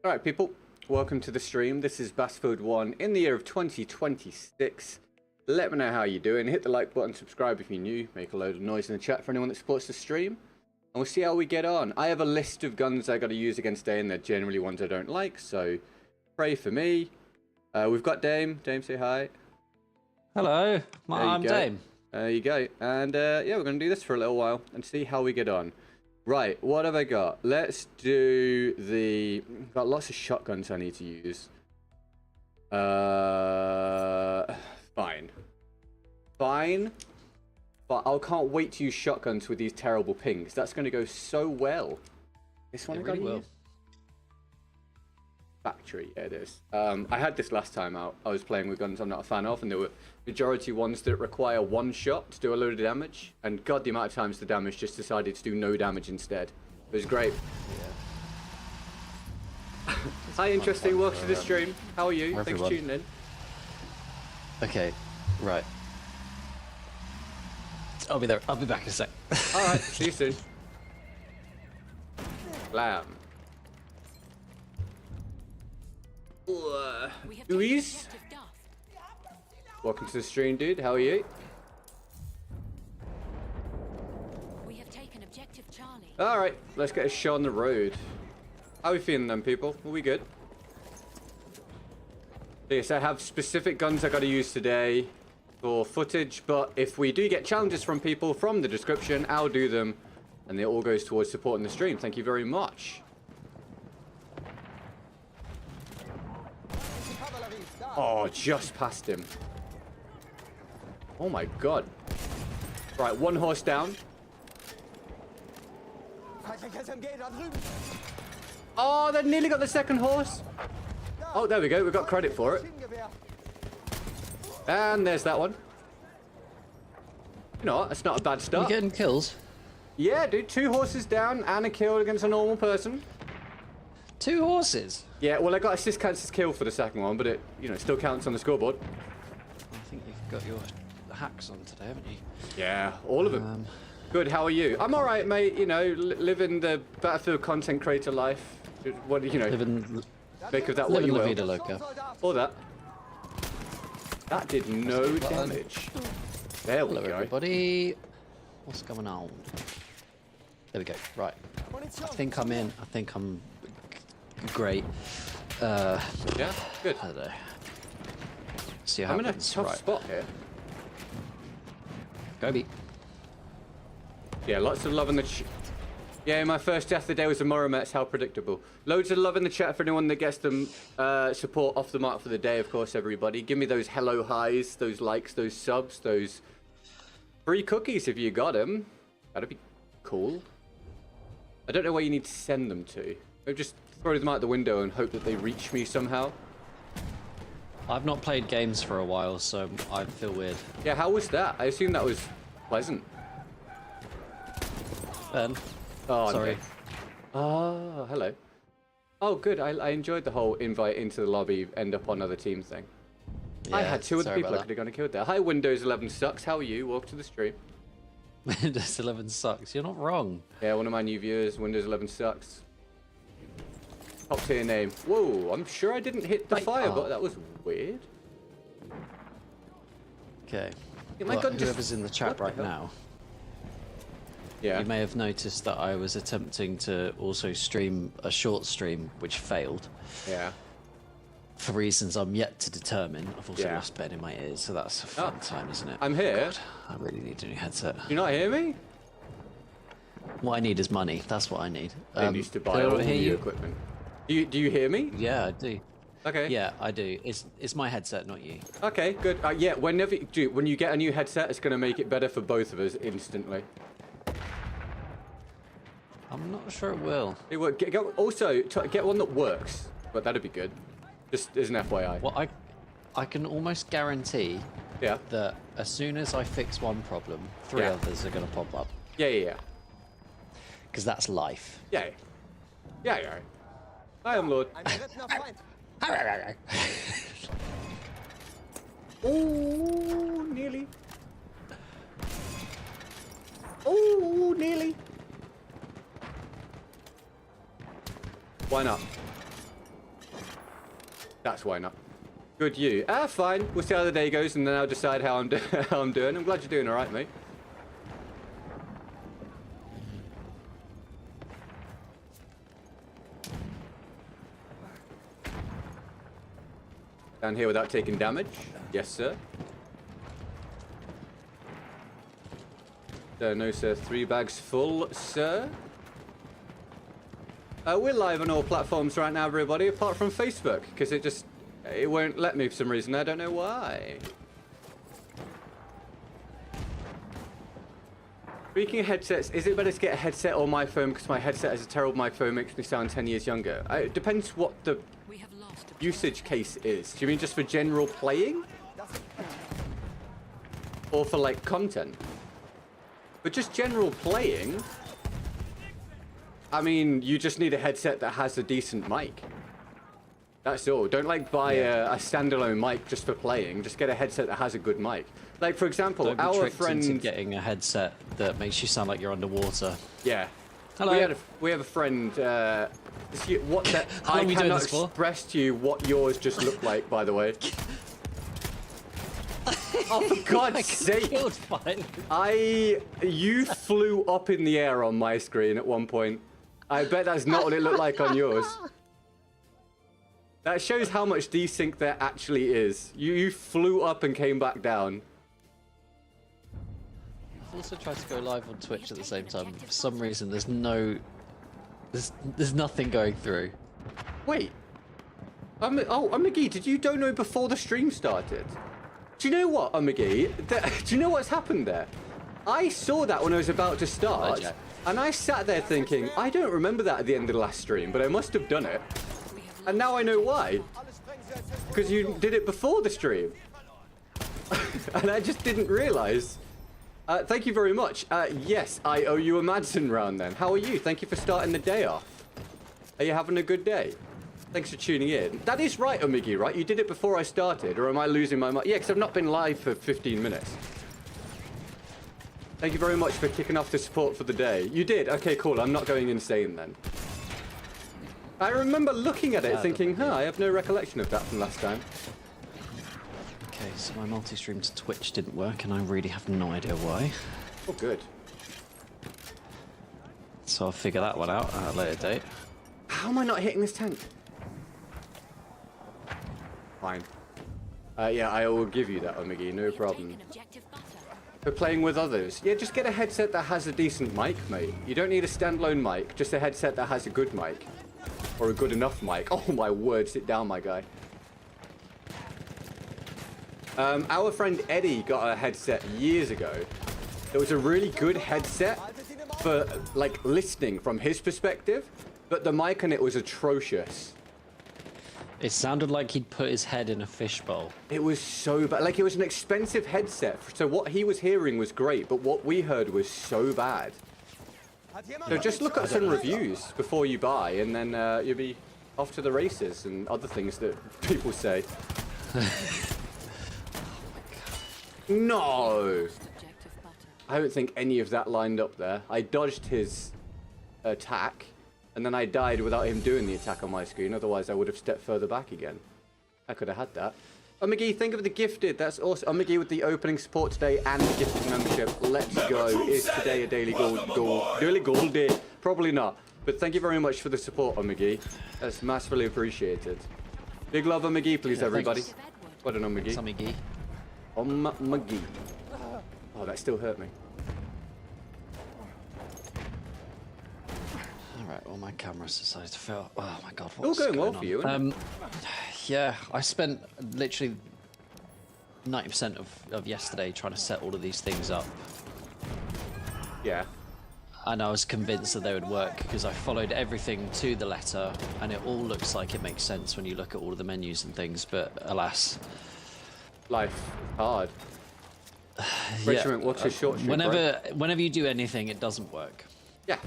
Alright people, welcome to the stream. This is Battlefield 1 in the year of 2026. Let me know how you're doing. Hit the like button, subscribe if you're new, make a load of noise in the chat for anyone that supports the stream. And we'll see how we get on. I have a list of guns I gotta use against Dame. They're generally ones I don't like, so pray for me. We've got Dame. Dame, say hi. Hello, I'm Dame. There you go. And yeah, we're gonna do this for a little while and see how we get on. Right, what have I got? Let's do the... Got lots of shotguns I need to use. Fine. Fine. But I can't wait to use shotguns with these terrible pings. That's going to go so well. This one I really will. Factory, yeah it is. I had this last time out. I was playing with guns I'm not a fan of, and there were majority ones that require one shot to do a load of damage. And god, the amount of times the damage just decided to do no damage instead. It was great. Yeah. Hi, interesting. Welcome to the stream. How are you? Thanks for tuning in. Okay, right. I'll be there. I'll be back in a sec. All right. See you soon. Blam. Louise, welcome to the stream, dude. How are you? We have taken objective Charlie. All right, let's get a shot on the road. How are we feeling, then, people? Are we good? Yes, I have specific guns I got to use today for footage, but if we do get challenges from people from the description, I'll do them, and it all goes towards supporting the stream. Thank you very much. Oh, just past him. Oh my god. Right, one horse down. Oh, they nearly got the second horse. Oh, there we go. We got credit for it. And there's that one. You know what? That's not a bad start. You getting kills? Yeah, dude. 2 horses down and a kill against a normal person. 2 horses? Yeah, well, I got assist counts as kill for the second one, but it, you know, still counts on the scoreboard. I think you've got your hacks on today, haven't you? Yeah, all of them. Good, how are you? I'm alright, mate. You know, living the Battlefield content creator life. What, you know, make of that what you will. Living La Vida Loca. Or that. That did no damage. There we Hello, go. everybody. What's going on? There we go. Right. I think I'm in. I think I'm great. Yeah, good. I don't know. See how I'm in a tough spot here. Go be. Yeah, lots of love in the yeah, my first death of the day was a Moromets. How predictable. Loads of love in the chat for anyone that gets them support off the mark for the day, of course, everybody. Give me those hello highs, those likes, those subs, those free cookies if you got them. That'd be cool. I don't know where you need to send them to. Maybe just throw them out the window and hope that they reach me somehow. I've not played games for a while, so I feel weird. Yeah, how was that? I assume that was pleasant. Ben. Oh, sorry. Okay. Oh, hello. Oh, good. I enjoyed the whole invite into the lobby, end up on other team thing. Yeah, I had 2 other people I could have gone and killed there. Hi, Windows 11 sucks. How are you? Welcome to the stream. Windows 11 sucks. You're not wrong. Yeah, one of my new viewers. Windows 11 sucks. Top tier name. Whoa, I'm sure I didn't hit the fire, but that was weird. Okay. Yeah, well, whoever's in the chat right now. Yeah. You may have noticed that I was attempting to also stream a short stream, which failed. Yeah. For reasons I'm yet to determine. I've also lost Ben in my ears, so that's a fun time, isn't it? I'm here. God, I really need a new headset. Do you not hear me? What I need is money. That's what I need. I used to buy all new equipment. Do you hear me? Yeah, I do. Okay. Yeah, I do. It's my headset, not you. Okay, good. Yeah, when you get a new headset, it's going to make it better for both of us instantly. I'm not sure it will. It will. Also, get one that works, but that'd be good. Just as an FYI. Well, I can almost guarantee that as soon as I fix one problem, 3 others are going to pop up. Yeah. Because that's life. Yeah. I am Lord. Oh, nearly. Oh, nearly. Why not? That's why not. Good you. Ah, fine. We'll see how the day goes, and then I'll decide how I'm, how I'm doing. I'm glad you're doing all right, mate. Down here without taking damage. Yes, sir. No, sir. 3 bags full, sir. We're live on all platforms right now, everybody, apart from Facebook, because it won't let me for some reason. I don't know why. Speaking of headsets, is it better to get a headset or my phone? Because my headset has a terrible microphone, makes me sound 10 years younger. It depends what the usage case is. Do you mean just for general playing? Or for, like, content? But just general playing, I mean, you just need a headset that has a decent mic. That's all. Don't, like, buy a standalone mic just for playing. Just get a headset that has a good mic. Like, for example, Don't be our tricked friend... into getting a headset that makes you sound like you're underwater. Yeah. Hello. We have a friend, what the... How long I are we doing cannot this for? express to you what yours just looked like, by the way. Oh, for God's sake! Killed fine. You flew up in the air on my screen at one point. I bet that's not what it looked like on yours. That shows how much desync there actually is. You flew up and came back down. I've also tried to go live on Twitch at the same time. For some reason, there's nothing going through. Wait. McGee, did you dono before the stream started? Do you know what, McGee? Do you know what's happened there? I saw that when I was about to start, and I sat there thinking, I don't remember that at the end of the last stream, but I must have done it. And now I know why. Because you did it before the stream. And I just didn't realise. Thank you very much. Yes, I owe you a Madsen round then. How are you? Thank you for starting the day off. Are you having a good day? Thanks for tuning in. That is right, Omigi, right? You did it before I started, or am I losing my mind? Yeah, because I've not been live for 15 minutes. Thank you very much for kicking off the support for the day. You did? Okay, cool. I'm not going insane then. I remember looking at it thinking, huh, I have no recollection of that from last time. Okay, so my multi-stream to Twitch didn't work, and I really have no idea why. Oh, good. So I'll figure that one out at a later date. How am I not hitting this tank? Fine. Yeah, I will give you that, Omigi, no problem. For playing with others. Yeah, just get a headset that has a decent mic, mate. You don't need a standalone mic, just a headset that has a good mic. Or a good enough mic. Oh my word, sit down, my guy. Our friend Eddie got a headset years ago. It was a really good headset for, like, listening from his perspective, but the mic on it was atrocious. It sounded like he'd put his head in a fishbowl. It was so bad. Like, it was an expensive headset, so what he was hearing was great, but what we heard was so bad. So just look at some reviews before you buy, and then you'll be off to the races and other things that people say. No! I don't think any of that lined up there. I dodged his attack, and then I died without him doing the attack on my screen. Otherwise, I would have stepped further back again. I could have had that. McGee, think of the gifted. That's awesome. McGee with the opening support today and the gifted membership. Let's go. Is today a daily gold day? Probably not. But thank you very much for the support, McGee. That's massively appreciated. Big love, McGee, please, everybody. Thanks. Well done, McGee. McGee. McGee. Oh, that still hurt me. Alright, well, my camera's decided to fail. Oh my god, All what's going well on? for you, isn't it? Yeah, I spent literally 90% of yesterday trying to set all of these things up. Yeah. And I was convinced that they would work because I followed everything to the letter, and it all looks like it makes sense when you look at all of the menus and things, but alas. Life is hard. Regiment, what's your short stream, whenever you do anything, it doesn't work. Yeah.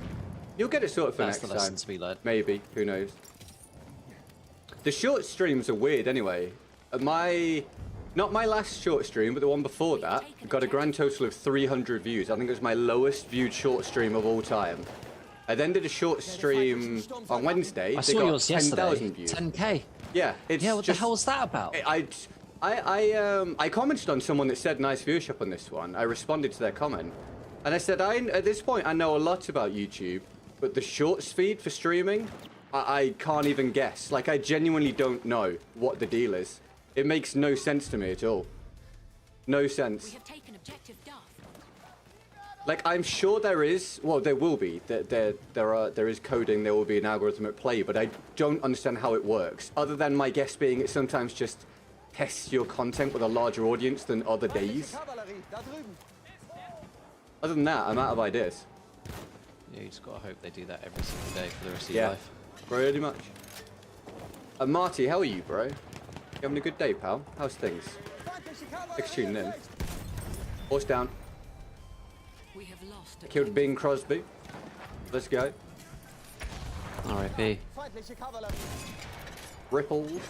You'll get it sorted for That's next the lesson time. to be learned. Maybe. Who knows? The short streams are weird anyway. Not my last short stream, but the one before that, got a grand total of 300 views. I think it was my lowest viewed short stream of all time. I then did a short stream on Wednesday. I They saw got yours yesterday. 10,000 views. 10k. Yeah, it's Yeah, what just, the hell was that about? I commented on someone that said nice viewership on this one. I responded to their comment, and I said, at this point I know a lot about YouTube, but the shorts feed for streaming, I can't even guess. Like, I genuinely don't know what the deal is. It makes no sense to me at all. No sense. We have taken objective Duff. Like, I'm sure there is, well, there will be. There is coding, there will be an algorithm at play, but I don't understand how it works. Other than my guess being it sometimes just tests your content with a larger audience than other days. Other than that, I'm out of ideas. Yeah, you just gotta hope they do that every single day for the rest of your life. Pretty much. Marty, how are you, bro? You having a good day, pal? How's things? Thanks for tuning in. Horse down. We have lost. Killed Bing Crosby. Let's go. R.I.P. Ripples.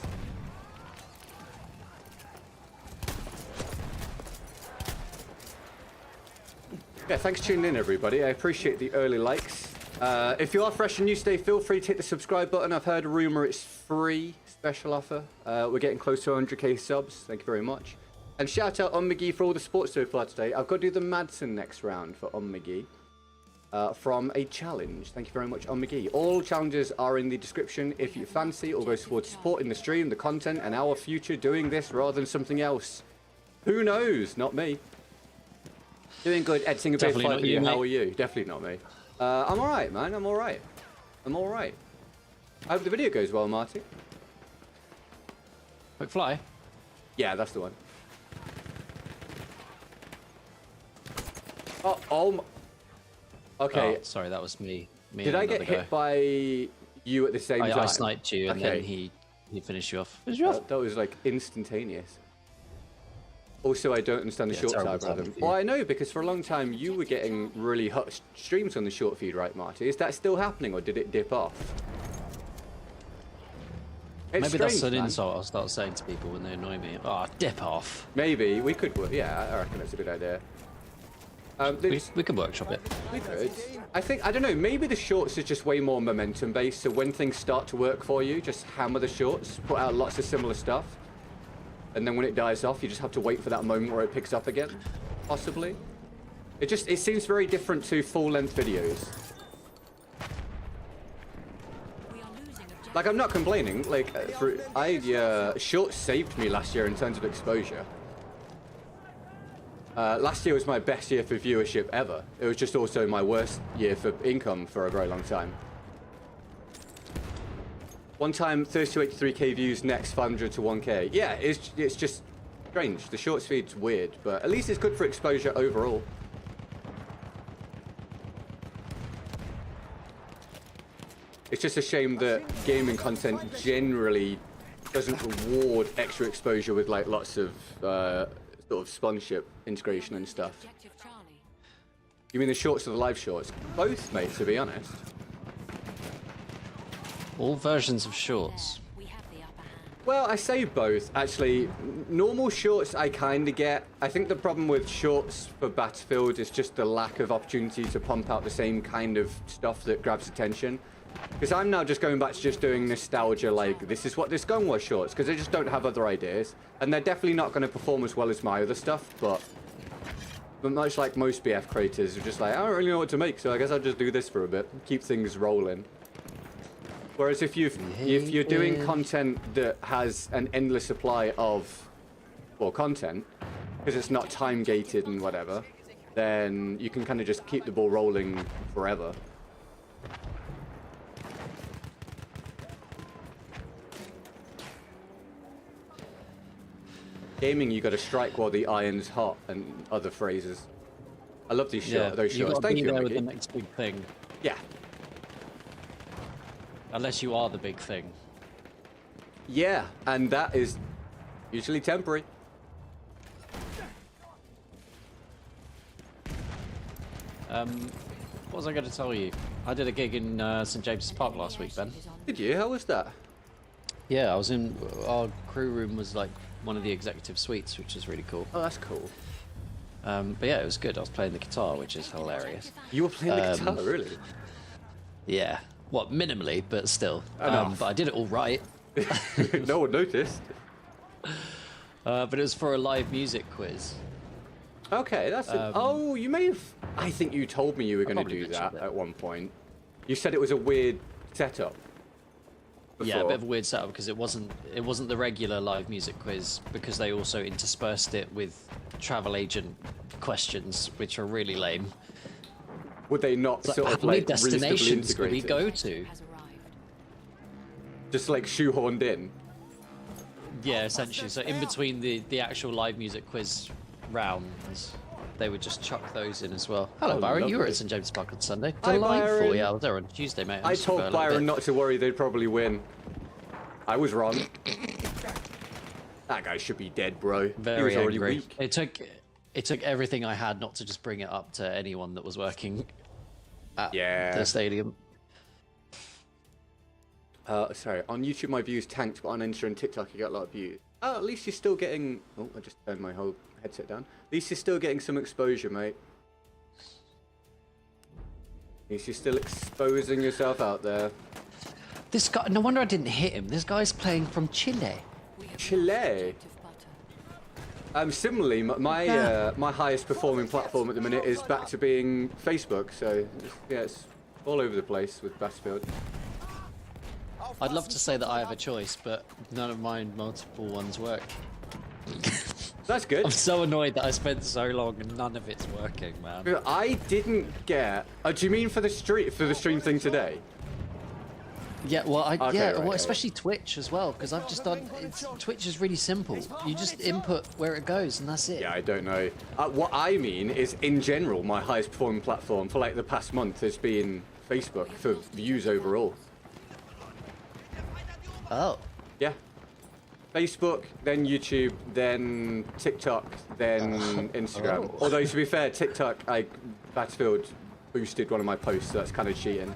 Yeah, thanks for tuning in, everybody. I appreciate the early likes. If you are fresh and new today, feel free to hit the subscribe button. I've heard a rumor it's free. Special offer. We're getting close to 100k subs. Thank you very much. And shout out on McGee for all the sports so far today. I've got to do the Madsen next round for on McGee. From a challenge. Thank you very much, on McGee. All challenges are in the description if you fancy or goes towards supporting the stream, the content, and our future doing this rather than something else. Who knows? Not me. Doing good, editing a bit Definitely fight not with you, you. mate. How are you? Definitely not me. I'm alright, man. I'm alright. I'm alright. I hope the video goes well, Marty. Quick fly. Yeah, that's the one. Oh. Okay. Oh, sorry, that was me. Did I get hit by you at the same time? I sniped you, and then he finished you off. That was like instantaneous. Also, I don't understand the shorts terrible algorithm. timing for you. Well, I know, because for a long time you were getting really hot streams on the short feed, right, Marty? Is that still happening, or did it dip off? It's Maybe that's strange, an man. insult I'll start saying to people when they annoy me. Oh, dip off. Maybe we could. Yeah, I reckon that's a good idea. We could workshop it. We could. I don't know, maybe the shorts is just way more momentum based, so when things start to work for you, just hammer the shorts, put out lots of similar stuff, and then when it dies off, you just have to wait for that moment where it picks up again, possibly. It seems very different to full-length videos. We are losing objective. Like, I'm not complaining, like, shorts saved me last year in terms of exposure. Last year was my best year for viewership ever. It was just also my worst year for income for a very long time. One time, 3283k views, next 500 to 1k. Yeah, it's just strange. The shorts feed's weird, but at least it's good for exposure overall. It's just a shame that gaming content generally doesn't reward extra exposure with like lots of sort of sponsorship integration and stuff. Objective Charlie. You mean the shorts or the live shorts? Both, mate, to be honest. All versions of shorts. We have the upper hand. Well, I say both. Actually, normal shorts I kind of get. I think the problem with shorts for Battlefield is just the lack of opportunity to pump out the same kind of stuff that grabs attention. Because I'm now just going back to just doing nostalgia, like, this is what this gun was shorts, because I just don't have other ideas. And they're definitely not going to perform as well as my other stuff, but much like most BF creators, are just like, I don't really know what to make, so I guess I'll just do this for a bit, keep things rolling. Whereas if you're doing content that has an endless supply of, well, content, because it's not time gated and whatever, then you can kind of just keep the ball rolling forever. Gaming, you got to strike while the iron's hot, and other phrases. I love these those shots. Thank you, there with Mickey. the next big thing. Yeah. Unless you are the big thing. Yeah, and that is usually temporary. What was I going to tell you? I did a gig in St James's Park last week, Ben. Did you? How was that? Yeah, I was in. Our crew room was like one of the executive suites, which is really cool. Oh, that's cool. But yeah, it was good. I was playing the guitar, which is hilarious. You were playing the guitar, really? Yeah. What, minimally, but still. Enough. But I did it all right. No one noticed. But it was for a live music quiz. Okay, that's it. Oh, you may have... I think you told me you were going to probably do that mentioned it. at one point. You said it was a weird setup. Yeah, a before. bit of a weird setup because it wasn't the regular live music quiz, because they also interspersed it with travel agent questions, which are really lame. Would they not Like, sort how of many like reasonably destinations could we integrated? go to? Has arrived. Just like shoehorned in? Yeah, essentially. So in between the actual live music quiz rounds, they would just chuck those in as well. Hello, Oh, Byron. You were lovely. at St James Park on Sunday. Hi, Delightful. Byron. Yeah, I was there on Tuesday, mate. I told Byron not to worry, they'd probably win. I was wrong. That guy should be dead, bro. Very he was already angry. weak. It took everything I had not to just bring it up to anyone that was working at Yeah. the stadium. Sorry, on YouTube my views tanked, but on Insta and TikTok you got a lot of views. Oh, at least you're still getting... Oh, I just turned my whole headset down. At least you're still getting some exposure, mate. At least you're still exposing yourself out there. This guy, no wonder I didn't hit him. This guy's playing from Chile. We have Chile? lost objective butter. Similarly, my highest performing platform at the minute is back to being Facebook, so yeah, it's all over the place with Battlefield. I'd love to say that I have a choice, but none of my multiple ones work. That's good. I'm so annoyed that I spent so long and none of it's working, man. I didn't get... do you mean for the stream thing today? Yeah, well, Okay, right, especially Twitch as well, because I've just done. Twitch is really simple. You just input where it goes, and that's it. Yeah, I don't know. What I mean is, in general, my highest performing platform for like the past month has been Facebook for views overall. Oh, Yeah. Facebook, then YouTube, then TikTok, then Instagram. Oh. Although, to be fair, TikTok, Battlefield boosted one of my posts, so that's kind of cheating.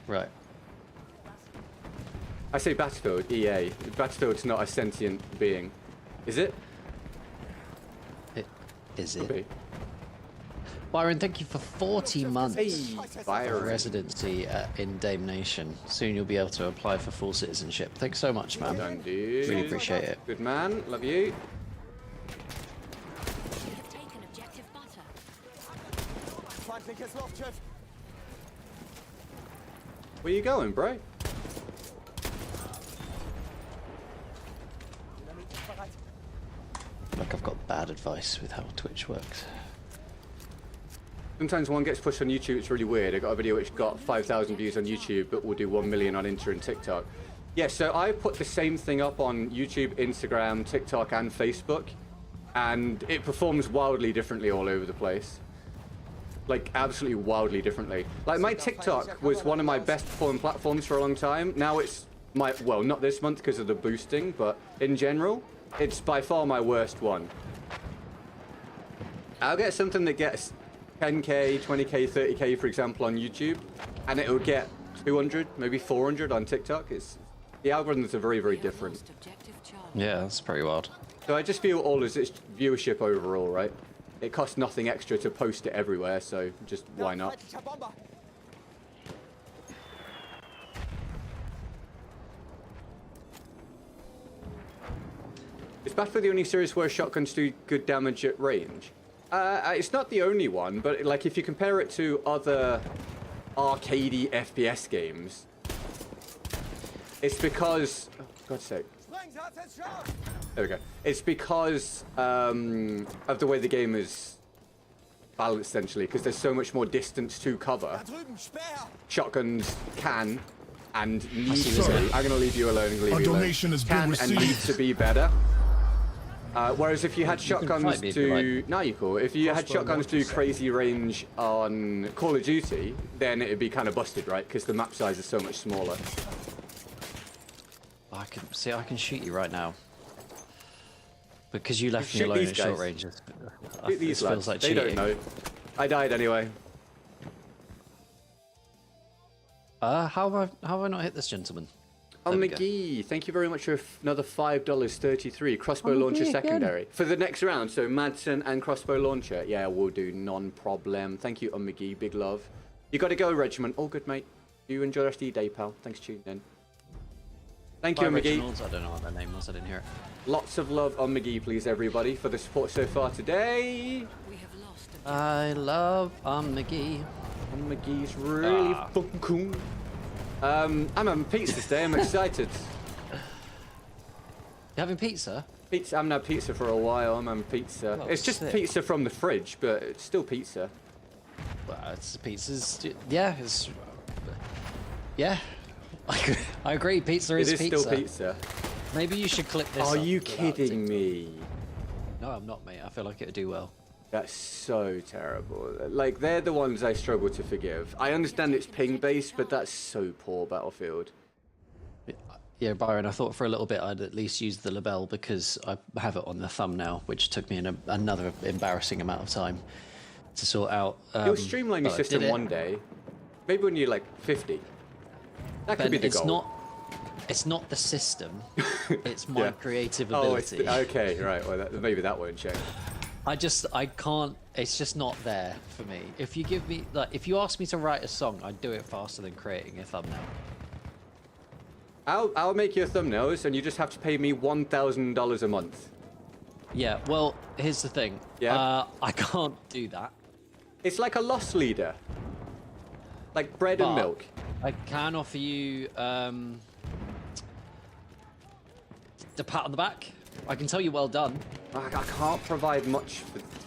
right. I say Battlefield, EA. Battlefield's not a sentient being. Is it? Is Could it? be. Byron, thank you for 40 months Hey, of Byron. residency in Dame Nation. Soon you'll be able to apply for full citizenship. Thanks so much, man. Done, dude. Really appreciate it. Good man. Love you. We have taken objective butter. Where you going, bro? Like I've got bad advice with how Twitch works. Sometimes one gets pushed on YouTube, it's really weird. I got a video which got 5,000 views on YouTube, but will do 1 million on Insta and TikTok. Yeah, so I put the same thing up on YouTube, Instagram, TikTok, and Facebook, and it performs wildly differently all over the place. Like, absolutely wildly differently. Like, my TikTok was one of my best performing platforms for a long time. Now it's my, well, not this month because of the boosting, but in general, it's by far my worst one. I'll get something that gets 10k, 20k, 30k, for example, on YouTube, and it will get 200, maybe 400 on TikTok. The algorithms are very, very We have different. lost objective charge. Yeah, that's pretty wild. So I just feel all as its viewership overall, right? It costs nothing extra to post it everywhere, so just why not? Is Battlefield the only series where shotguns do good damage at range? It's not the only one, but like if you compare it to other arcadey FPS games, it's because... Oh, for God's sake. There we go. It's because of the way the game is balanced, essentially, because there's so much more distance to cover. Shotguns can and need to... I'm going to leave you alone and leave A you alone. donation has been Can and need received. to be better. Whereas if you had shotguns fight me if you do... No, you're cool. If you had shotguns do crazy range on Call of Duty, then it'd be kind of busted, right? Because the map size is so much smaller. I can shoot you right now. Because you left me Shoot alone these at short guys. range. Shoot these This lads. feels like They cheating. don't know. I died anyway. How have I not hit this gentleman? Oh, There we go. McGee, thank you very much for another $5.33. Crossbow Oh, launcher McGee again. secondary. For the next round, so Madsen and crossbow launcher. Yeah, we'll do non-problem. Thank you, McGee. Big love. You got to go, Regiment. All good, mate. You enjoy the rest of your day, pal. Thanks for tuning in. Thank you, Bye, McGee. Reginald. I don't know what their name was. I didn't hear it. Lots of love on McGee, please, everybody, for the support so far today. We have lost objective. I love McGee. On McGee's really fucking cool. I'm having pizza today. I'm excited. You having pizza? Pizza. I haven't had pizza for a while. I'm having pizza. Oh, it's just sick. pizza from the fridge, but it's still pizza. Well, it's pizza's. Yeah, it's. Yeah. I agree. Pizza is It is pizza. still pizza. Maybe you should clip this. Are up you without kidding TikTok. me? No, I'm not, mate. I feel like it'd do well. That's so terrible. Like, they're the ones I struggle to forgive. I understand it's ping-based, but that's so poor, Battlefield. Yeah, Byron, I thought for a little bit I'd at least use the label because I have it on the thumbnail, which took me another embarrassing amount of time to sort out. You'll streamline your but I system did it. one day. Maybe when you're like 50. That could Ben, be the it's goal. it's not the system. It's my Yeah. creative Oh, it's ability. okay, right. Well, maybe that won't change. I can't. It's just not there for me. If you give me if you ask me to write a song, I'd do it faster than creating a thumbnail. I'll make your thumbnails, and you just have to pay me $1,000 a month. Yeah. Well, here's the thing. Yeah. I can't do that. It's like a loss leader, like bread and But milk. I can offer you the pat on the back. I can tell you well done. I can't provide much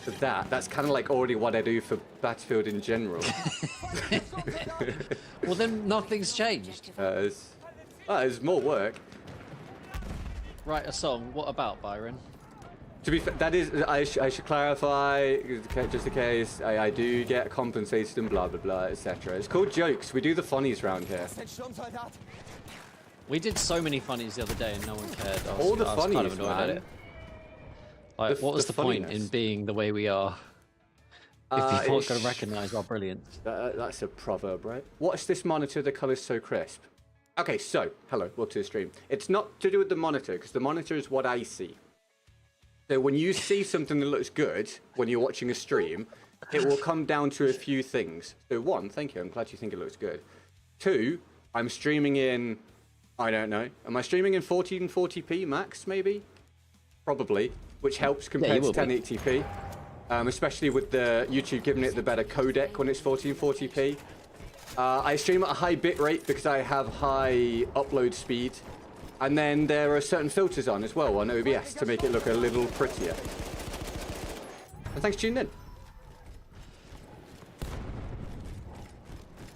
for that. That's kind of like already what I do for Battlefield in general. Well, then nothing's changed. It's more work. Write a song. What about, Byron? To be fair, that is, I should clarify, just in case, I do get compensated and blah blah blah, etc. It's called jokes. We do the funnies round here. We did so many funnies the other day and no one cared. All the I was kind funnies, of annoyed at man. it. Like, what was the the point in funniness. being the way we are if people aren't it's- going to recognise our brilliance? That's a proverb, right? What's this monitor? The color's so crisp. Okay, so hello, welcome to the stream. It's not to do with the monitor because the monitor is what I see. So when you see something that looks good when you're watching a stream, it will come down to a few things. So one, thank you. I'm glad you think it looks good. Two, I'm streaming in, I don't know. Am I streaming in 1440p max, maybe? Probably, which helps compared to will be. 1080p. Especially with the YouTube giving it the better codec when it's 1440p. I stream at a high bit rate because I have high upload speed. And then there are certain filters on as well on OBS to make it look a little prettier. And thanks for tuning in.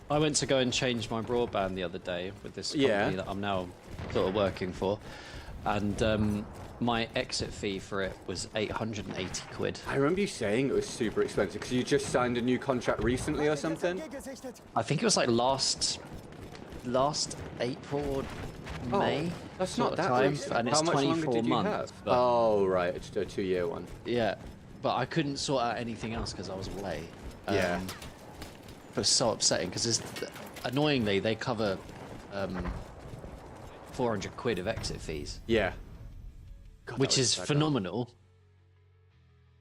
I went to go and change my broadband the other day with this company Yeah. that I'm now sort of working for. And my exit fee for it was 880 quid. I remember you saying it was super expensive because you just signed a new contract recently or something. I think it was like last April or May. That's sort not of that time, recent. and it's How much longer 24 did you months. have? But, Oh, right. It's a 2-year one. yeah, but I couldn't sort out anything else because I was away. Yeah. It was so upsetting because annoyingly they cover 400 quid of exit fees, Yeah. God, that which was is sad. phenomenal.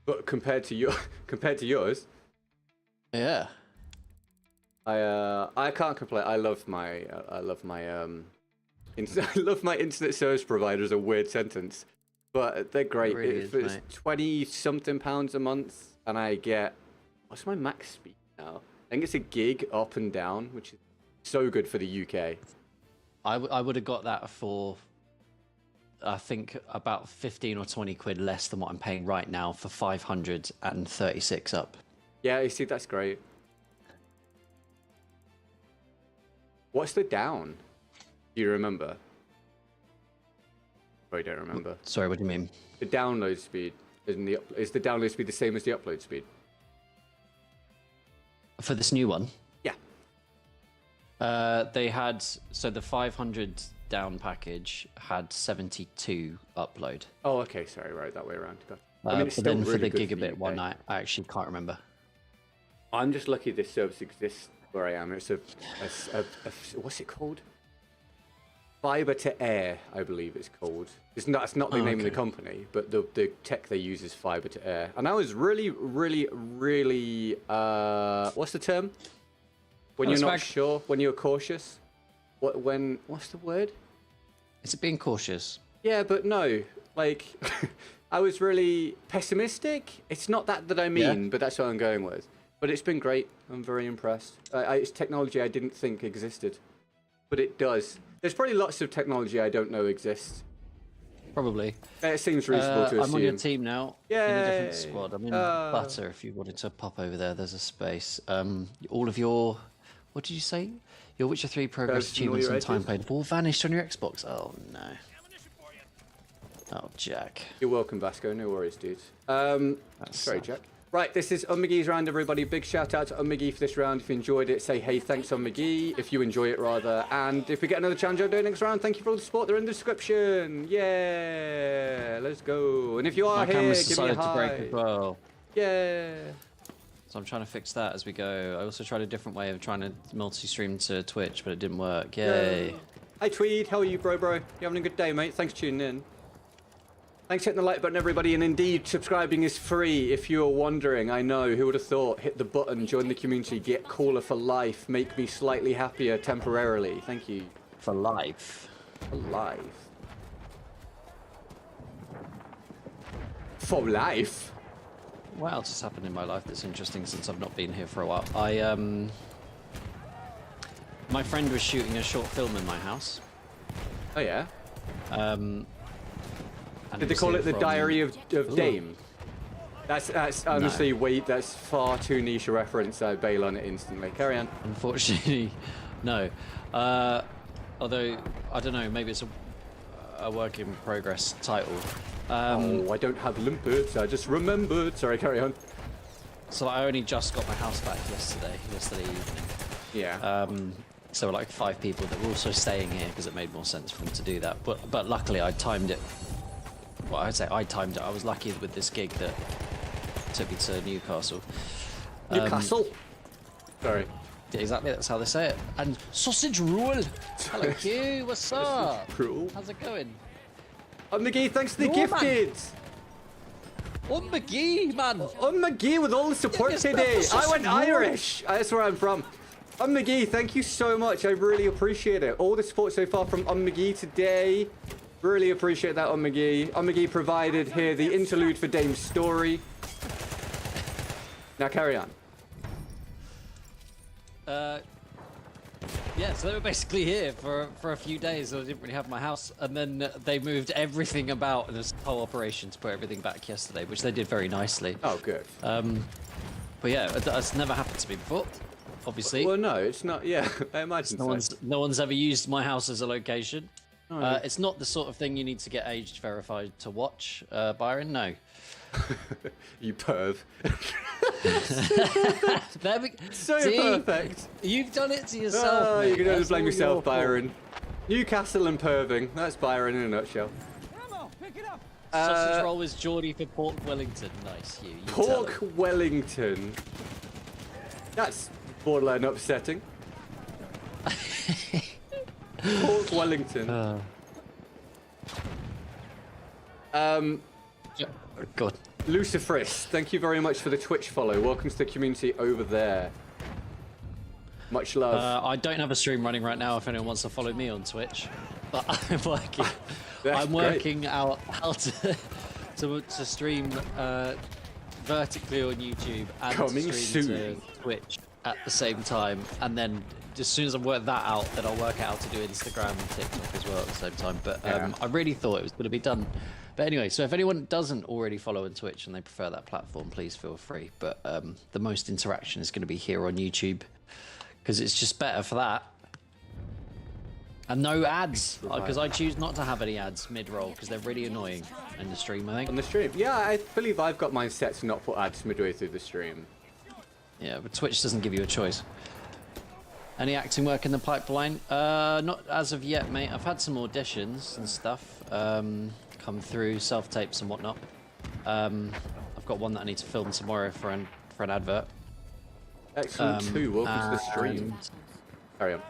But compared to yours, Yeah. I can't complain. I love my I love my internet service provider is a weird sentence, but they're great. It really If is, it's mate. 20 something pounds a month, and I get, what's my max speed now? I think it's a gig up and down, which is so good for the UK. I would have got that for, I think, about 15 or 20 quid less than what I'm paying right now for 536 up. Yeah, you see, that's great. What's the down? Do you remember? I don't remember. Sorry, what do you mean? The download speed is the download speed the same as the upload speed? For this new one? Yeah. They had, so the 500 down package had 72 upload. Oh, okay. Sorry, right, that way around. Gotcha. But still then for really the good gigabit UK. one, I actually can't remember. I'm just lucky this service exists where I am. It's a what's it called? Fiber to air, I believe it's called. It's not the name of the company, but the tech they use is fiber to air. And I was really, what's the term? When you're not sure, when you're cautious. What's the word? Is it being cautious? Yeah, but no. Like, I was really pessimistic. It's not that I mean, but that's what I'm going with. But it's been great. I'm very impressed. It's technology I didn't think existed, but it does. There's probably lots of technology I don't know exists. Probably. It seems reasonable to assume. I'm on your team now. Yay. In a different squad. I'm in Butter. If you wanted to pop over there, there's a space. All of your, what did you say? Your Witcher 3 progress achievements and time played all vanished on your Xbox. Oh no. Oh, Jack. You're welcome, Vasco. No worries, dude. Sorry, sad. Jack. Right, this is McGee's round, everybody. Big shout out to McGee for this round. If you enjoyed it, say hey, thanks McGee. If you enjoy it, rather. And if we get another challenge, I'll do it next round. Thank you for all the support. They're in the description. Yeah, let's go. And if you are My here, camera's give me a decided to hi. break as well. Yeah. So I'm trying to fix that as we go. I also tried a different way of trying to multi-stream to Twitch, but it didn't work. Yay. Hi, Tweed. How are you, bro? You having a good day, mate? Thanks for tuning in. Thanks for hitting the like button, everybody, and indeed, subscribing is free if you are wondering. I know, who would have thought? Hit the button, join the community, get cooler for life, make me slightly happier temporarily. Thank you. For life. For life. For life? What else has happened in my life that's interesting since I've not been here for a while? My friend was shooting a short film in my house. Oh, yeah? And Did they call it The Diary of Dame? That's honestly, that's far too niche a reference. I bail on it instantly. Carry on. Unfortunately, no. Although, I don't know, maybe it's a work in progress title. Oh, I don't have limpets, I just remembered. Sorry, carry on. So I only just got my house back yesterday evening. Yeah. So we're like 5 people that were also staying here because it made more sense for them to do that. But luckily I timed it. Well, I'd say I timed it. I was lucky with this gig that took me to Newcastle. Newcastle? Sorry. Yeah, exactly, that's how they say it. And sausage roll. Hello, Q. What's up? Roll. How's it going? McGee, thanks for the No, gifted. McGee, man. McGee with all the support Yes, today. that's I just went wrong. Irish. That's where I'm from. McGee, thank you so much. I really appreciate it. All the support so far from McGee today. Really appreciate that, McGee. McGee provided here the interlude for Dame's story. Now carry on. Yeah, so they were basically here for a few days. I didn't really have my house, and then they moved everything about, and there's a whole operation to put everything back yesterday, which they did very nicely. Oh, good. But yeah, that's never happened to me before, obviously. Well, no, it's not. Yeah, I imagine No one's ever used my house as a location. It's not the sort of thing you need to get age verified to watch, Byron. No. You perv. There we, So see, perfect. You've done it to yourself. Oh, mate. you can only That's blame all yourself, your fault. Byron. Newcastle and perving. That's Byron in a nutshell. Sausage roll is Geordie for Pork Wellington. Nice, you tell Pork him. Wellington. That's borderline upsetting. Pork Wellington. Good. Luciferis, thank you very much for the Twitch follow. Welcome to the community over there. Much love. I don't have a stream running right now if anyone wants to follow me on Twitch, but I'm working. That's I'm working out how to stream vertically on YouTube and Coming to stream soon. to Twitch at the same time, and then as soon as I've worked that out, then I'll work out how to do Instagram and TikTok as well at the same time. But Yeah. I really thought it was going to be done. But anyway, so if anyone doesn't already follow on Twitch and they prefer that platform, please feel free. But the most interaction is going to be here on YouTube because it's just better for that. And no ads, because I choose not to have any ads mid-roll because they're really annoying in the stream, I think. On the stream. Yeah, I believe I've got mine set to not put ads midway through the stream. Yeah, but Twitch doesn't give you a choice. Any acting work in the pipeline? Not as of yet, mate. I've had some auditions and stuff come through, self-tapes and whatnot. I've got one that I need to film tomorrow for an advert. Excellent too. Welcome to the stream. And Carry on.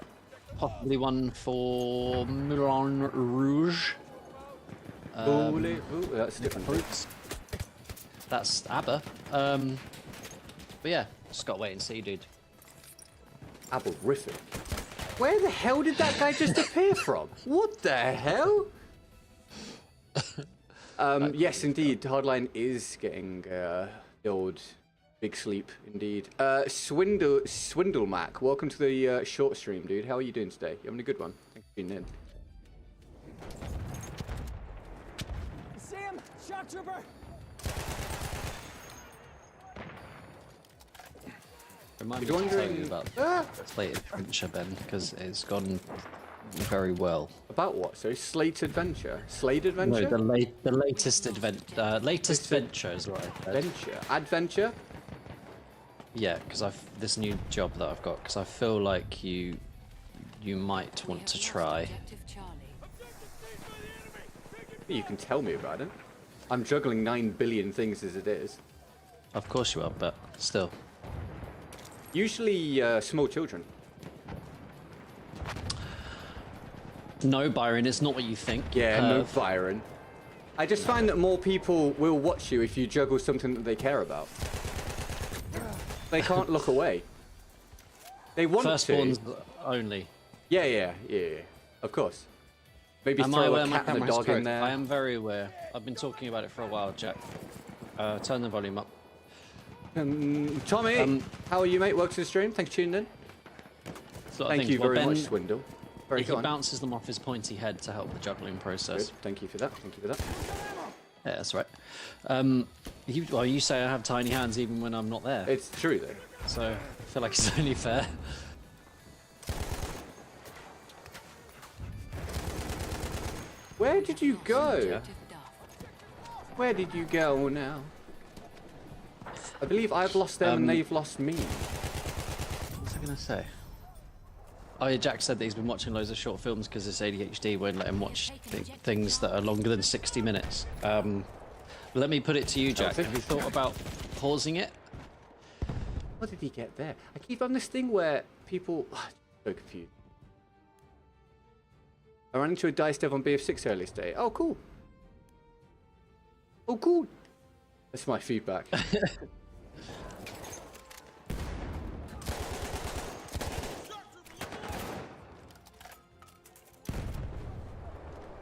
possibly one for Moulin Rouge. Ooh, that's different. Fruits. That's ABBA. But yeah, just got to wait and see, dude. Aborific. Where the hell did that guy just appear from? What the hell? Yes, indeed. Hardline is getting the old big sleep, indeed. Swindle Mac, welcome to the short stream, dude. How are you doing today? You having a good one? Thanks for being in. Sam, shock trooper. Remind me You're to tell wondering- you about Ah! Slate Adventure, Ben, because it's gone very well. About what? So Slate Adventure? Slade Adventure? No, the latest latest venture is what I said. Adventure? Adventure? Yeah, because this new job that I've got, because I feel like you might We want have to lost try. Objective Charlie. You can tell me about it. I'm juggling 9 billion things as it is. Of course you are, but still. Usually small children. No, Byron, it's not what you think. you Yeah, no perv. Byron. I just find that more people will watch you if you juggle something that they care about. They can't look away. They want Firstborns to. only. Yeah. Of course. Maybe Am I throw aware a my cat and a camera's dog in correct? there. I am very aware. I've been talking about it for a while, Jack. Turn the volume up. Tommy, how are you, mate? Welcome to the stream. Thanks for tuning in. Sort of Thank things. you Well, very Ben, much, Swindle. Very he good. bounces them off his pointy head to help the juggling process. Good. Thank you for that. Thank you for that. Yeah, that's right. You say I have tiny hands even when I'm not there. It's true, though. So I feel like it's only fair. Where did you go? Objective Duff. Where did you go now? I believe I've lost them and they've lost me. What was I going to say? Oh yeah, Jack said that he's been watching loads of short films because his ADHD won't let him watch things that are longer than 60 minutes. Let me put it to you, Jack. Have you thought about pausing it? What did he get there? I keep on this thing where people... so confused. I ran into a dice dev on BF6 earlier today. Oh, cool. Oh, cool. That's my feedback.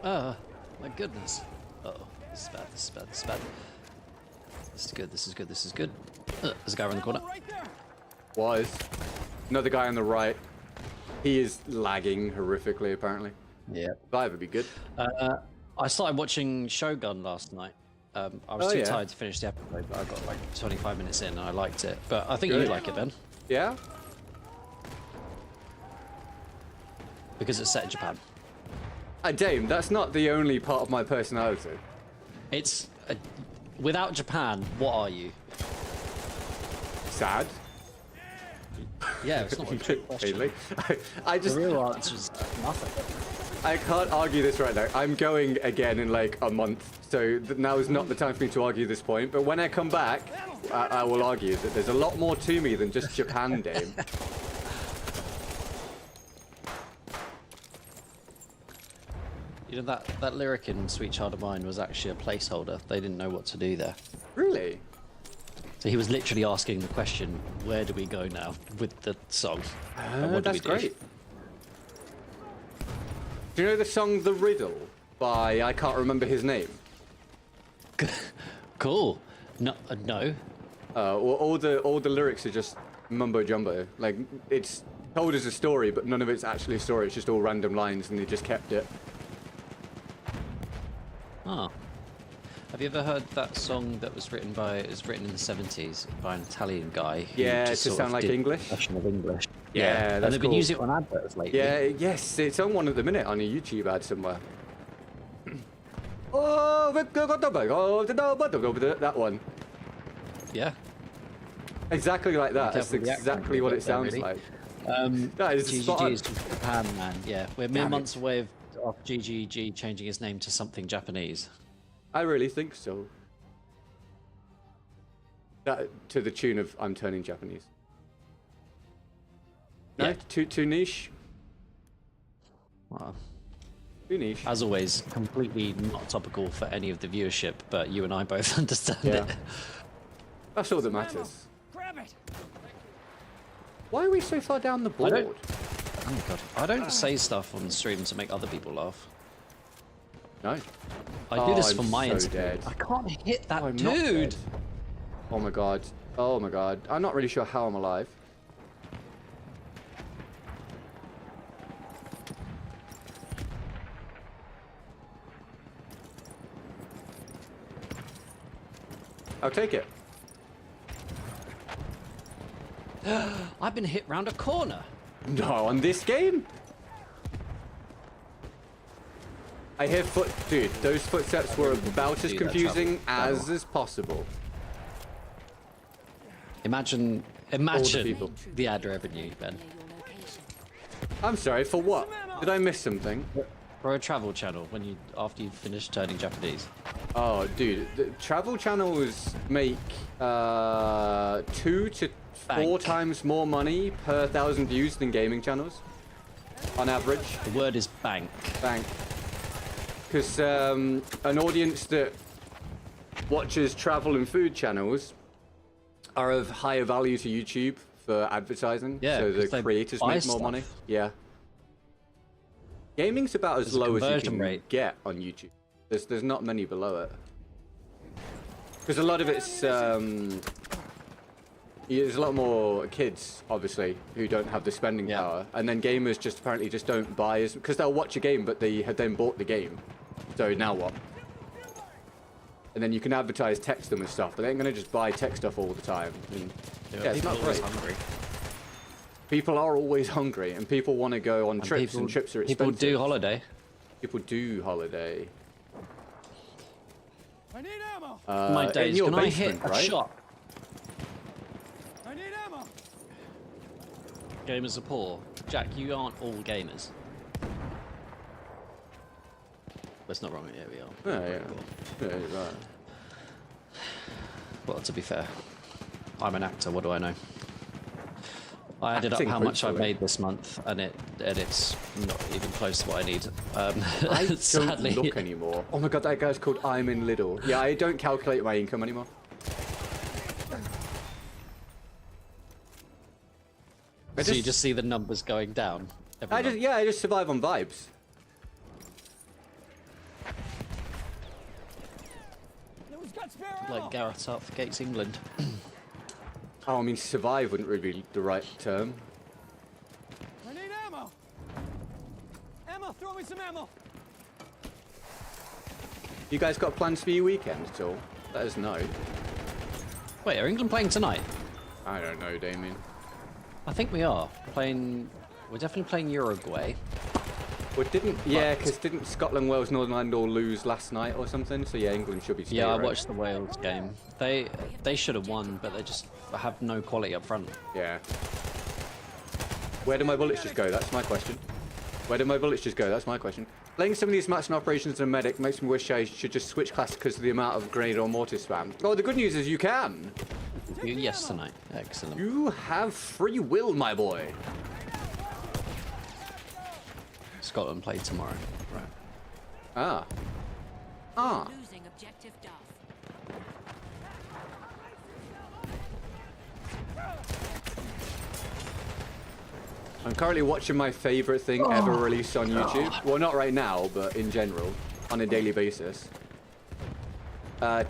Oh, my goodness. Uh-oh. This is bad, this is bad, this is bad. This is good, this is good, this is good. There's a guy around the corner. Right there. Was. Another guy on the right. He is lagging horrifically, apparently. Yeah. Five would be good. I started watching Shogun last night. I was Oh, too yeah. tired to finish the episode, but I got like 25 minutes in and I liked it. But I think Good. you like it, Ben, Yeah? because it's set in Japan. Dame, that's not the only part of my personality. It's without Japan, what are you? Sad. Yeah, it's not a trick question. Mainly. I The just... real answer is nothing. I can't argue this right now. I'm going again in like a month, so now is not the time for me to argue this point. But when I come back, I will argue that there's a lot more to me than just Japan, Dame. You know, that lyric in Sweet Child of Mine was actually a placeholder. They didn't know what to do there. Really? So he was literally asking the question, where do we go now with the song? And what do That's we do? great. Do you know the song "The Riddle" by I can't remember his name? Cool. No, no. All the lyrics are just mumbo jumbo. Like it's told as a story, but none of it's actually a story. It's just all random lines, and they just kept it. Oh. Have you ever heard that song that was written in the 70s by an Italian guy? Who Yeah, just to sort sound of like did English? version of English. Yeah, and that's they've been cool. using it on adverts lately. Yeah, yes, it's on one at the minute on a YouTube ad somewhere. Oh, that one. Yeah. Exactly like that. That's Careful with the accent exactly a what bit it sounds there, like. really. That is spot on. GGG is just Japan, man. Yeah, we're mere Damn months it. away of GGG changing his name to something Japanese. I really think so. That to the tune of "I'm turning Japanese." No, Yeah. too niche. Wow. Too niche. As always, completely not topical for any of the viewership, but you and I both understand Yeah. it. That's all that matters. Grab it. Why are we so far down the I don't- board? Oh my god. I don't say stuff on stream to make other people laugh. No. I do this I'm for my so entertainment. dead. I can't hit that I'm not dead. dude. Oh my god. Oh my god. I'm not really sure how I'm alive. I'll take it. I've been hit round a corner. No, on this game? I hear dude, those footsteps were about as Do that confusing travel. as possible. Imagine people. the ad revenue, Ben. Your location. I'm sorry, for what? Did I miss something? For a travel channel after you finish turning Japanese. Oh, dude, the travel channels make 2 to 4 Bank. times more money per 1,000 views than gaming channels, on average. The word is bank. Bank. Because an audience that watches travel and food channels are of higher value to YouTube for advertising, Yeah, so 'cause the they creators buy make more stuff. money. Yeah. Gaming's about as There's a low as you conversion can rate. get on YouTube. There's not many below it. Because a lot of it's there's a lot more kids, obviously, who don't have the spending Yeah. power, and then gamers just apparently just don't buy as because they'll watch a game, but they have then bought the game. So now what? And then you can advertise tech them and stuff, but they ain't gonna just buy tech stuff all the time. And, yeah, it's not always great. hungry. People are always hungry, and people want to go on trips, and trips are expensive. People do holiday. People do holiday. I need ammo. My In days, your can I hit basement, a right? shot? I need ammo. Gamers are poor. Jack, you aren't all gamers. That's not wrong. Here we are. Yeah, yeah. Yeah, you're right. Well, to be fair, I'm an actor. What do I know? I added up Acting, how much I've hopefully. made this month, and it's not even close to what I need. I don't Sadly. look anymore. Oh my god, that guy's called I'm in Lidl. Yeah, I don't calculate my income anymore. So you just see the numbers going down. Every month. I just survive on vibes. No one's got spare ammo. Like Gareth Southgate's England. Oh, I mean, survive wouldn't really be the right term. I need ammo. Ammo, throw me some ammo. You guys got plans for your weekend at all? Let us know. Wait, are England playing tonight? I don't know, Damien. I think we are playing. We're definitely playing Uruguay. Well, because didn't Scotland, Wales, Northern Ireland all lose last night or something? So yeah, England should be. Yeah, I right? watched the Wales game. They should have won, but they just have no quality up front. Yeah. Where do my bullets just go? That's my question. Where do my bullets just go? That's my question. Playing some of these maps and operations as a medic makes me wish I should just switch class because of the amount of grenade or mortar spam. Oh, the good news is you can. Yes tonight. Excellent. You have free will, my boy. Scotland play tomorrow. Right. Ah. Ah. Losing objective Duff. I'm currently watching my favorite thing ever released on YouTube. Well, not right now, but in general, on a daily basis.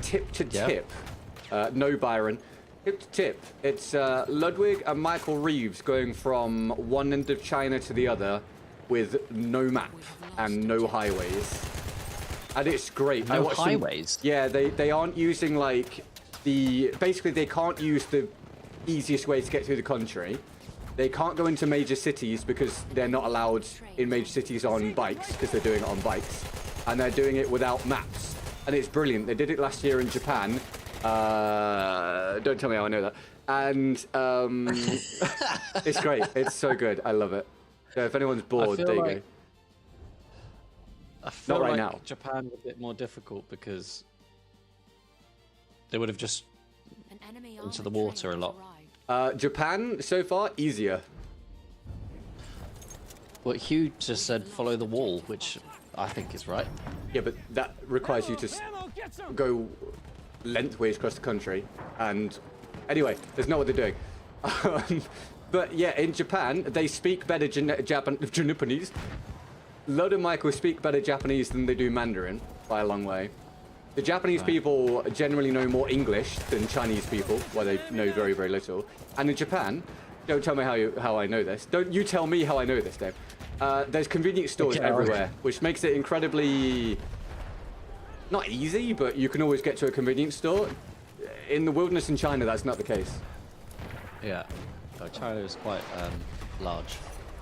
Tip to Yeah. tip. No Byron. Tip to tip. It's Ludwig and Michael Reeves going from one end of China to the other with no map and no highways. And it's great. I No watched them- highways? Yeah, they aren't using like basically they can't use the easiest way to get through the country. They can't go into major cities because they're not allowed in major cities on bikes because they're doing it on bikes. And they're doing it without maps. And it's brilliant. They did it last year in Japan. Don't tell me how I know that. And it's great. It's so good. I love it. So if anyone's bored, feel there you like- go. I feel Not right like now. Japan was a bit more difficult because they would have just An enemy Into armored the water train a has lot. arrived. Japan, so far, easier. Well, Hugh just said follow the wall, which I think is right. Yeah, but that requires you to Ammo, get some. go lengthways across the country. And anyway, that's not what they're doing. But yeah, in Japan, they speak better Japanese. Lod and Michael speak better Japanese than they do Mandarin by a long way. The Japanese people generally know more English than Chinese people, well, they know very, very little. And in Japan, don't tell me how I know this. Don't you tell me how I know this, Dave. There's convenience stores everywhere, which makes it incredibly not easy, but you can always get to a convenience store. In the wilderness in China, that's not the case. Yeah. China is quite large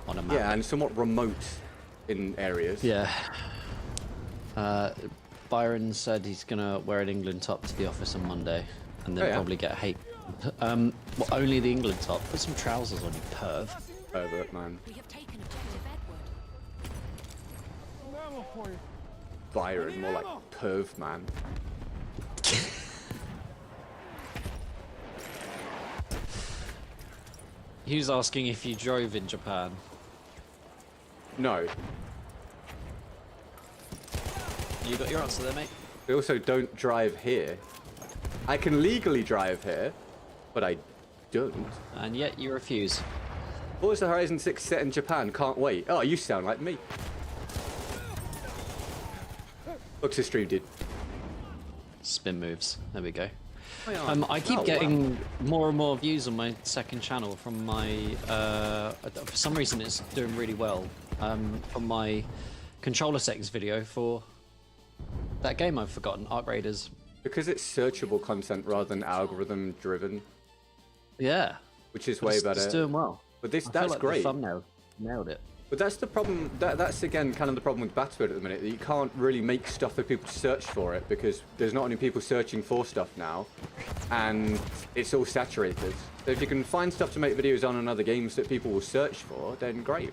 on a map. Yeah, and somewhat remote in areas. Yeah. Byron said he's gonna wear an England top to the office on Monday, and then probably get hate. Well, only the England top. Put some trousers on, you perv. Pervert, man. We have taken objective Edward. Ammo for you. Byron, more like perv, man. He was asking if you drove in Japan. No. You got your answer there, mate? We also don't drive here. I can legally drive here, but I don't. And yet you refuse. Forza Horizon 6 set in Japan, can't wait. Oh, you sound like me. What's the stream, dude? Spin moves. There we go. Oh, I keep getting more and more views on my second channel from my... for some reason it's doing really well. From my controller settings video for that game I've forgotten, Arc Raiders. Because it's searchable content rather than algorithm driven. Yeah. Which is way better. It's doing well. But this, I feel that's like great. The thumbnail nailed it. But that's the problem, that's again kind of the problem with Battlefield at the minute, that you can't really make stuff for people to search for it, because there's not any people searching for stuff now, and it's all saturated. So if you can find stuff to make videos on other games that people will search for, then great.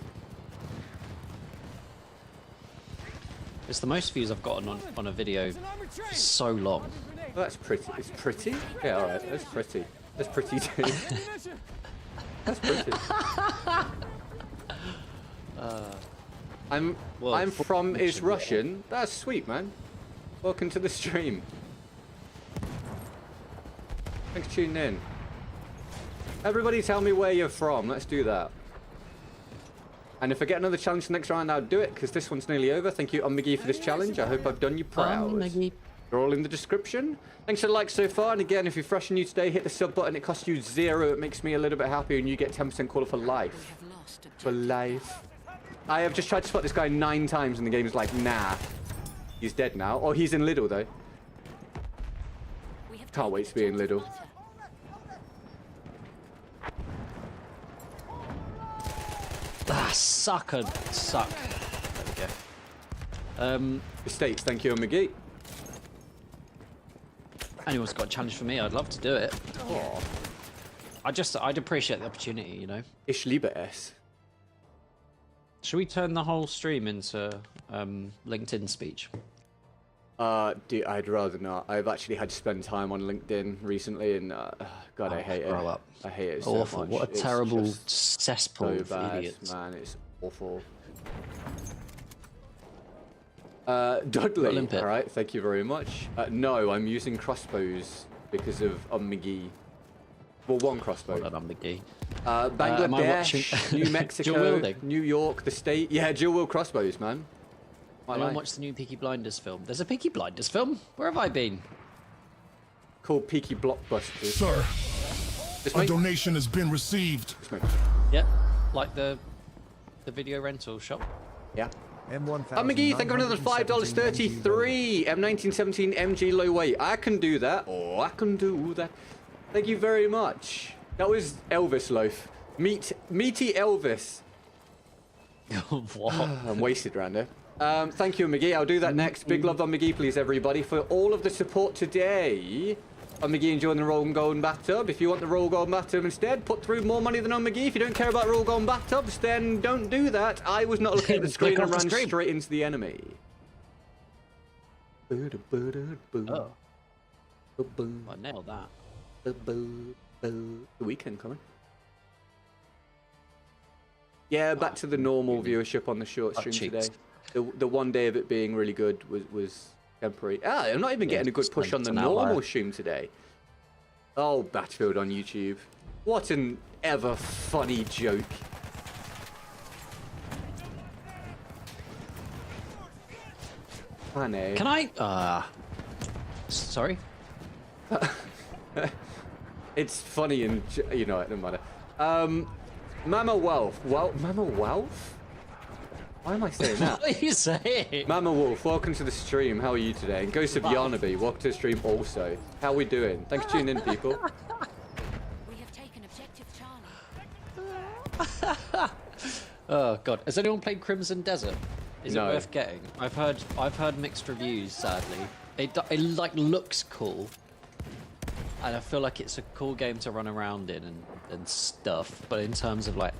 It's the most views I've gotten on a video for so long. Well, that's pretty. It's pretty? Yeah, alright, that's pretty. That's pretty too. That's pretty. I'm from is Russian. That's sweet, man. Welcome to the stream. Thanks for tuning in. Everybody tell me where you're from. Let's do that. And if I get another challenge for next round, I'll do it, because this one's nearly over. Thank you, McGee, for this challenge. I hope I've done you proud. They're all in the description. Thanks for the like so far. And again, if you're fresh and new today, hit the sub button. It costs you $0. It makes me a little bit happier, and you get 10% caller for life. We have lost objective. For life. I have just tried to spot this guy 9 times, and the game's like, nah. He's dead now. Oh, he's in Lidl, though. We have Can't wait to be in Lidl. Ah, suck. There we go. Mistakes, thank you, McGee. Anyone's got a challenge for me, I'd love to do it. Oh. I'd appreciate the opportunity, you know. Ich liebe es. Should we turn the whole stream into LinkedIn speech? Dude, I'd rather not. I've actually had to spend time on LinkedIn recently, and God, I hate it. Grow up. I hate it so Awful. much. What a It's terrible just cesspool so of bad, idiots. man. It's awful. Dudley, Olympic. all right, thank you very much. No, I'm using crossbows because of McGee. Well, one crossbow. Well done, McGee. Bangladesh, New Dual Mexico, wielding? New York, the state. Yeah, dual wield crossbows, man. Anyone watch the new Peaky Blinders film? There's a Peaky Blinders film? Where have I been? Called Peaky Blockbusters. Sir, This a mate- donation has been received. this mate- Yep. Like the video rental shop. Yeah. M1000. McGee, thank you for another $5.33. M1917 MG low weight. I can do that. Oh, I can do that. Thank you very much. That was Elvis loaf. Meaty Elvis. What? I'm wasted around here. Thank you, McGee. I'll do that next. Big love on McGee, please, everybody, for all of the support today. On McGee enjoying the Roll and Golden Bathtub. If you want the Roll Golden Bathtub instead, put through more money than on McGee. If you don't care about Roll Golden Bathtubs, then don't do that. I was not looking at the screen Click and off the ran screen. straight into the enemy. Oh, The I nailed that. weekend coming. Yeah, back to the normal viewership on the short Butt stream cheeks. today. The one day of it being really good was temporary. I'm not even getting a good push on the an normal outlier. stream today. Oh, Battlefield on YouTube. What an ever funny joke. Funny. Can I? Sorry. It's funny and you know it doesn't matter. Mama Wolf. Mama Wolf? Why am I saying that? What are you saying? Mama Wolf, welcome to the stream. How are you today? And Ghost of Yarnaby, welcome to the stream also. How are we doing? Thanks for tuning in, people. We have taken objective Charlie. Oh god, has anyone played Crimson Desert? Is No. it worth getting? I've heard mixed reviews. Sadly, it like looks cool, and I feel like it's a cool game to run around in and stuff. But in terms of like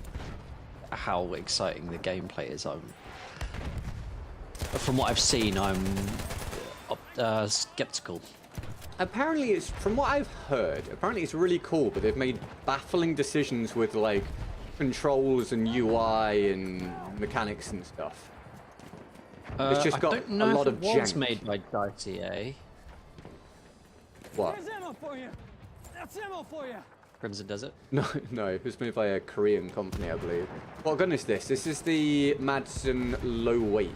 how exciting the gameplay is, from what I've seen, I'm skeptical. Apparently it's, from what I've heard, apparently it's really cool, but they've made baffling decisions with like controls and UI and mechanics and stuff. It's just got I don't know a lot if of it was jank. made by DITA. What? There's ammo for you. That's ammo for you. Crimson Desert. No, it was made by a Korean company, I believe. What gun is this? This is the Madsen low weight.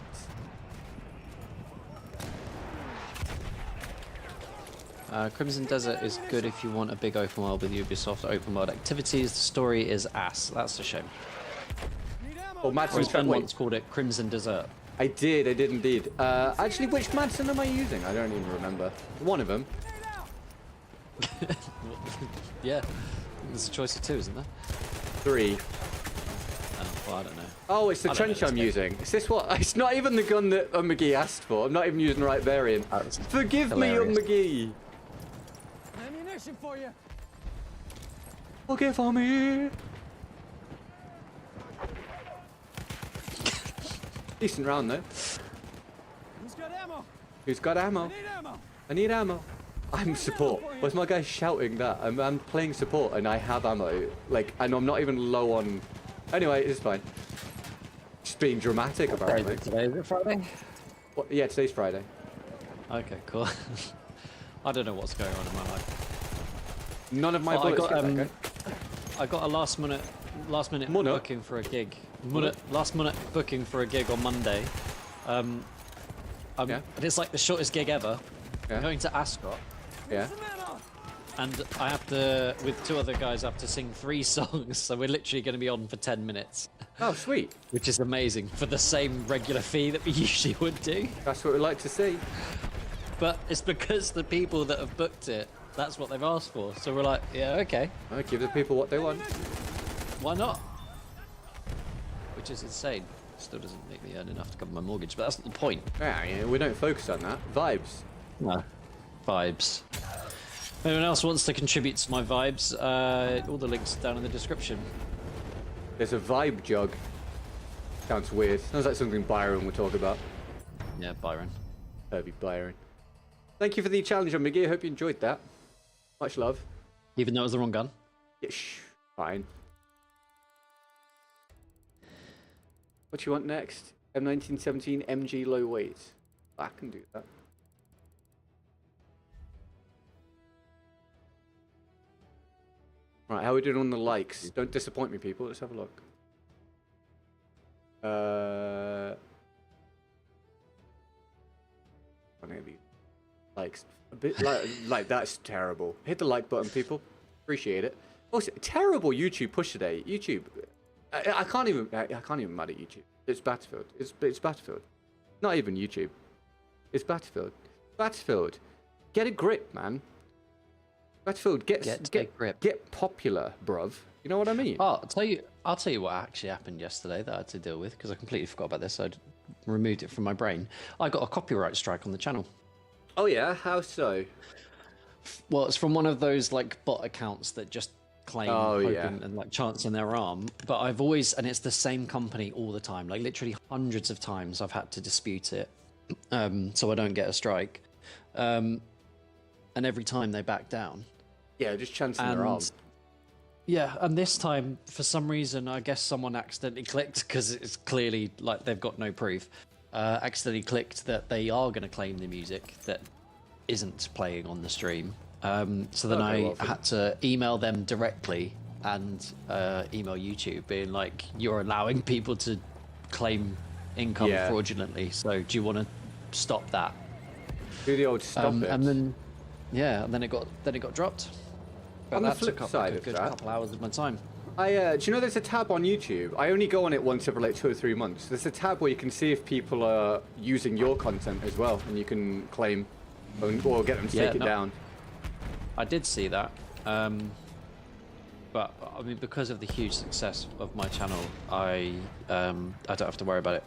Crimson Desert is good if you want a big open world with Ubisoft open world activities. The story is ass. That's a shame. Need ammo. Oh, Whereas Madsen's Ben wait. once called it Crimson Desert. I did indeed. Actually, which Madsen am I using? I don't even remember. One of them. Grenade out. Yeah, there's a choice of two, isn't there? 3. Oh, well, I don't know. Oh, it's the I don't trench know, I'm it's using. Is this what? It's not even the gun that McGee asked for. I'm not even using the right variant. That's Forgive hilarious. me, McGee. Ammunition for you. Forgive me. Decent round though. Who's got ammo? Who's got ammo? I need ammo. I need ammo. I'm support. Where's my guy shouting that? I'm playing support and I have ammo. Like, and I'm not even low on. Anyway, it's fine. Just being dramatic, apparently. Today is it Friday? What? Yeah, today's Friday. Okay, cool. I don't know what's going on in my life. None of my Well, bullets get that I got a last minute Minute? booking for a gig. Last minute booking for a gig on Monday. Yeah. And it's like the shortest gig ever. Yeah. I'm going to Ascot, Yeah. Some ammo. and I have to, with 2 other guys, I have to sing 3 songs. So we're literally going to be on for 10 minutes, Oh, sweet. which is amazing for the same regular fee that we usually would do. That's what we like to see. But it's because the people that have booked it, that's what they've asked for. So we're like, yeah, okay, I give the people what they want. why not? Which is insane. Still doesn't make me earn enough to cover my mortgage, but that's not the point. Yeah, we don't focus on that. Vibes. No. Vibes. Anyone else wants to contribute to my vibes? All the links are down in the description. There's a vibe jug. Sounds weird. Sounds like something Byron would talk about. Yeah, Byron. Herbie Byron. Thank you for the challenge on McGee. I hope you enjoyed that. Much love. Even though it was the wrong gun. Yeah, shh. Fine. What do you want next? M1917 MG low weight. I can do that. Right, how are we doing on the likes? Don't disappoint me, people. Let's have a look. Maybe likes a bit like that's terrible. Hit the like button, people. Appreciate it. Also, terrible YouTube push today. YouTube. I can't even mad at YouTube. It's Battlefield. It's Battlefield. Not even YouTube. It's Battlefield. Battlefield. Get a grip, man. Battlefield, get a grip. Get popular, bruv. You know what I mean? Oh, I'll tell you what actually happened yesterday that I had to deal with, because I completely forgot about this. I'd removed it from my brain. I got a copyright strike on the channel. Oh yeah, how so? Well, it's from one of those like bot accounts that just claim and like chants in their arm. But I've always, and it's the same company all the time. Like literally hundreds of times I've had to dispute it, so I don't get a strike. And every time they back down. Yeah, just chancing their arm. Yeah, and this time, for some reason, I guess someone accidentally clicked, because it's clearly like they've got no proof. Accidentally clicked that they are going to claim the music that isn't playing on the stream. So then Okay, I had to email them directly and email YouTube being like, you're allowing people to claim income fraudulently. So do you want to stop that? Do the old stop it. And then, yeah, and then it got dropped. But On the that flip took up side like a of good that- couple hours of my time. Do you know there's a tab on YouTube? I only go on it once every like 2 or 3 months. There's a tab where you can see if people are using your content as well, and you can claim or get them to take it down. I did see that, but I mean, because of the huge success of my channel, I don't have to worry about it.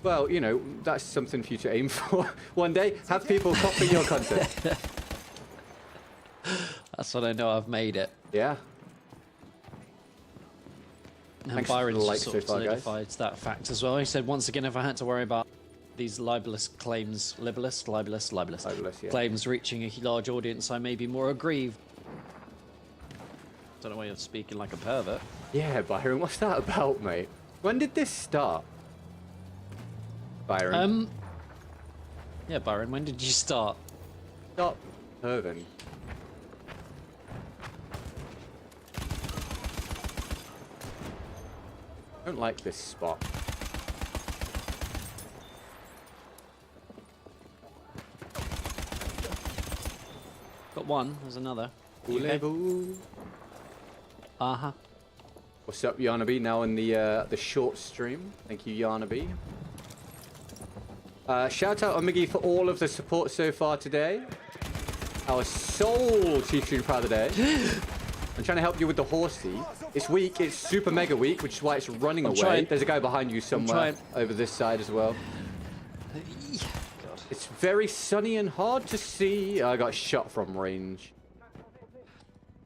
Well, you know, that's something for you to aim for. One day, have people copy your content. That's when I know I've made it. Yeah. And Thanks for Byron the just likes sort of so far, guys. solidified that fact as well. He said, once again, if I had to worry about these libelous claims, libelous yeah. claims reaching a large audience, I may be more aggrieved. Don't know why you're speaking like a pervert. Yeah, Byron, what's that about, mate? When did this start? Byron. Yeah, Byron, when did you start? Stop perving. I don't like this spot. Got one, there's another. Voulez-vous? Uh-huh. What's up, Yarnaby? Now in the short stream. Thank you, Yarnaby. Shout out Omigi for all of the support so far today. Our sole Chief Stream Proud of the Day. I'm trying to help you with the horsey. It's weak. It's super mega weak, which is why it's running away. Trying. There's a guy behind you somewhere over this side as well. God. It's very sunny and hard to see. I got shot from range.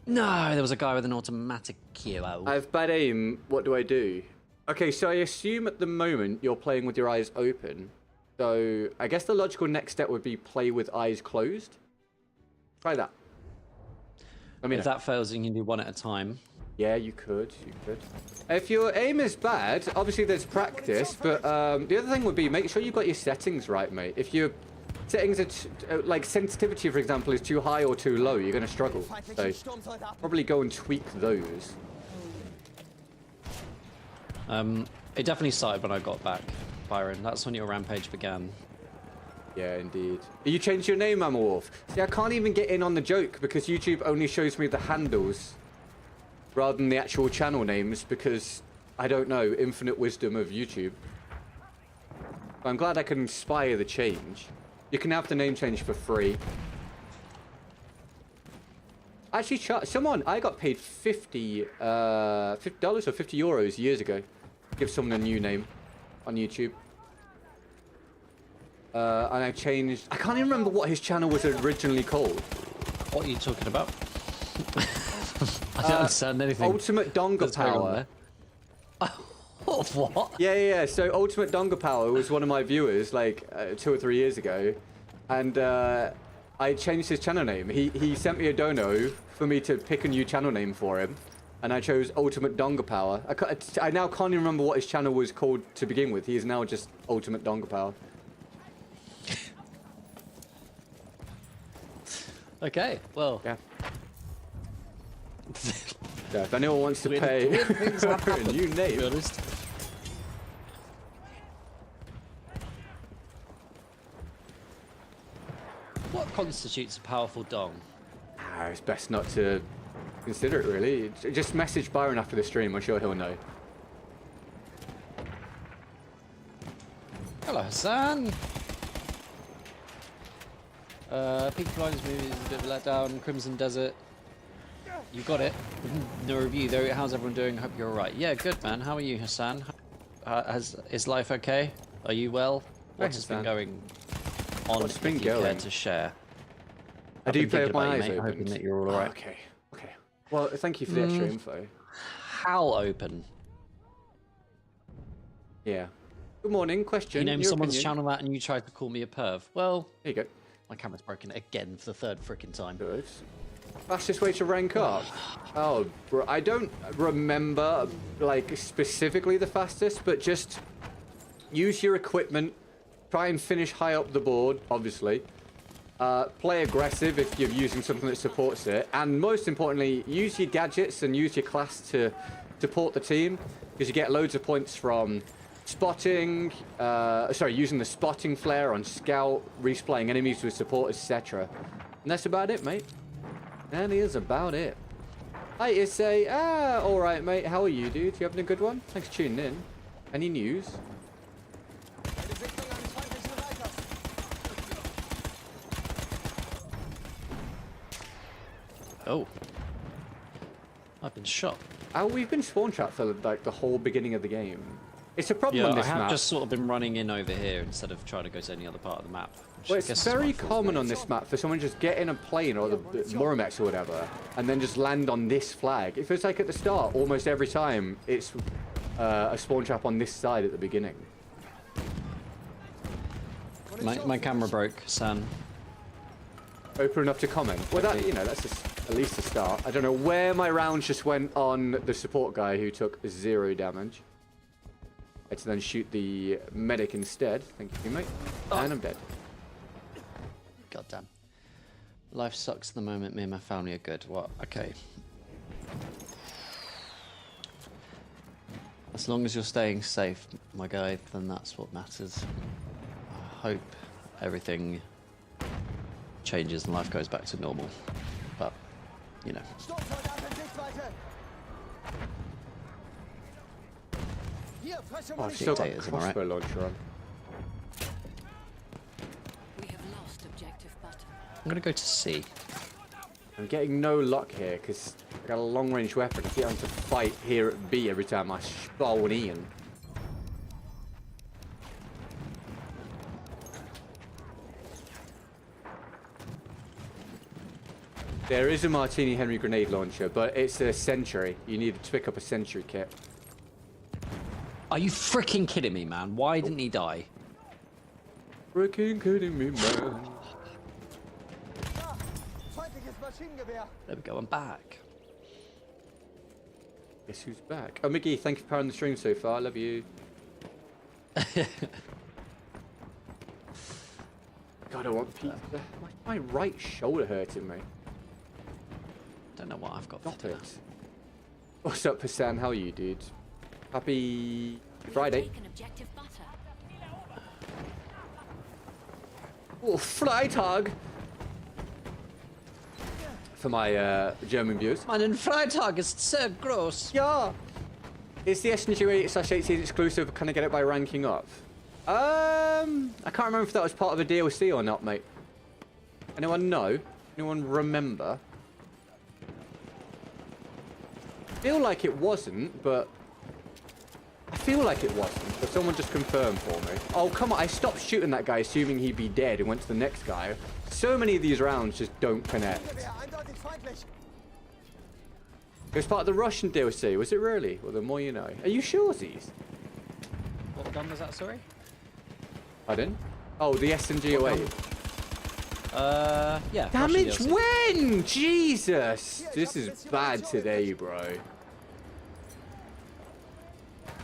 No, there was a guy with an automatic kilo. I have bad aim. What do I do? Okay, so I assume at the moment you're playing with your eyes open. So I guess the logical next step would be play with eyes closed. Try that. I mean, If that fails, you can do one at a time. yeah, you could. If your aim is bad, obviously there's practice, but the other thing would be make sure you've got your settings right, mate. If your settings are like sensitivity, for example, is too high or too low, you're going to struggle. So probably go and tweak those. It definitely started when I got back, Byron. That's when your rampage began. Yeah, indeed. You changed your name, Mama Wolf. See, I can't even get in on the joke because YouTube only shows me the handles rather than the actual channel names because, I don't know, infinite wisdom of YouTube. But I'm glad I can inspire the change. You can have the name change for free. Actually, I got paid $50 or €50 years ago. Give someone a new name on YouTube. And I changed. I can't even remember what his channel was originally called. What are you talking about? I don't understand anything. Ultimate Donga that's going on Power. there. What? Yeah. So Ultimate Donga Power was one of my viewers like 2 or 3 years ago, and I changed his channel name. He sent me a dono for me to pick a new channel name for him, and I chose Ultimate Donga Power. I now can't even remember what his channel was called to begin with. He is now just Ultimate Donga Power. Okay, well. Yeah. Yeah, if anyone wants to pay for a new name. What constitutes a powerful dong? It's best not to consider it, really. Just message Byron after the stream. I'm sure he'll know. Hello, Hassan. Peaky Blinders movie is a bit of a letdown. Crimson Desert. You got it. No review though. How's everyone doing? Hope you're alright. Yeah, good man. How are you, Hassan? Is life okay? Are you well? What has been going on? What's been if you care going? to share? I do play with my eyes mate, open. hoping that you're all right. Okay. Well, thank you for the extra info. How open? Yeah. Good morning. Question. You named your someone's opinion. channel that and you tried to call me a perv. Well, There you go. my camera's broken again for the third freaking time. Good. Fastest way to rank up? Oh, bro, I don't remember, like, specifically the fastest, but just use your equipment, try and finish high up the board, obviously, Play aggressive if you're using something that supports it, and most importantly, use your gadgets and use your class to support the team, because you get loads of points from spotting, using the spotting flare on scout, resplaying enemies with support, etc. And that's about it, mate. That is about it. Hi, Issei. Alright, mate. How are you, dude? You having a good one? Thanks for tuning in. Any news? Oh. I've been shot. Oh, we've been spawn trapped for like the whole beginning of the game. It's a problem on Yeah, I this have map. just sort of been running in over here instead of trying to go to any other part of the map. Well, it's very common on this map for someone to just get in a plane or the Murmex or whatever, and then just land on this flag. It feels like at the start, almost every time, it's a spawn trap on this side at the beginning. My camera broke, San. Open enough to comment. Well, that, you know, that's just at least a start. I don't know where my rounds just went on the support guy who took 0 damage. I had to then shoot the medic instead. Thank you, mate. And I'm dead. God damn. Life sucks at the moment. Me and my family are good. What? Okay. As long as you're staying safe, my guy, then that's what matters. I hope everything changes and life goes back to normal. But, you know. Oh, I've still got a Dictators, am I right? crossbow launcher on. We have lost objective butter. I'm gonna go to C. I'm getting no luck here because I got a long-range weapon. I get on to fight here at B every time I spawn in. There is a Martini Henry grenade launcher, but it's a Sentry. You need to pick up a Sentry kit. Are you freaking kidding me, man? Why didn't he die? Freaking kidding me, man. There we go, I'm back. Guess who's back? Oh, Mickey, thank you for powering the stream so far. I love you. God, I want pizza. My right shoulder hurting me. Don't know what I've got for Stop dinner. it. What's up, Hassan? How are you, dude? Happy Friday. Taken objective butter. Oh, Freitag! For my German viewers. Meinen Freitag ist sehr groß. Yeah! Is the SNG 8/18 exclusive? Can I get it by ranking up? I can't remember if that was part of a DLC or not, mate. Anyone know? Anyone remember? I feel like it wasn't, but... I feel like it wasn't, but someone just confirmed for me. Oh, come on, I stopped shooting that guy assuming he'd be dead and went to the next guy. So many of these rounds just don't connect. It was part of the Russian DLC, was it really? Well, the more you know. Are you sure, Z's? What gun was that, sorry? Pardon? Oh, the SMG away. Yeah. Damage Russian DLC. when? Jesus! This is bad today, bro.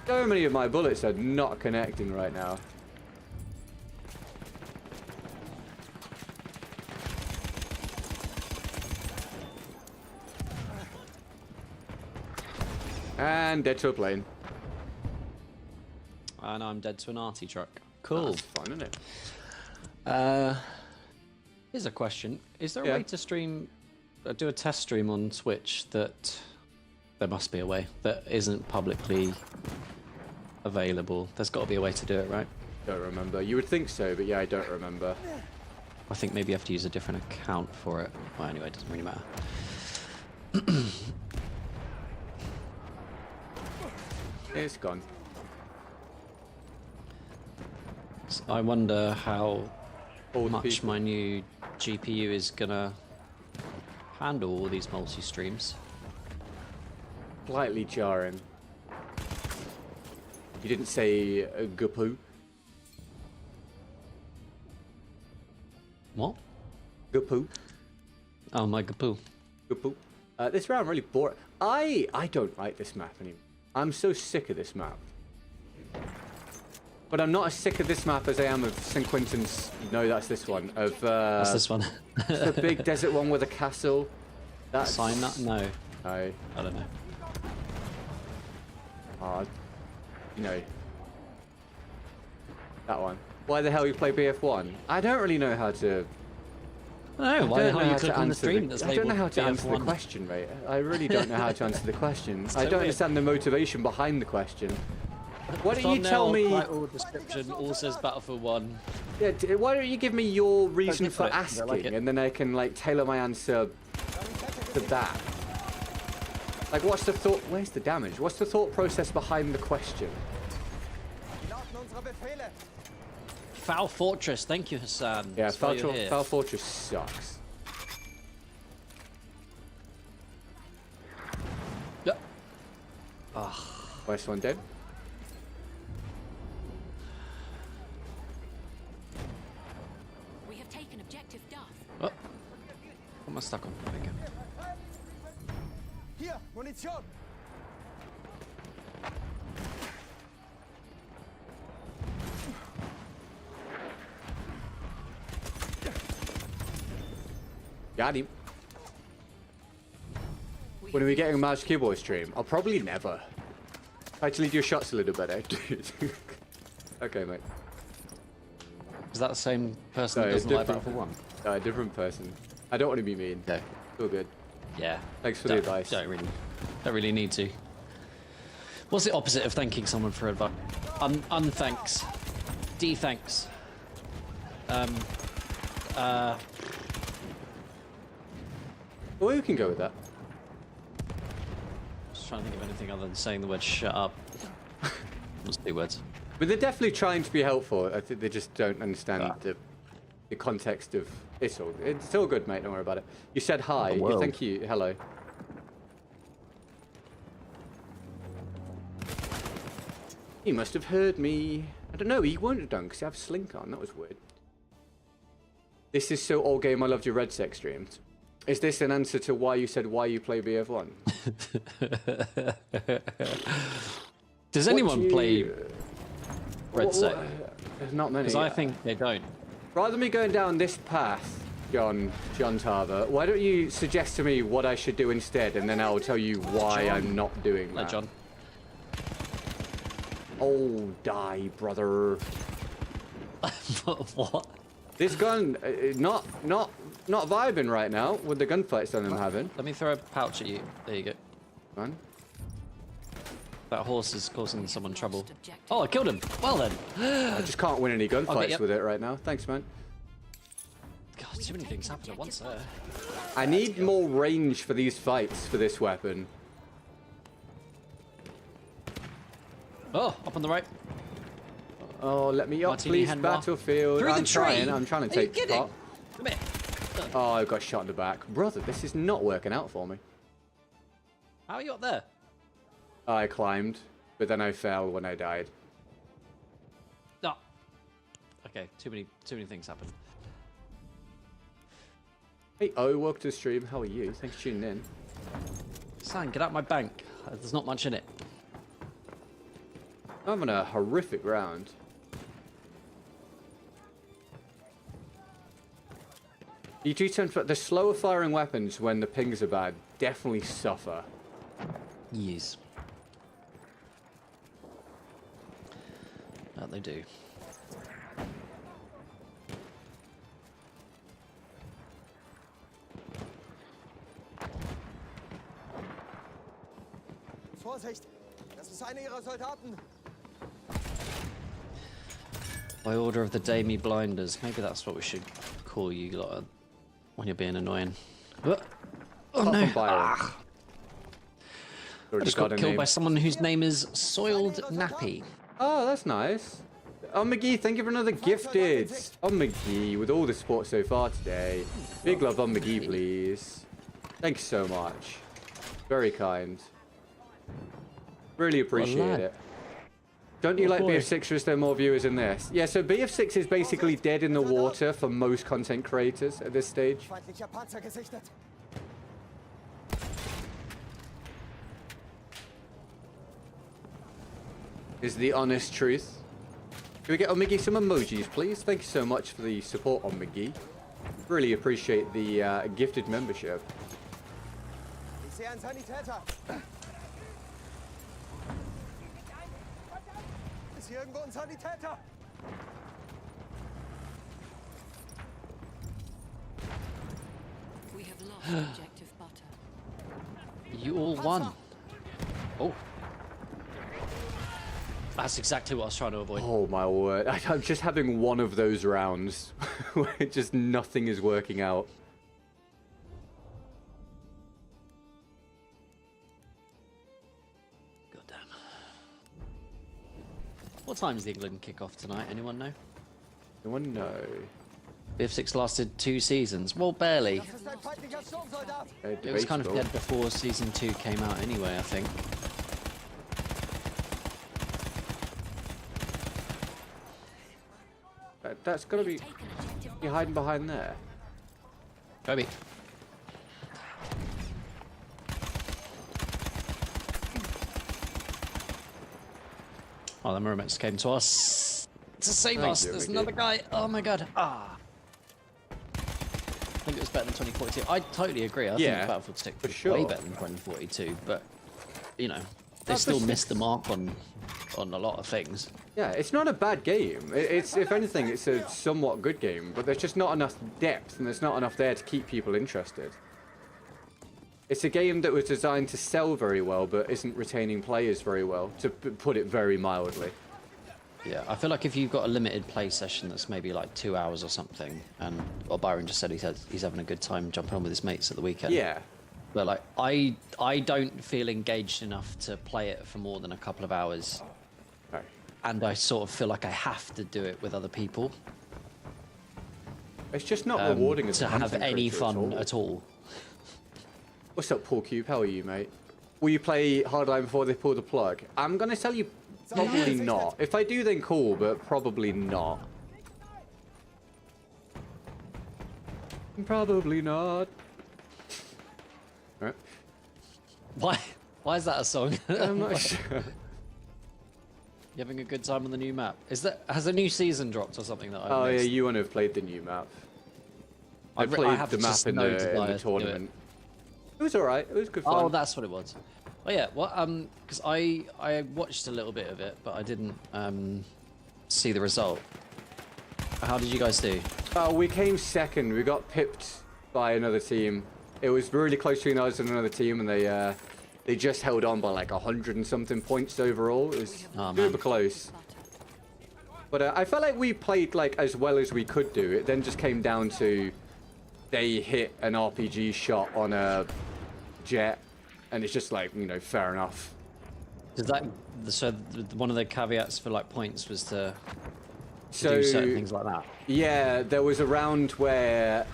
So many of my bullets are not connecting right now. And dead to a plane. And I'm dead to an arty truck. Cool. That's fun, isn't it? Here's a question. Is there a Yeah. way to stream, do a test stream on Twitch that, there must be a way, that isn't publicly available? There's got to be a way to do it, right? Don't remember. You would think so, but yeah, I don't remember. I think maybe you have to use a different account for it. Well, anyway, it doesn't really matter. It's gone. So I wonder how All the much people. my new GPU is gonna handle all these multi-streams. Slightly jarring. You didn't say Gupoo. What? Gupoo. Oh, my GPU. Gupoo. This round really boring. I don't like this map anymore. I'm so sick of this map. But I'm not as sick of this map as I am of St. Quentin's. No, that's this one. Of What's this one? the big desert one with a castle. That's Sign that? No. No. I don't know. You know. That one. Why the hell you play BF1? I don't really know how to. No, why the hell are you clicking on the stream that's I don't know how labelled to answer the BF1? question, mate. I really don't know how to answer the question. So I don't weird. understand the motivation behind the question. Why don't you Thumbnail, tell me? title, description, all says Battlefield 1. Yeah, why don't you give me your reason for it. I asking, like it. and then I can like tailor my answer to that. Like, what's the thought? Where's the damage? What's the thought process behind the question? Foul Fortress, thank you, Hassan. Yeah, That's why you're here. Foul Fortress sucks. Yeah. Where's one dead? We have taken objective Duff. Oh. What am I stuck on? There we go. Hier, Munition! Got him. When are we getting a Magic Keyboard stream? I'll probably never. Actually, do your shots a little better, dude. Okay, mate. Is that the same person No, that doesn't like different. Battlefield 1? No, a different person. I don't want to be mean. No. All good. Yeah. Thanks for the advice. Don't really need to. What's the opposite of thanking someone for advice? Unthanks. De-thanks. Well, we can go with that. Just trying to think of anything other than saying the word shut up. Those 2 words. But they're definitely trying to be helpful. I think they just don't understand the context of it's all good, mate. Don't worry about it. You said hi. The world. Thank you. Hello. He must have heard me. I don't know. He won't have done because I have a slink on. That was weird. This is so old game. I loved your Red Sex streams. Is this an answer to why you said why you play BF1? Does anyone play Red Set? There's not many. Because I think they don't. Rather than me going down this path, John Tarver, why don't you suggest to me what I should do instead, and then I'll tell you why I'm not doing that. Hi, John. Oh, die, brother. What? This gun, not vibing right now with the gunfights that I'm having. Let me throw a pouch at you. There you go. Man. That horse is causing someone trouble. Oh, I killed him. Well then. I just can't win any gunfights yep. with it right now. Thanks, man. God, too many things happen at once there. I need more range for these fights for this weapon. Oh, up on the right. Oh, let me up, Martini please, Henwa. Battlefield. Through the tree? I'm trying to Are you take the kidding? spot. Come here. Oh, I got shot in the back. Brother, this is not working out for me. How are you up there? I climbed, but then I fell when I died. No. Okay, too many things happen. Hey, welcome to the stream. How are you? Thanks for tuning in. San, get out my bank. There's not much in it. I'm having a horrific round. You do tend to, the slower firing weapons when the pings are bad definitely suffer. Yes. That they do. Vorsicht! Das ist einer ihrer Soldaten! By order of the Damie Blinders. Maybe that's what we should call you lot when you're being annoying. Oh no! I just got killed by someone whose name is Soiled Nappy. Oh, that's nice. Oh, McGee, thank you for another gifted. Oh, McGee, with all the support so far today. Big love on McGee, please. Thank you so much. Very kind. Really appreciate it. Don't you like BF6 or is there more viewers in this? Yeah, so BF6 is basically dead in the water for most content creators at this stage. Feindlicher Panzer gesichtet! Is the honest truth. Can we get Omigi some emojis, please? Thank you so much for the support, Omigi. Really appreciate the gifted membership. Ich sehe einen Sanitäter. Ist hier irgendwo ein Sanitäter? We have lost objective butter. You all won. Oh. That's exactly what I was trying to avoid. Oh my word. I'm just having one of those rounds where just nothing is working out. God damn. What time is the England kick-off tonight? Anyone know? Anyone know? BF6 lasted 2 seasons. Well, barely. Das ist ein feindlicher Sturmsoldat. It was kind of dead before season 2 came out anyway, I think. That's gotta be... Taken objective You're hiding behind there. Kobe. Oh, the mermaids came to us to save Thank us. you, There's we another did. guy. Oh my god. Ah. I think it was better than 2042. I totally agree. I Yeah, think Battlefield 6 for was sure. way better than 2042. But you know, they Battlefield still 6 missed the mark on a lot of things. Yeah, it's not a bad game. It's, if anything, it's a somewhat good game, but there's just not enough depth and there's not enough there to keep people interested. It's a game that was designed to sell very well, but isn't retaining players very well, to put it very mildly. Yeah, I feel like if you've got a limited play session that's maybe like 2 hours or something, and well, Byron just said he's having a good time jumping on with his mates at the weekend. Yeah. But like, I don't feel engaged enough to play it for more than a couple of hours, No. and I sort of feel like I have to do it with other people It's just not rewarding as a to have content any creator fun at all. What's up, Paul Cube? How are you, mate? Will you play Hardline before they pull the plug? I'm gonna tell you, probably not. If I do, then cool, but probably not. Probably not. Right. Why is that a song? I'm not You sure. having a good time on the new map? Has a new season dropped or something that I've Oh yeah, missed? you want to have played the new map. I I played have the map just in no the desire to do tournament. It was alright. It was good fun. Oh, that's what it was. Oh yeah, well, because I watched a little bit of it, but I didn't see the result. How did you guys do? Oh, we came second. We got pipped by another team. It was really close between us and another team, and they just held on by like 100 and something points overall. It was Oh, man. super close. But I felt like we played like as well as we could do. It then just came down to they hit an RPG shot on a jet, and it's just like, you know, fair enough. Does that so one of the caveats for like points was to So do certain things like that? yeah, there was a round where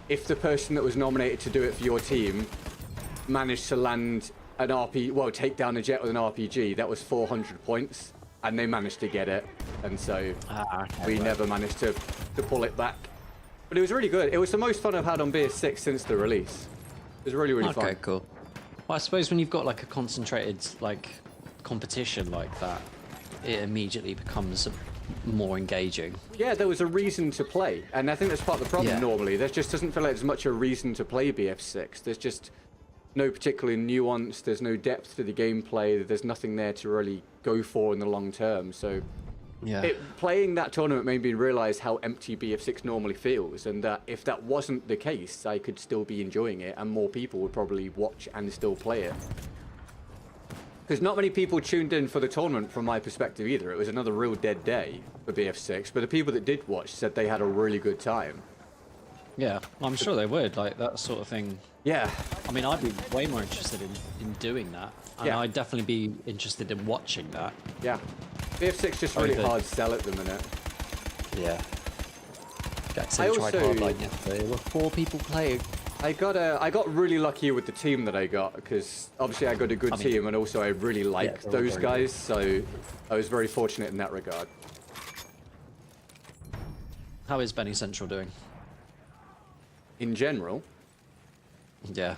if the person that was nominated to do it for your team managed to land an take down a jet with an RPG, that was 400 points, and they managed to get it, and so Okay, we right. never managed to pull it back. But it was really good. It was the most fun I've had on BS6 since the release. It was really, really fun. Okay, cool. Well, I suppose when you've got like a concentrated like competition like that, it immediately becomes more engaging. Yeah, there was a reason to play, and I think that's part of the problem Yeah. normally. There just doesn't feel like there's much a reason to play BF6. There's just no particular nuance, there's no depth to the gameplay, there's nothing there to really go for in the long term. So Yeah. playing that tournament made me realise how empty BF6 normally feels, and that if that wasn't the case, I could still be enjoying it, and more people would probably watch and still play it. Because not many people tuned in for the tournament from my perspective either. It was another real dead day for BF6, but the people that did watch said they had a really good time. Yeah, I'm sure they would, like that sort of thing. Yeah, I mean, I'd be way more interested in doing that, and Yeah. I'd definitely be interested in watching that. yeah. BF6 just really Okay. hard sell at the minute. Yeah. Jackson I tried also- hardline yesterday. There were 4 people playing. I got really lucky with the team that I got, because obviously I got a good I mean- team, and also I really liked they're all those very guys, so I was very fortunate in that regard. How is Benny Central doing? In general, Yeah.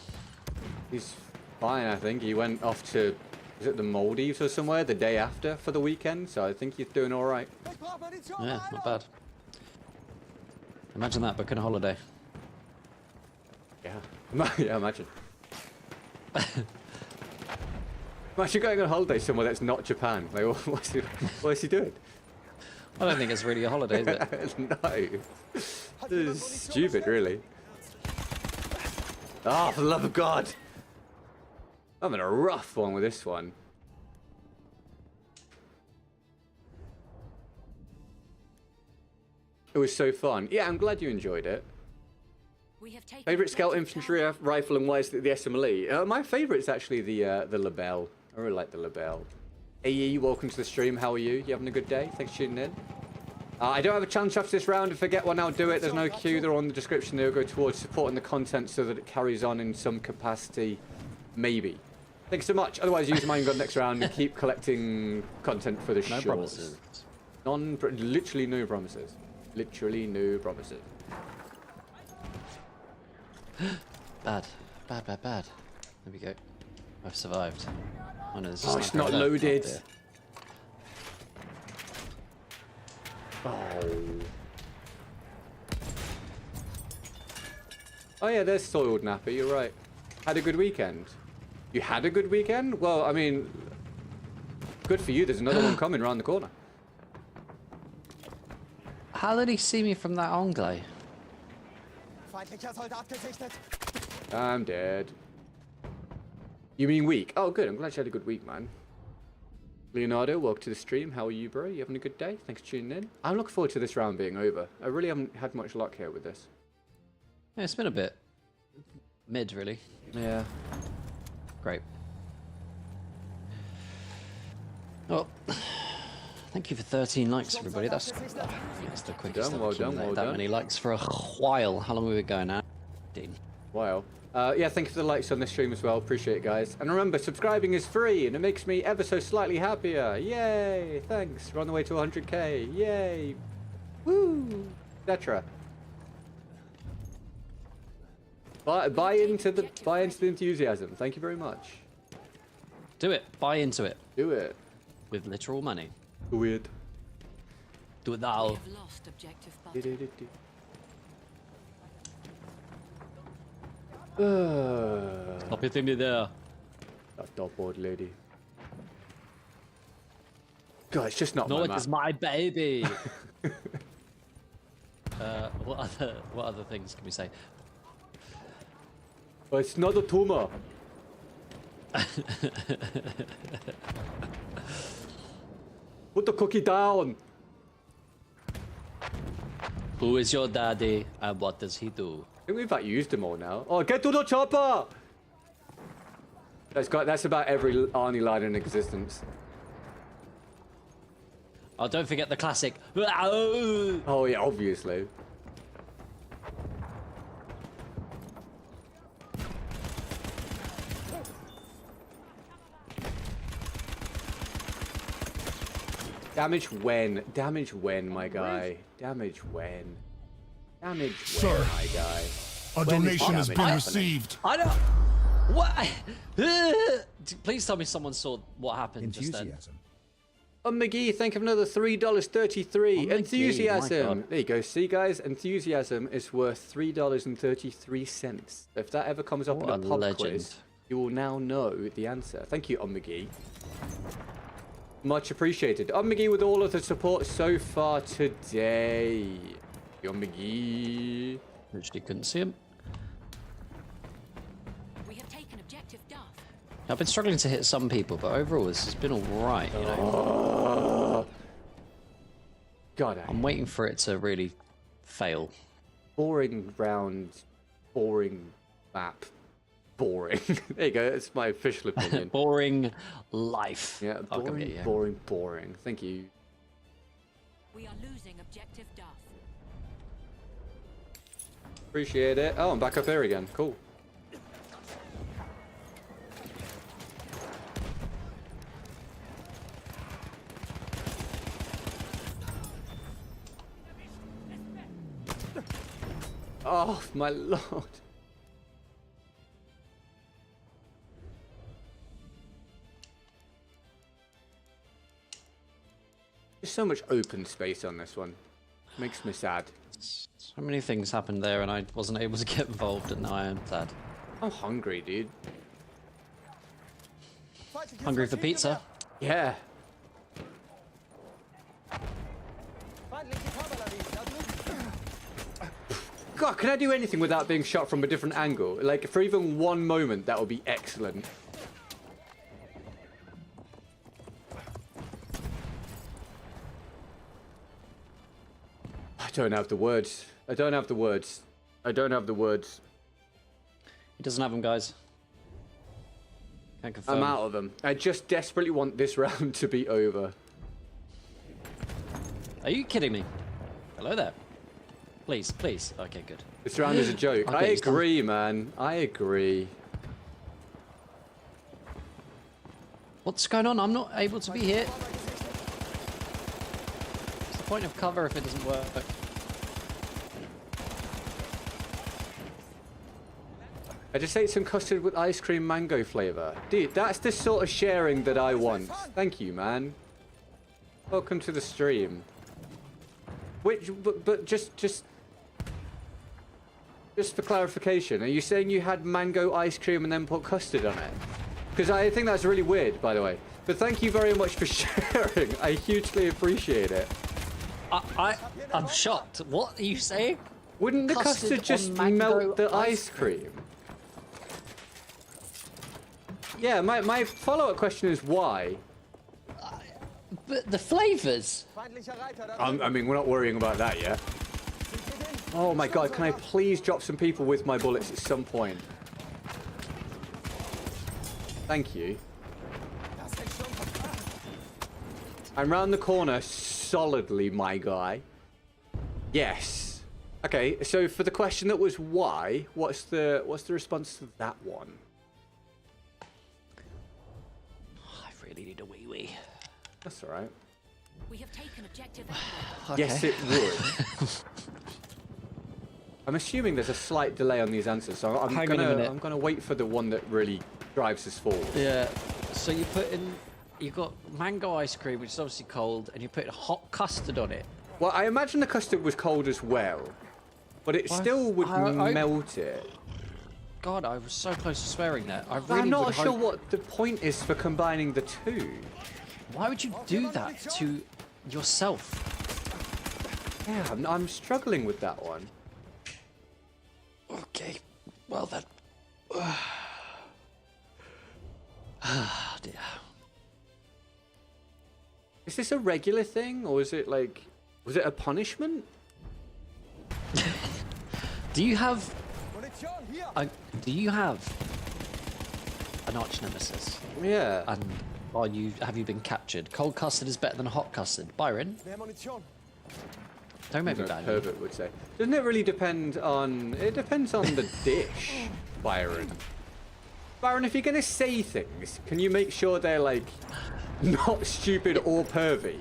he's fine, I think. He went off to, was it the Maldives or somewhere, the day after for the weekend, so I think he's doing alright. Ich brauche braucht Munition. Yeah, not bad. Imagine that, booking a holiday. Yeah. Yeah, imagine. Imagine going on holiday somewhere that's not Japan. Like, what's he doing? I don't think it's really a holiday, is it? No. This is stupid, really. Oh, for the love of God. I'm in a rough one with this one. It was so fun. Yeah, I'm glad you enjoyed it. We have taken Favorite scout objective infantry rifle and why is it the SMLE? My favorite is actually the Lebel. I really like the Lebel. AE, welcome to the stream. How are you? You having a good day? Thanks for tuning in. I don't have a challenge after this round. If I get one, I'll do it. There's no queue. They're on the description. They'll go towards supporting the content so that it carries on in some capacity. Maybe. Thanks so much. Otherwise, use mine gun next round and keep collecting content for the show. No promises. Literally no promises. Literally no promises. Bad. Bad, bad, bad. There we go. I've survived. Oh, no, Oh, it's not loaded. Oh yeah, there's Soiled Napper, you're right. Had a good weekend. You had a good weekend? Well, I mean, good for you, there's another one coming around the corner. How did he see me from that angle? Feindlicher Soldat gesichtet. I'm dead. You mean week? Oh good, I'm glad you had a good week, man. Leonardo, welcome to the stream. How are you, bro? You having a good day? Thanks for tuning in. I'm looking forward to this round being over. I really haven't had much luck here with this. Yeah, it's been a bit mid, really. Yeah. Great. Well, thank you for 13 likes, everybody. That's I think it's the quickest Well I've done, accumulated well that done. many likes for a while. How long have we been going now? Dean. Wow. Yeah, thank you for the likes on this stream as well. Appreciate it, guys. And remember, subscribing is free, and it makes me ever so slightly happier. Yay! Thanks. We're on the way to 100k. Yay! Woo! Etc. Buy into the enthusiasm. Thank you very much. Do it. Buy into it Do it. with literal money. Weird. Do it We now. have lost objective butter. Stop hitting me there. That dogboard lady. God, it's just not No, my it map. is my baby. What other things can we say? But it's not a tumor. Put the cookie down. Who is your daddy and what does he do? I think we've like used them all now. Oh, get to the chopper! That's about every Arnie line in existence. Oh, don't forget the classic. Oh yeah, obviously. Damage when? Damage when, my guy? Damage when? Damage when, Sir. my guy? A When is donation has damage been happening? received. I don't. What? Please tell me someone saw what happened just then. Enthusiasm. McGee, thank you for another $3.33. McGee, my Enthusiasm. God. There you go. See, guys, enthusiasm is worth $3.33. If that ever comes up What in a a pub legend. quiz, you will now know the answer. Thank you, McGee. Much appreciated. McGee with all of the support so far today. McGee. Literally couldn't see him. We have taken objective Duff. I've been struggling to hit some people, but overall this has been alright, you know. Oh. God, I'm waiting for it to really fail. boring round, boring map. Boring. There you go. That's my official opinion. Boring life. Yeah, I'll come boring, get you. boring, boring. Thank you. We are losing objective Duff. Appreciate it. Oh, I'm back up here again. Cool. Oh, my lord. There's so much open space on this one. Makes me sad. So many things happened there, and I wasn't able to get involved, and now I am sad. I'm hungry, dude. Hungry for pizza? Yeah. God, can I do anything without being shot from a different angle? Like, for even one moment, that would be excellent. I don't have the words. I don't have the words. I don't have the words. He doesn't have them, guys. Can't confirm. I'm out of them. I just desperately want this round to be over. Are you kidding me? Hello there. Please, please. Okay, good. This round is a joke. I Okay, agree, man. I agree. What's going on? I'm not able to be here. What's the point of cover if it doesn't work? I just ate some custard with ice cream mango flavor. Dude, that's the sort of sharing that I want. Thank you, man. Welcome to the stream. Which, but just for clarification, are you saying you had mango ice cream and then put custard on it? Because I think that's really weird, by the way. But thank you very much for sharing. I hugely appreciate it. I'm shocked. What are you saying? Wouldn't the custard just melt the ice cream? Yeah, my follow-up question is why? But the flavors. I mean, we're not worrying about that yet. Oh my god, can I please drop some people with my bullets at some point? Thank you. I'm round the corner solidly, my guy. Yes. Okay, so for the question that was why, what's the response to that one? I really need a wee wee. That's all right. We have taken objective. Yes, it would. I'm assuming there's a slight delay on these answers, so I'm gonna wait for the one that really drives us forward. Yeah. So you put in, you got mango ice cream, which is obviously cold, and you put hot custard on it. Well, I imagine the custard was cold as well, but it still would melt it. God, I was so close to swearing there. I'm not sure what the point is for combining the two. Why would you do that to yourself? Yeah, I'm struggling with that one. Okay, well then. Ah, dear. Is this a regular thing, or is it like, was it a punishment? Do you have an arch nemesis? Yeah. And have you been captured? Cold custard is better than hot custard. Byron, don't make me No, bad. Herbert would say. Doesn't it really depend on? It depends on the dish, Byron. Byron, if you're gonna say things, can you make sure they're like not stupid or pervy?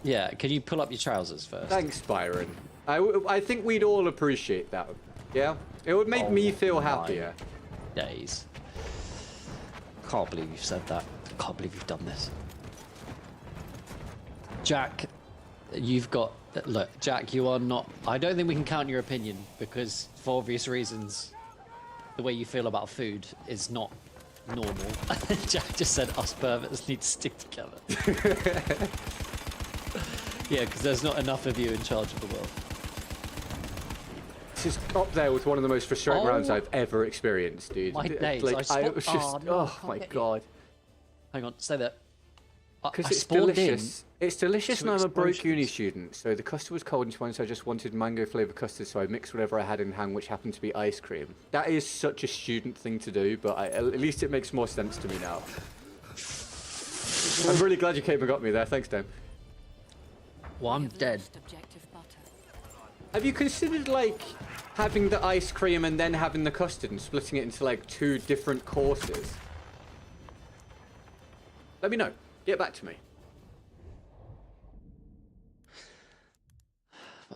Yeah, can you pull up your trousers first? Thanks, Byron. I think we'd all appreciate that. Yeah, it would make me feel happier. Days. Can't believe you've said that. Can't believe you've done this. Jack, you've got... Look, Jack, you are not... I don't think we can count your opinion because, for obvious reasons, the way you feel about food is not normal. Jack just said us perverts need to stick together. Yeah, because there's not enough of you in charge of the world. This is up there with one of the most frustrating rounds I've ever experienced, dude. My days, Like, I I was just... Oh my god. Hang on, stay there. Because I it's spawned delicious. It's delicious, two and I'm a broke uni explosions. student, so the custard was cold, and once I just wanted mango flavoured custard, so I mixed whatever I had in hand, which happened to be ice cream. That is such a student thing to do, but at least it makes more sense to me now. I'm really glad you came and got me there. Thanks, Dan. Well, I'm dead. Objective butter. Have you considered, like, having the ice cream and then having the custard and splitting it into, like, 2 different courses? Let me know. Get back to me.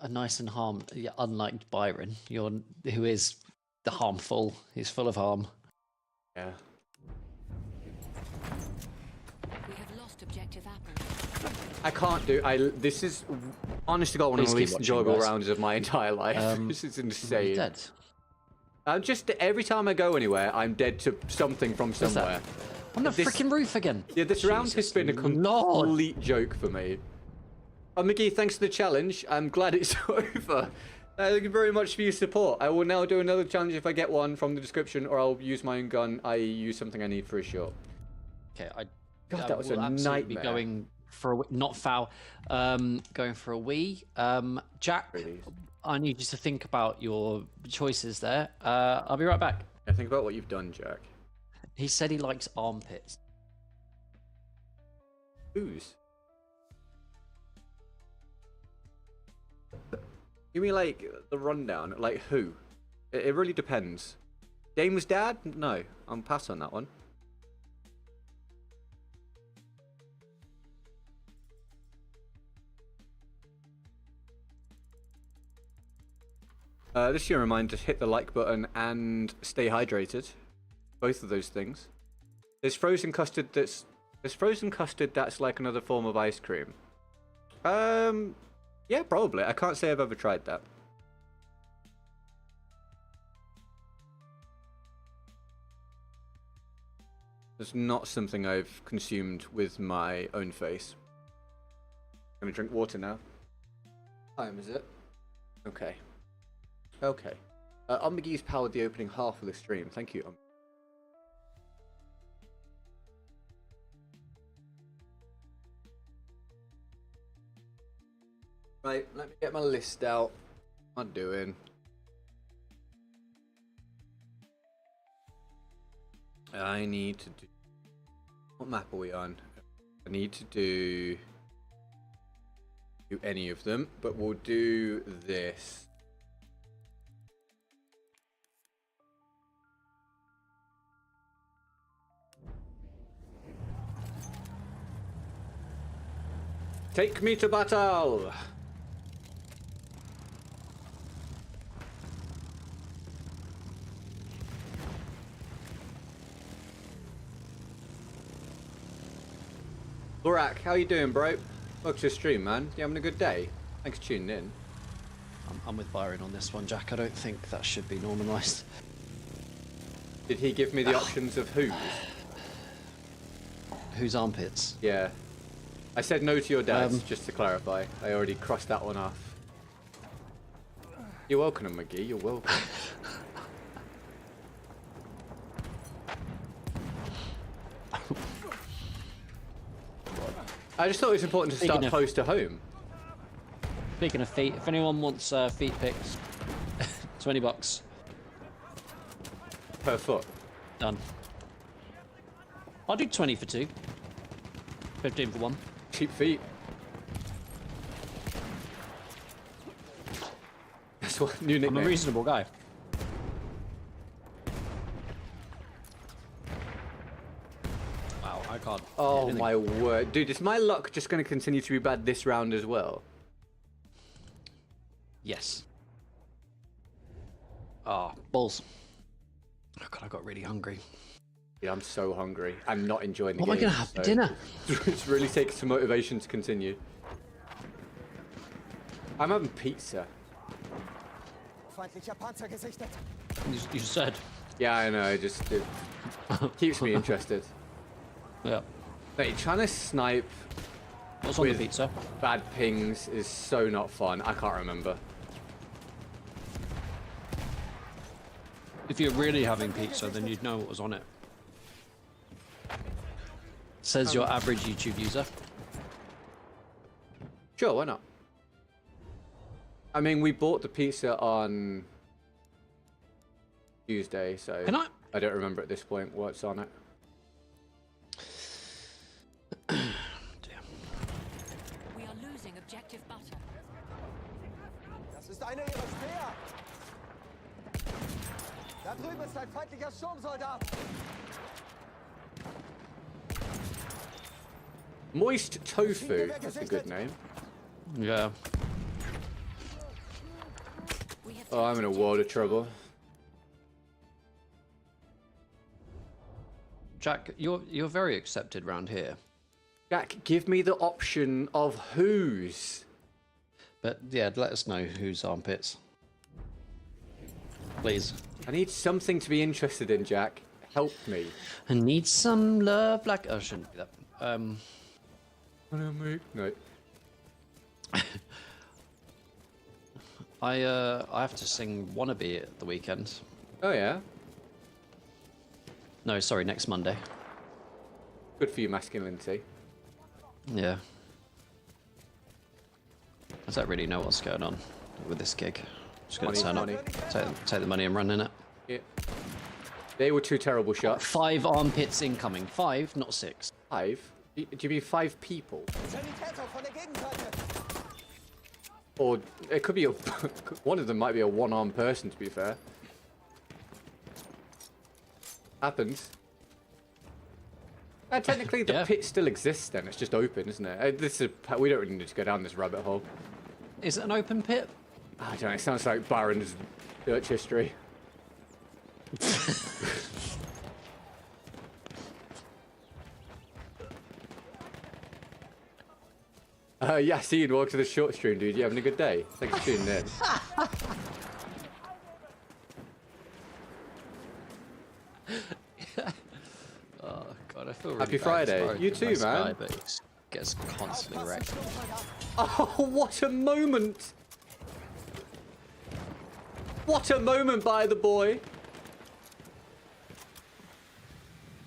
A nice and yeah, unlike Byron, who is the harmful. He's full of harm. Yeah. We have lost objective apple. I can't do. This is honest to God one of Please the keep least watching, enjoyable guys. rounds of my entire life. This is You're insane. dead. I'm just every time I go anywhere, I'm dead to something from What's that? somewhere. On the This- freaking roof again. Yeah, this round has Jesus been a Lord. complete joke for me. McGee, thanks for the challenge. I'm glad it's over. Thank you very much for your support. I will now do another challenge if I get one from the description, or I'll use my own gun. I use something I need for a shot. Okay, God, I that was will a absolutely nightmare. going for a not foul. Going for a wee. Jack, Really? I need you to think about your choices there. I'll be right back. Yeah, think about what you've done, Jack. He said he likes armpits. Whose? Give me like the rundown. Like who? It really depends. Dame's dad? No, I'm pass on that one. This year, reminder to hit the like button and stay hydrated. Both of those things. There's frozen custard that's like another form of ice cream. Yeah, probably. I can't say I've ever tried that. It's not something I've consumed with my own face. I'm gonna drink water now. Time is it? Okay. Okay. McGee's powered the opening half of the stream. Thank you. Right, let me get my list out. What am I doing? I need to do... What map are we on? I need to do any of them, but we'll do this. Take me to battle! Lorak, how you doing, bro? Welcome to the stream, man. You having a good day? Thanks for tuning in. I'm with Byron on this one, Jack. I don't think that should be normalised. Did he give me the options of whose? Whose armpits? Yeah. I said no to your dad's, just to clarify. I already crossed that one off. You're welcome, McGee. You're welcome. I just thought it was important to start Speaking of- close to home. Speaking of feet, if anyone wants feet pics, $20. Per foot. Done. I'll do 20 for 2. 15 for 1. Cheap feet. That's what new I'm a nickname. reasonable guy. Wow, I can't. Oh anything. my word. Dude, is my luck just going to continue to be bad this round as well? Yes. Ah, balls. Oh god, I got really hungry. Yeah, I'm so hungry. I'm not enjoying the What am I game. gonna have for dinner? It's really taking some motivation to continue. I'm having pizza. Feindlicher Panzer gesichtet. You said. Yeah, I know. It keeps me interested. Yeah. Mate, trying to snipe What's on the with pizza? bad pings is so not fun. I can't remember. If you're really having pizza, then you'd know what was on it. Says your average YouTube user. Sure, why not? I mean, we bought the pizza on Tuesday, so Can I? I don't remember at this point what's on it. Dear. We are losing objective butter. Das ist einer ihrer Speer. Da drüben ist ein feindlicher Sturmsoldat. Moist Tofu, that's a good name. Yeah. We have Oh, I'm in a world of trouble. Jack, you're very accepted round here. Jack, give me the option of whose. But yeah, let us know whose armpits. Please. I need something to be interested in, Jack. Help me. I need some love like... Oh, I shouldn't do that. No. I have to sing Wannabe at the weekend. Oh, yeah? No, sorry, next Monday. Good for you, masculinity. Yeah. I don't really know what's going on with this gig. Just gonna turn Money. up, take the money and run in it. Yeah. They were 2 terrible shots. 5 armpits incoming. 5, not 6. 5? Do you mean 5 people? Sanitäter von der Gegenseite. Or it could be a... one of them might be a one-armed person, to be fair. Happens. Technically, the Yeah. pit still exists then. It's just open, isn't it? We don't really need to go down this rabbit hole. Is it an open pit? I don't know. It sounds like Baron's search history. Yassine, welcome to the short stream, dude. You having a good day? Thanks for tuning in. Oh god, I feel really Happy bad. Friday. Sorry You for too, my Sky, man. but he gets constantly wrecked. Oh, what a moment! What a moment by the boy!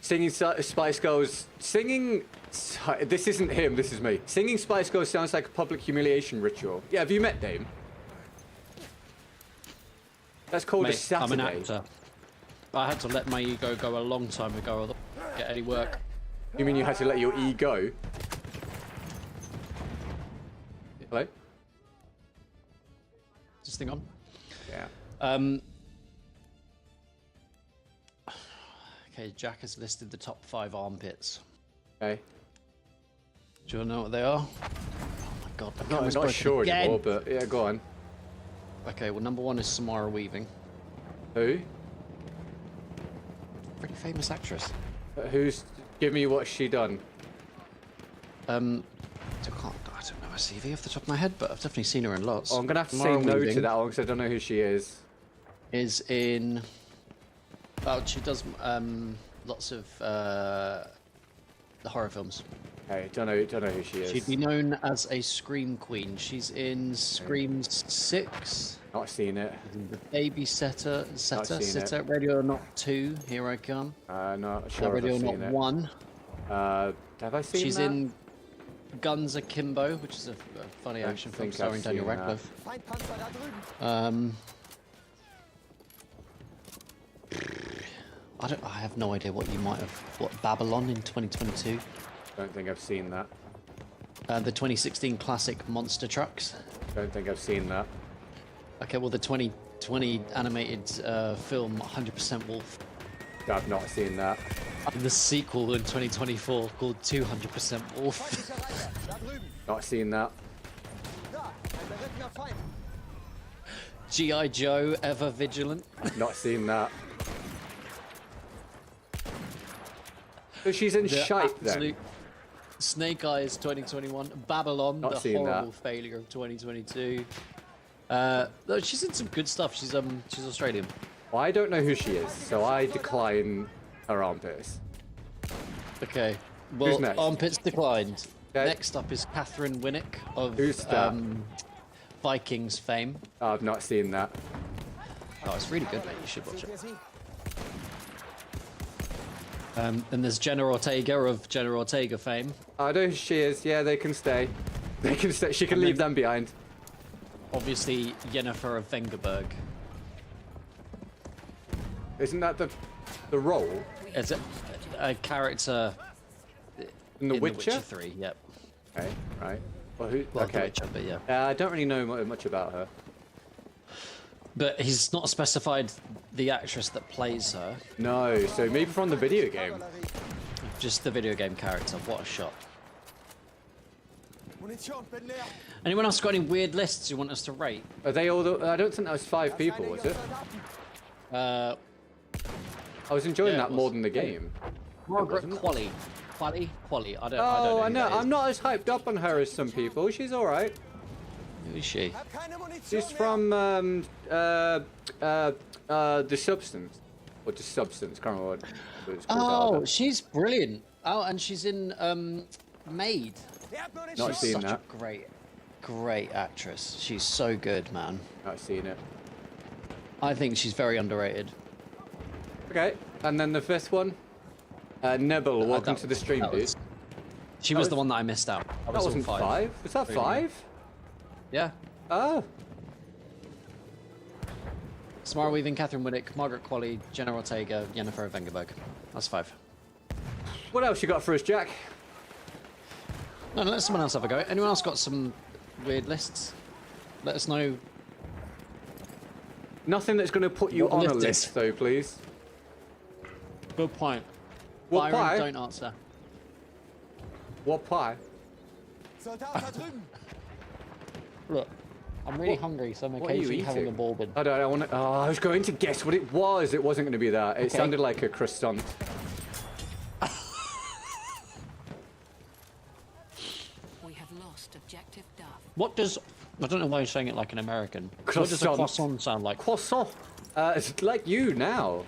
Singing Spice Girls. This isn't him, this is me. Singing Spice Girls sounds like a public humiliation ritual. Yeah, have you met Dame? That's called a Mate, Saturday. I'm an actor. I had to let my ego go a long time ago or get any work. You mean you had to let your E go? Hello? Is this thing on? Yeah. Okay, Jack has listed the top 5 armpits. Okay. Do you want to know what they are? Oh my god, the I'm camera's not broken sure again. anymore, but yeah, go on. Okay, well, number 1 is Samara Weaving. Who? Pretty famous actress. Give me what she done. I don't know her CV off the top of my head, but I've definitely seen her in lots. Oh, I'm gonna have to Samara say no Weaving to that one because I don't know who she is. Is in... Well, she does lots of the horror films. Okay, don't know who she is. She'd be known as a Scream Queen. She's in Scream 6. Not seen it. The Babysitter, seen it. Ready or Not 2, Here I Come. Not sure Ready if or I've Not seen it. 1. Have I seen She's that? in Guns Akimbo, which is a funny Don't action film think starring I've Daniel seen that. Radcliffe. Feindpanzer da drüben. I have no idea what you might have... What, Babylon in 2022? Don't think I've seen that. The 2016 classic Monster Trucks. Don't think I've seen that. Okay, well, the 2020 animated film 100% Wolf. I've not seen that. And the sequel in 2024 called 200% Wolf. Feindlicher Reiter. Da drüben. Not seen that. Da, ein berittener Feind. G.I. Joe, Ever Vigilant. Not seen that. So she's in The shite then. absolute Snake Eyes 2021. Babylon, Not the seen horrible that. failure of 2022. No, she's in some good stuff. She's Australian. Well, I don't know who she is, so I decline her armpits. Okay. Who's Well, next? armpits declined. Okay. Next up is Catherine Winnick of Who's that? Vikings fame. I've not seen that. Oh, it's really good, mate. You should watch Seht it. ihr sie? Then there's Jenna Ortega of Jenna Ortega fame. I know who she is. Yeah, they can stay. They can stay. She can And leave then- them behind. Obviously, Yennefer of Vengerberg. Isn't that the role It's a character in The in Witcher? The Witcher 3, yep. Okay, right. Well, who? Well, The okay. Witcher, but yeah. I don't really know much about her. But he's not specified the actress that plays her, No, so maybe from the video game. just the video game character. What a shot. Munition bin leer. Anyone else got any weird lists you want us to rate? Are they all? I don't think that was 5 people, was it? Uh, I was enjoying Yeah, that it more was. than the game. Margaret wasn't it? Qualley. Quali? Quali. I don't Oh, I who know. that is. I'm not as hyped up on her as some people. She's all right. Who is she? Hab keine Munition She's mehr. from the Substance, or just Substance. Can't remember what it's called. Oh, she's brilliant. Oh, and she's in Maid. Der hat Munition. Not seen Such that. a great actress. She's so good, man. Not seen it. I think she's very underrated. Okay, and then the fifth one, Nebel. Welcome that- to the stream, that dude. was- She was the one that I missed out. I That was on wasn't five. Was that Really? 5? Yeah. Oh. Samara Weaving, Catherine Winnick, Margaret Qualley, Jenna Ortega, Jennifer Vengerberg. That's 5. What else you got for us, Jack? No, let someone else have a go. Anyone else got some weird lists? Let us know. Nothing that's going to put you What on a list is? list, though, please. Good point. What Byron, pie? don't answer. What pie? Soldat da drüben. Look, I'm really hungry, so I'm What are you occasionally having a eating? bourbon. I don't. I want to. Oh, I was going to guess what it was. It wasn't going to be that. It Okay. sounded like a croissant. We have lost objective Duff. What does... I don't know why you're saying it like an American. What does a Croissant. croissant sound like? Croissant. It's like you now.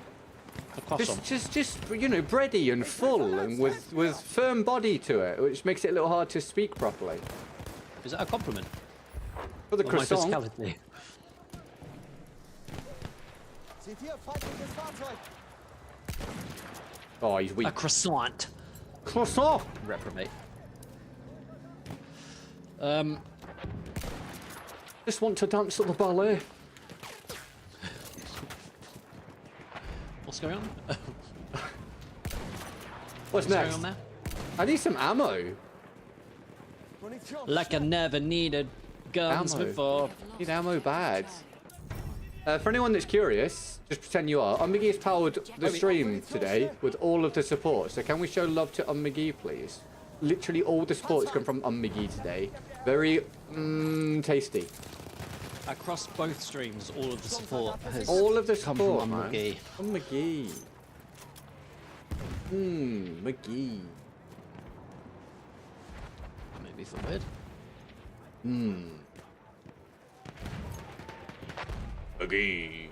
A croissant. Just you know, bready and full and with firm body to it, which makes it a little hard to speak properly. Is that a compliment? For the On my croissant. physicality? Seht ihr, feindliches Fahrzeug. Oh, he's A weak. croissant. Croissant. Reprobate. Just want to dance at the ballet. What's going on? What's What's going next? on there? I need some ammo. Munition. Like I never needed guns Ammo. before. Need ammo bad. For anyone that's curious, just pretend you are. McGee's powered the stream today with all of the support. So can we show love to McGee, please? Literally all the supports come from McGee today. Very tasty. Across both streams, all of the support has All of the come support, from man. McGee. McGee. McGee. Maybe for weird. McGee.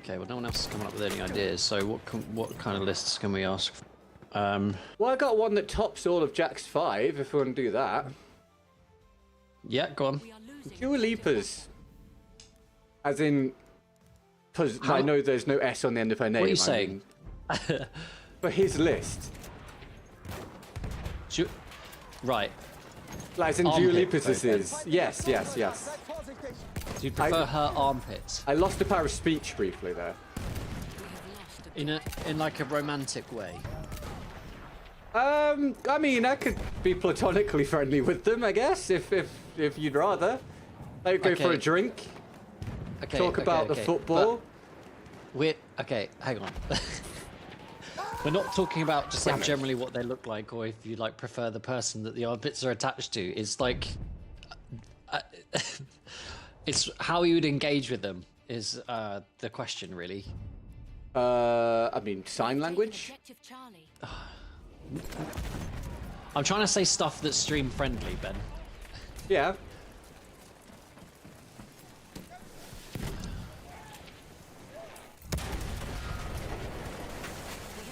Okay, well, no one else is coming up with any ideas. So, what kind of lists can we ask? Well, I got one that tops all of Jack's 5, if we want to do that. Yeah, go on. We are losing. Dua Lipa's. As in, because How? I know there's no S on the end of her name. What are you I saying? mean, for his list. Right. Like, as in Dua Armpit Lipa's focus. is. Yes. Seid vorsichtig. Do you prefer her armpits I lost a power of speech briefly there. We have lost in like a romantic way? I mean, I could be platonically friendly with them, I guess, if you'd rather. Like, go for a Okay. drink, Okay. talk about the football. We're okay. Hang on. We're not talking about just like Damn it. generally what they look like, or if you like prefer the person that the armpits are attached to. It's like, it's how you would engage with them is the question, really. I mean, sign taken language. objective Charlie. I'm trying to say stuff that's stream friendly, Ben. Yeah.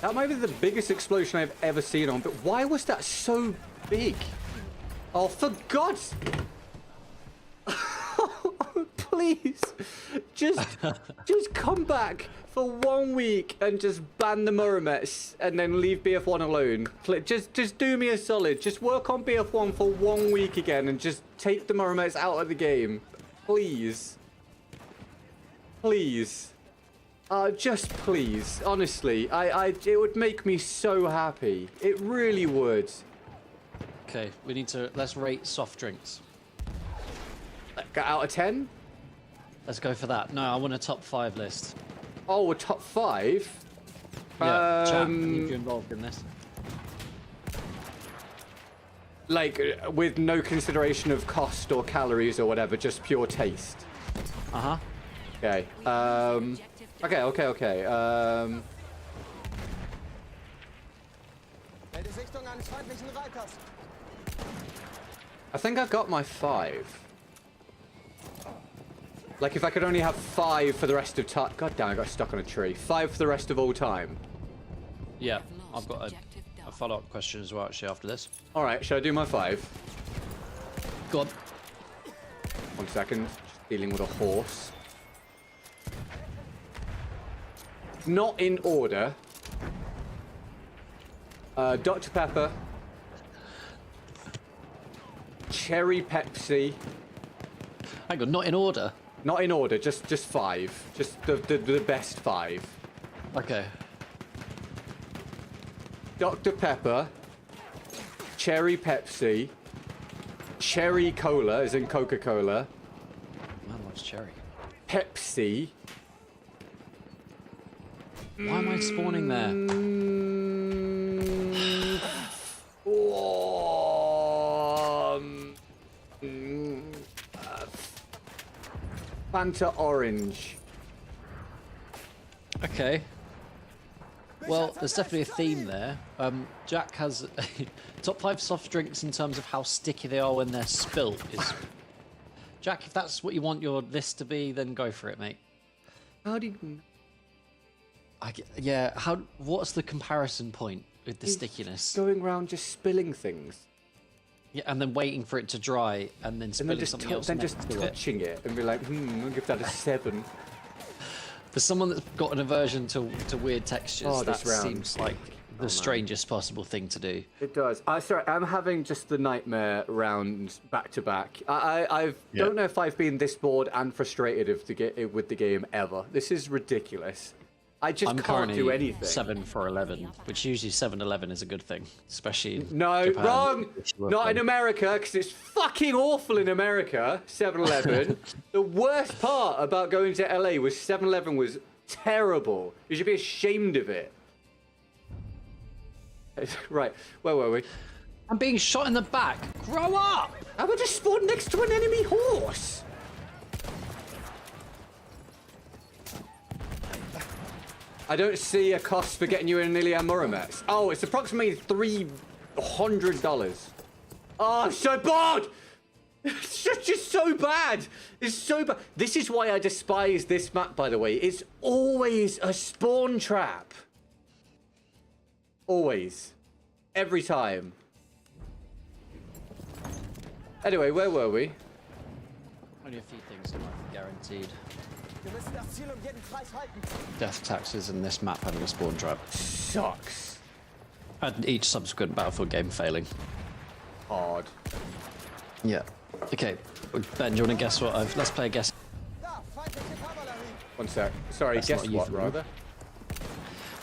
That might be the biggest explosion I've ever seen on, but why was that so big? Oh, for God's... Please, just come back for 1 week and just ban the Muramets and then leave BF1 alone. Just do me a solid. Just work on BF1 for 1 week again and just take the Muramets out of the game. Please. Please. Just please. Honestly, it would make me so happy. It really would. Okay, we need to let's rate soft drinks. Get out of 10? Let's go for that. No, I want a top 5 list. Oh, a top 5? Yeah, chat. I need you involved in this. Like, with no consideration of cost or calories or whatever, just pure taste. Uh huh. Okay. Objective Okay. Melde Sichtung eines feindlichen Reiters. I think I've got my 5. Like, if I could only have 5 for the rest of time. God damn, I got stuck on a tree. 5 for the rest of all time. Yeah, I've got a follow-up question as well, actually, after this. Alright, should I do my 5? Go on. 1 second. Just dealing with a horse. Not in order. Dr. Pepper. Cherry Pepsi. Hang on, not in order. Not in order, just 5. Just the best 5. Okay. Dr. Pepper. Cherry Pepsi. Cherry Cola, as in Coca-Cola. Man loves cherry. Pepsi. Why am I spawning there? Fanta Orange. Okay. Well, there's definitely a theme there. Jack has top 5 soft drinks in terms of how sticky they are when they're spilt. Jack, if that's what you want your list to be, then go for it, mate. How do you... Yeah, what's the comparison point with the stickiness? Going around just spilling things. Yeah, and then waiting for it to dry, and then spilling something else. Then just touching it and be like, I'll give that a 7. For someone that's got an aversion to weird textures, that this round. seems like the strangest possible thing to do. It does. Sorry, I'm having just the nightmare rounds back to back. I don't know if I've been this bored and frustrated with the game ever. This is ridiculous. I just I'm can't do anything. 7 for 11, which usually 7-11 is a good thing, especially in No, Japan, wrong! Not in America, because it's fucking awful in America, 7-Eleven. The worst part about going to LA was 7-Eleven was terrible. You should be ashamed of it. Right, where were we? I'm being shot in the back. Grow up! I would just spawn next to an enemy horse. I don't see a cost for getting you in an Iliad Muromets. Oh, it's approximately $300. Oh, I'm so bored! It's just so bad. It's so bad. This is why I despise this map, by the way. It's always a spawn trap. Always. Every time. Anyway, where were we? Only a few things that might be guaranteed. Wir müssen das Ziel jeden Preis halten. Death taxes in this map having a spawn trap. Sucks. And each subsequent Battlefield game failing. Hard. Yeah. Okay. Ben, do you want to guess what Let's play a guess. Da, feindliche Kavallerie. 1 sec. Sorry, That's guess not what, euphemism. rather?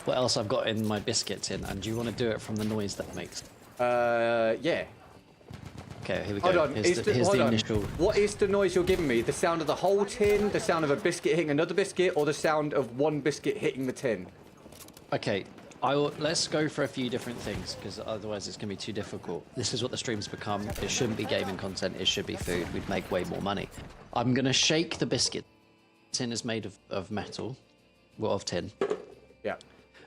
What else I've got in my biscuit tin, and do you want to do it from the noise that makes? Yeah. Okay, here we go. Hold on. Here's the initial. What is the noise you're giving me? The sound of the whole tin, the sound of a biscuit hitting another biscuit, or the sound of one biscuit hitting the tin? Okay, let's go for a few different things, because otherwise it's going to be too difficult. This is what the streams become. It shouldn't be gaming content. It should be food. We'd make way more money. I'm going to shake the biscuit. Tin is made of metal. Well, of tin. Yeah.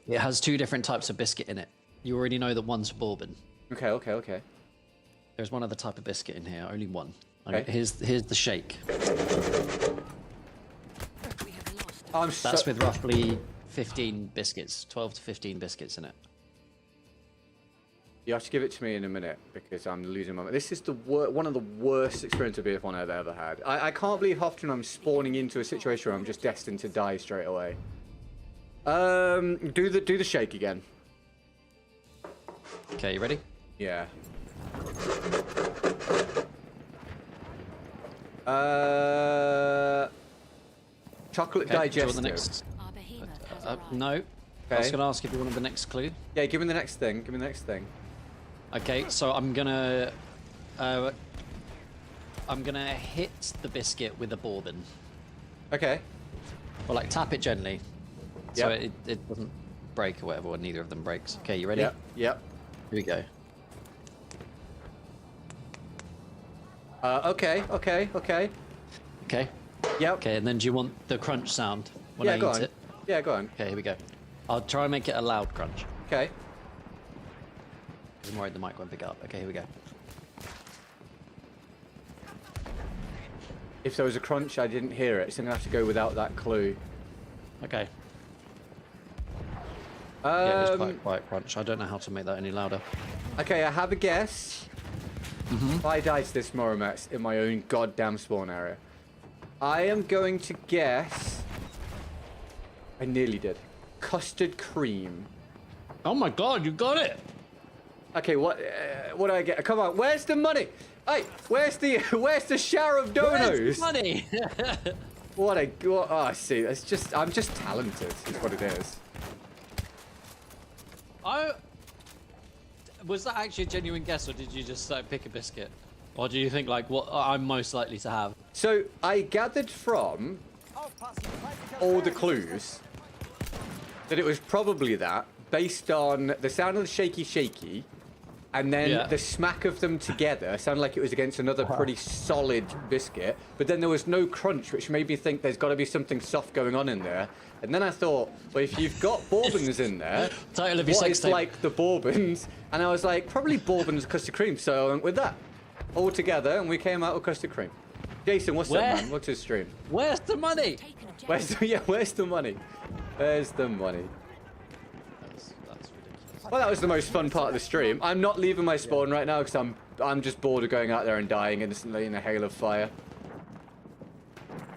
It has 2 different types of biscuit in it. You already know that one's bourbon. Okay. There's one other type of biscuit in here, only one. Okay. Here's the shake. We have lost. That's with roughly 15 biscuits, 12 to 15 biscuits in it. You have to give it to me in a minute because I'm losing my mind. This is one of the worst experiences of BF1 I've ever had. I can't believe how often I'm spawning into a situation where I'm just destined to die straight away. Do the shake again. Okay, you ready? Yeah. Chocolate Okay, do you digestive. want the next? Our behemoth has arrived. No. I was going to ask if you wanted the next clue. Yeah, give me the next thing. Give me the next thing. Okay, so I'm gonna hit the biscuit with a bourbon. Okay. Or like tap it gently, so Yep. it doesn't break or whatever, or neither of them breaks. Okay, you ready? Yep. Here we go. Okay. Okay. Yep. Okay, and then do you want the crunch sound when Yeah, I go eat on. it? Yeah, go on. Okay, here we go. I'll try and make it a loud crunch. Okay. I'm worried the mic won't pick up. Okay, here we go. If there was a crunch, I didn't hear it, so I'm gonna have to go without that clue. Okay. Yeah, it's quite quiet crunch. I don't know how to make that any louder. Okay, I have a guess. If I die to this Moromet in my own goddamn spawn area, I am going to guess. I nearly did. Custard cream. Oh my god, you got it! Okay, what do I get? Come on, where's the money? Hey, where's the shower of donos? Where's the money? Oh, I see. It's just I'm just talented. Is what it is. Was that actually a genuine guess, or did you just pick a biscuit? Or do you think like what I'm most likely to have? So I gathered from all the clues that it was probably that, based on the sound of the shaky, and then the smack of them together sounded like it was against another pretty solid biscuit. But then there was no crunch, which made me think there's got to be something soft going on in there. And then I thought, well, if you've got bourbons in there, Title of your what sex is tape. like the bourbons? And I was like, probably bourbons custard cream. So I went with that all together, and we came out with custard cream. Jason, what's up, man? What's his stream? Where's the money? Where's the money? Where's the money? That's ridiculous. Well, that was the most fun part of the stream. I'm not leaving my spawn right now because I'm just bored of going out there and dying instantly in a hail of fire.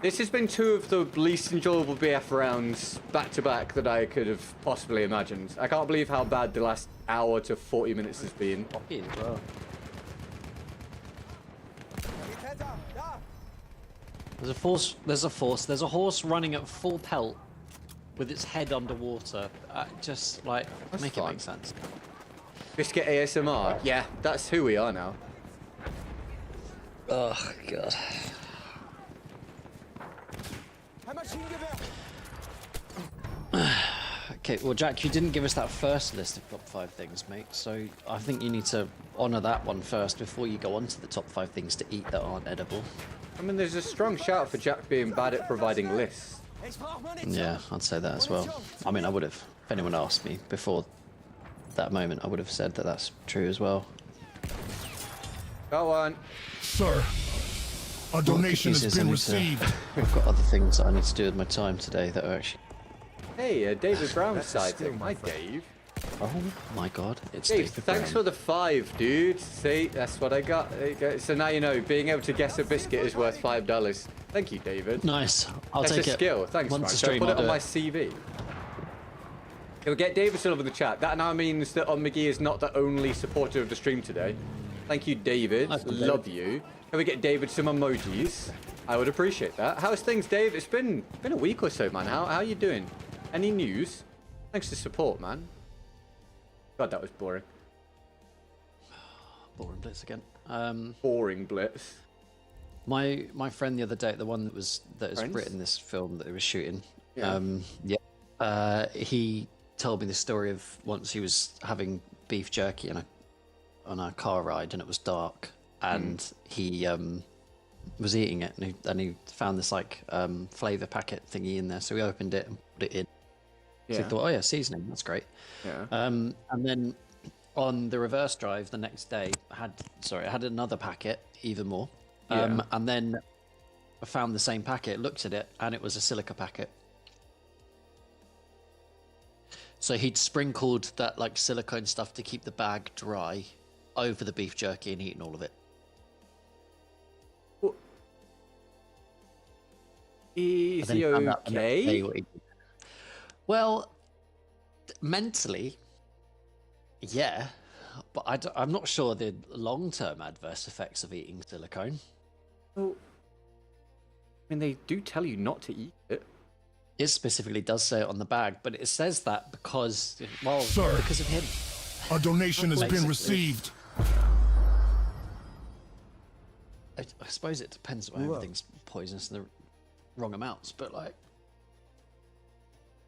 This has been two of the least enjoyable BF rounds back to back that I could have possibly imagined. I can't believe how bad the last hour to 40 minutes has been. Poppy as well. There's a horse running at full pelt with its head underwater. Just like make it make sense. Biscuit ASMR. Yeah, that's who we are now. Oh god. Okay, well Jack, you didn't give us that first list of top 5 things, mate, so I think you need to honour that one first before you go on to the top 5 things to eat that aren't edible. I mean, there's a strong shout for Jack being bad at providing lists. Yeah, I'd say that as well. I mean, I would have, if anyone asked me before that moment, I would have said that that's true as well. Go on. Sir, a donation has been received. I've got other things that I need to do with my time today that are actually... Hey, David Brown side thing. Hi, Dave. Oh my god, it's Dave, David thanks for Brown. the 5, dude. See, that's what I got. There you go. So now you know, being able to guess a biscuit is worth $5. Thank you, David. Nice, I'll That's take a it. skill. Thanks, Once man. a So I'll stream, put it I'll on do my it. CV. It'll get David still over the chat. That now means that On McGee is not the only supporter of the stream today. Thank you, David. Nice one, David. Love you. Can we get David some emojis? I would appreciate that. How's things, Dave? It's been a week or so, man. How you doing? Any news? Thanks for support, man. God, that was boring. Boring blitz again. Boring blitz. My friend the other day, the one that has Friends? written this film that he was shooting. Yeah. He told me the story of once he was having beef jerky on a car ride and it was dark and he was eating it and he found this like flavor packet thingy in there, so he opened it and put it in. So he thought, oh yeah, seasoning, that's great. Yeah. And then on the reverse drive the next day, I had another packet, even more. Yeah. And then I found the same packet, looked at it, and it was a silica packet. So he'd sprinkled that like silicone stuff to keep the bag dry over the beef jerky and eaten all of it. Well, is And then he found out the next day okay? what he did. Well, mentally, yeah, but I'm not sure the long-term adverse effects of eating silicone. Well, I mean, they do tell you not to eat it. It specifically does say it on the bag, but it says that because, well, Sir. because of him. A donation has been Basically. received. I suppose it depends on everything's poisonous in the wrong amounts, but like,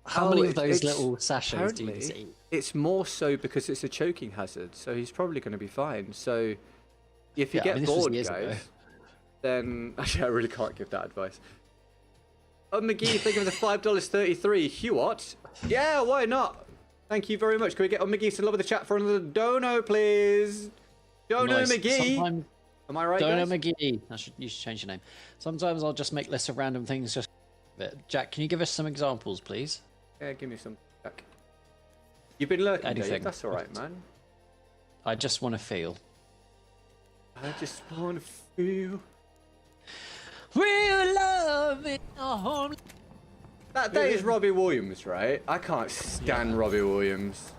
how many of those little sachets do you need to eat? It's more so because it's a choking hazard, so he's probably going to be fine. So if you Yeah, I get mean, this was bored, years ago. guys, then actually I really can't give that advice. Oh, McGee, thank you for the $5.33. Hewott? Yeah, why not? Thank you very much. Can we get McGee to love the chat for another dono, please? Dono Nice. McGee. Sometimes, Am I right, Dono guys? McGee. You should change your name. Sometimes I'll just make lists of random things. Just Jack, can you give us some examples, please? Yeah, give me some. Jack. You've been lurking, Dave. Anything. That's all right, man. I just want to feel. I just want to feel. Real love in a home. That is Robbie Williams, right? I can't stand Robbie Williams.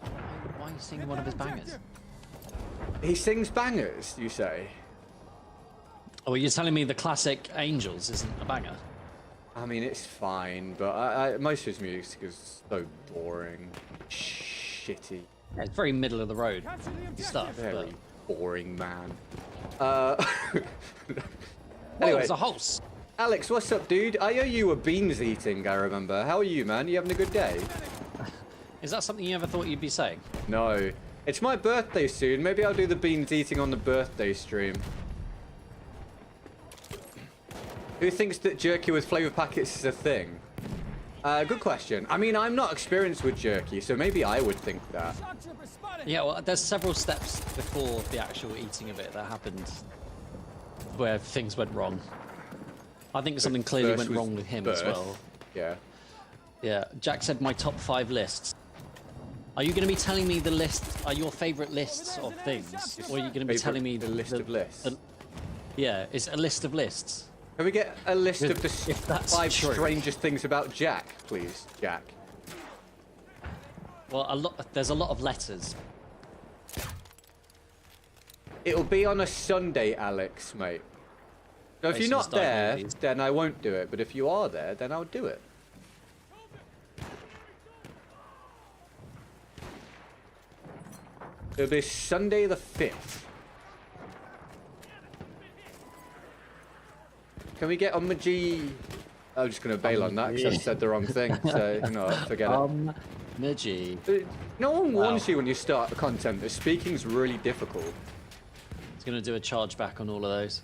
Why are you singing one of his bangers? He sings bangers, you say? Oh, you're telling me the classic Angels isn't a banger? I mean, it's fine, but most of his music is so boring, shitty, Yeah, it's very middle of the road Capture the objective. stuff. very boring, man. Whoa, Anyway, it's a house. Alex, what's up, dude? I owe you a beans eating, I remember. How are you, man? You having a good day? Is that something you ever thought you'd be saying? No. It's my birthday soon. Maybe I'll do the beans eating on the birthday stream. Who thinks that jerky with flavor packets is a thing? Good question. I mean, I'm not experienced with jerky, so maybe I would think that. Shock trooper spotted. Yeah, well, there's several steps before the actual eating of it that happened where things went wrong. I think something clearly First went was wrong with him birth. as well. Yeah. Yeah, Jack said my top 5 lists. Are you going to be telling me the list, are your favourite lists of things? Or are you going to be telling me the list of lists? Yeah, it's a list of lists. Can we get a list of the if that's 5 true. strangest things about Jack, please, Jack? Well, there's a lot of letters. It'll be on a Sunday, Alex, mate. So if Okay, you're so not start there, with these. then I won't do it. But if you are there, then I'll do it. It'll be Sunday the 5th. Can we get on the G? I'm just going to bail on that because I said the wrong thing. So, you know, forget it. Midgie. No one warns Wow. you when you start content that speaking's really difficult. It's going to do a charge back on all of those.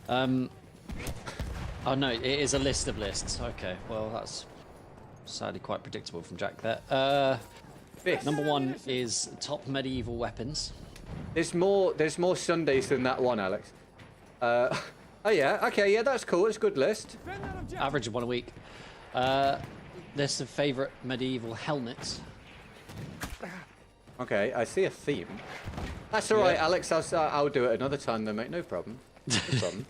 Oh no, it is a list of lists. Okay, well that's sadly quite predictable from Jack there. Fifth. Number 1 is top medieval weapons. There's more Sundays than that one, Alex. Oh yeah, okay, yeah, that's cool. It's a good list. Defend that objective. Average of 1 a week. List of favourite medieval helmets. Okay, I see a theme. That's all right, Alex. I'll do it another time, then, mate. No problem. No problem.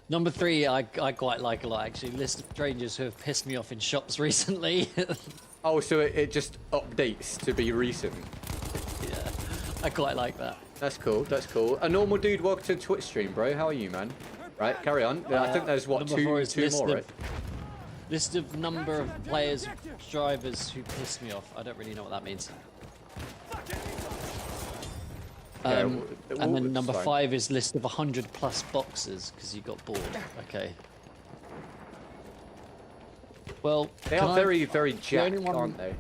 Number 3, I quite like a lot actually. List of strangers who have pissed me off in shops recently. Oh, so it just updates to be recent. Yeah, I quite like that. That's cool. That's cool. A normal dude, welcome to Twitch stream, bro. How are you, man? Right, carry on. Yeah, I think there's what Number 4 is two list more, of- right? List of number of players, drivers who piss me off. I don't really know what that means. Yeah, And it's then number fine. 5 is list of 100 plus boxes because you got bored. Okay. Well, They can are I- very, very jacked, only one- aren't they?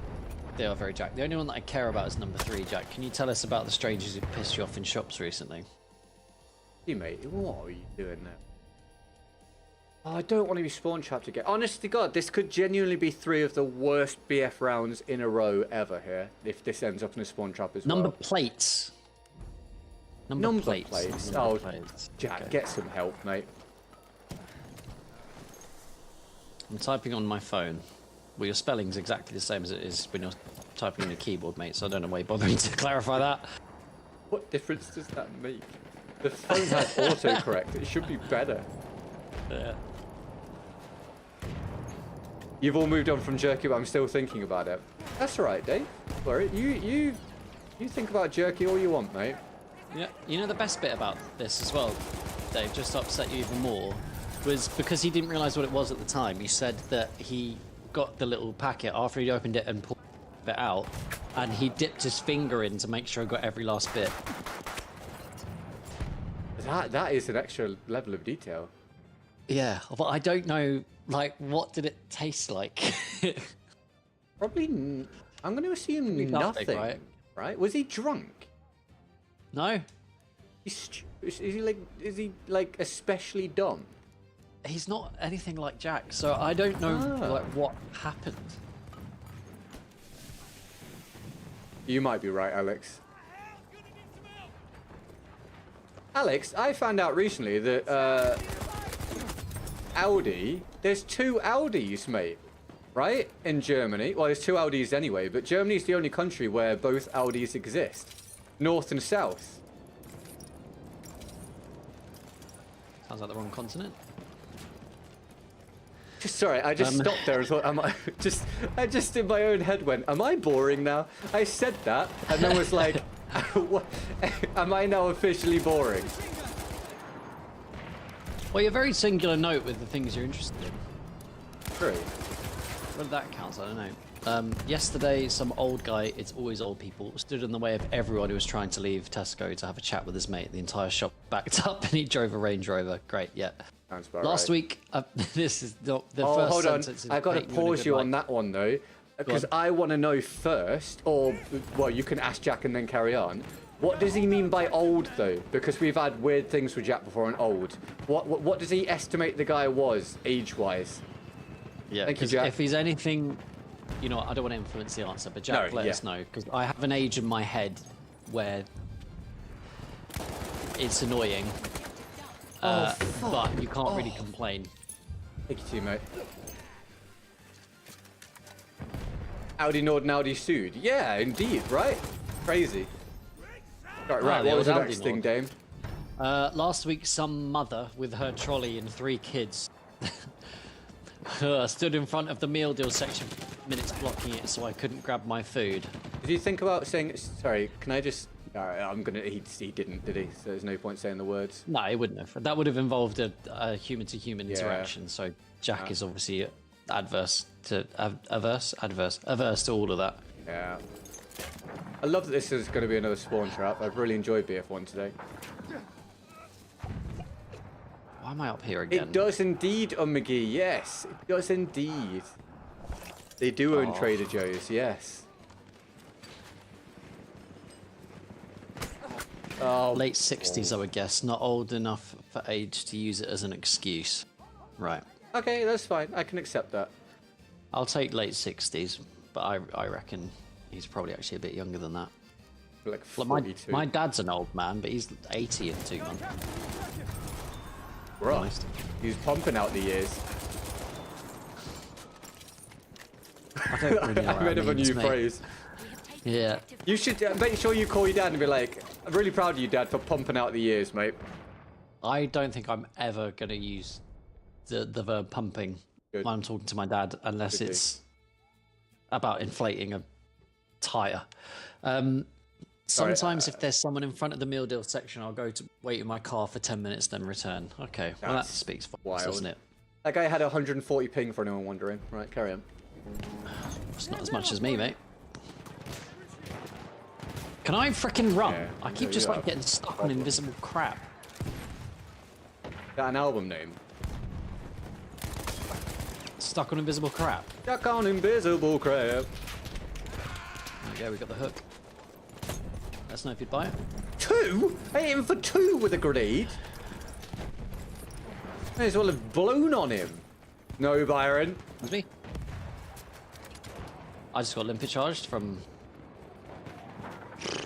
They are very jacked. The only one that I care about is number 3, Jack. Can you tell us about the strangers who pissed you off in shops recently? Hey, mate, what are you doing there? Oh, I don't want to be spawn trapped again. Honest to God, this could genuinely be 3 of the worst BF rounds in a row ever here, if this ends up in a spawn trap as Number well. plates. Number plates. plates. Number Oh, plates. Jack, Okay. get some help, mate. I'm typing on my phone. Well, your spelling's exactly the same as it is when you're typing on your keyboard, mate, so I don't know why you're bothering to clarify that. What difference does that make? The phone has autocorrect. It should be better. Yeah. You've all moved on from jerky, but I'm still thinking about it. That's all right, Dave. Don't worry. You think about jerky all you want, mate. Yeah, you know the best bit about this as well, Dave, just to upset you even more, was because he didn't realise what it was at the time. You said that he got the little packet after he opened it and pulled it out, and he dipped his finger in to make sure he got every last bit. That is an extra level of detail. Yeah, but I don't know, like, what did it taste like? Probably, I'm going to assume Probably nothing, nothing, right? Was he drunk? No? Is he like especially dumb? He's not anything like Jack, so I don't know like what happened. You might be right, Alex. Alex, I found out recently that Audi, there's 2 Audis, mate, right? In Germany. Well, there's 2 Audis anyway, but Germany's the only country where both Audis exist. North and South. Sounds like the wrong continent. Sorry, I just stopped there and thought, I just in my own head went, am I boring now? I said that, and then was like, what, am I now officially boring? Well, you're very singular note with the things you're interested in. True. Whether that counts, I don't know. Yesterday, some old guy, it's always old people, stood in the way of everyone who was trying to leave Tesco to have a chat with his mate. The entire shop backed up and he drove a Range Rover. Great, yeah. Sounds about Last right. week, this is the first hold on. sentence. I got to pause you on that one though, because I want to know first, or well, you can ask Jack and then carry on. What does he mean by old though? Because we've had weird things with Jack before and old. What does he estimate the guy was age-wise? Yeah, Thank you, because Jack. if he's anything, you know, I don't want to influence the answer, but Jack, let us know, because I have an age in my head where it's annoying, but you can't really complain. Thank you, teammate. Audi Nord and Audi Sud. Yeah, indeed, right? Crazy. Right, the what was the old next Audi thing, Dame? Last week, some mother with her trolley and 3 kids stood in front of the meal deal section for minutes blocking it so I couldn't grab my food. Did you think about saying, sorry, can I just... Alright, I'm gonna... He didn't, did he? So there's no point saying the words. No, it wouldn't have. That would have involved a human-to-human interaction, so Jack is obviously averse to all of that. Yeah. I love that this is going to be another spawn trap. I've really enjoyed BF1 today. Why am I up here again? It does indeed, McGee. Yes, it does indeed. They do own Trader Joe's. Yes. Oh, Late 60s, I would guess. Not old enough for age to use it as an excuse. Right. okay, that's fine. I can accept that. I'll take late 60s, but I reckon he's probably actually a bit younger than that. Like Look, 42. my dad's an old man, but he's 80 in 2 months. Right. He's pumping out the years. I don't really know I what made that up a means, new mate. phrase. Yeah. You should make sure you call your dad and be like, I'm really proud of you, Dad, for pumping out the years, mate. I don't think I'm ever going to use the verb pumping Good. when I'm talking to my dad, unless Good it's about inflating a tyre. Sometimes if there's someone in front of the meal deal section, I'll go to wait in my car for 10 minutes, then return. Okay, well that That's speaks for wild. us, doesn't it? That guy had 140 ping for anyone wondering. Right, carry on. It's not as much as me, mate. Can I frickin' run? Yeah, I keep yeah, just you like have. getting stuck on invisible crap. Is that an album name? Stuck on invisible crap. Stuck on invisible crap. There we go, we got the hook. Let us know if you'd buy it. 2? I hit him for 2 with a grenade. May as well have blown on him. No, Byron. That's me. I just got limpet charged from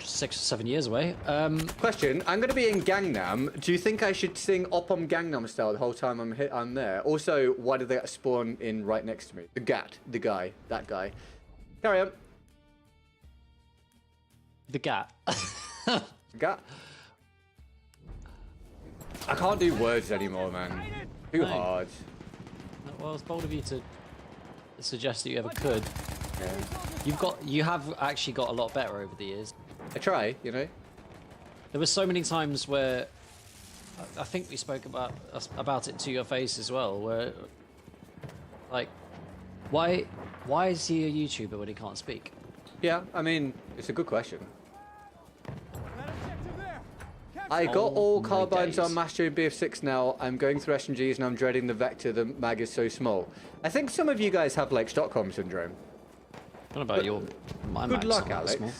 6 or 7 years away. Question, I'm going to be in Gangnam. Do you think I should sing Oppom Gangnam Style the whole time I'm there? Also, why did they spawn in right next to me? The guy, that guy. Carry on. The gat. Gat. I can't do words anymore, man. Too No. hard. Well, it's bold of you to suggest that you ever could. Yeah. You have actually got a lot better over the years. I try, you know. There were so many times where I think we spoke about it to your face as well, where like, why is he a YouTuber when he can't speak? Yeah, I mean, it's a good question. That objective there. I got all my carbines days. on Master BF6 now. I'm going through SMGs and I'm dreading the vector. The mag is so small. I think some of you guys have like Stockholm syndrome. What about your? My Good mag's luck, not that Alex. small.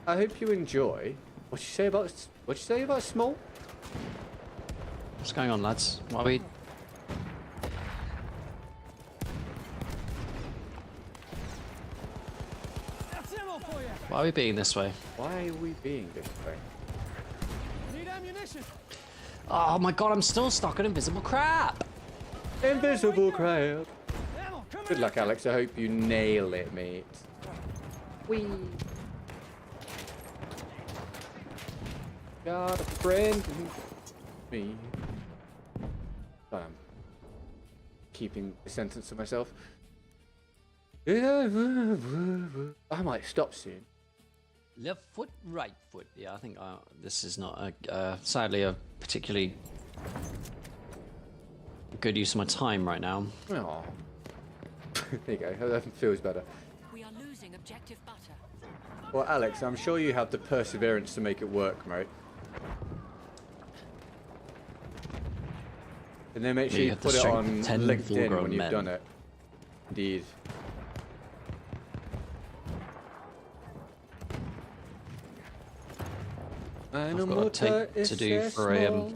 I hope you enjoy. What'd you say about small? What's going on, lads? Why are we... That's ammo for you. Why are we being this way? Why are we being this way? Need ammunition. Oh my god, I'm still stuck on invisible crap! Invisible crab. Ammo, come Good luck, Alex. I hope you nail it, mate. Whee. Got a friend in me. Sorry, I'm keeping the sentence to myself. I might stop soon. Left foot, right foot. Yeah, I think this is not, sadly, a particularly good use of my time right now. Oh. There you go. That feels better. We are losing objective butter. Well, Alex, I'm sure you have the perseverance to make it work, mate. And then make sure Yeah, you you have the put it strength on of 10 LinkedIn full-grown when you've men. done it. Indeed. I've got a tape to do for a,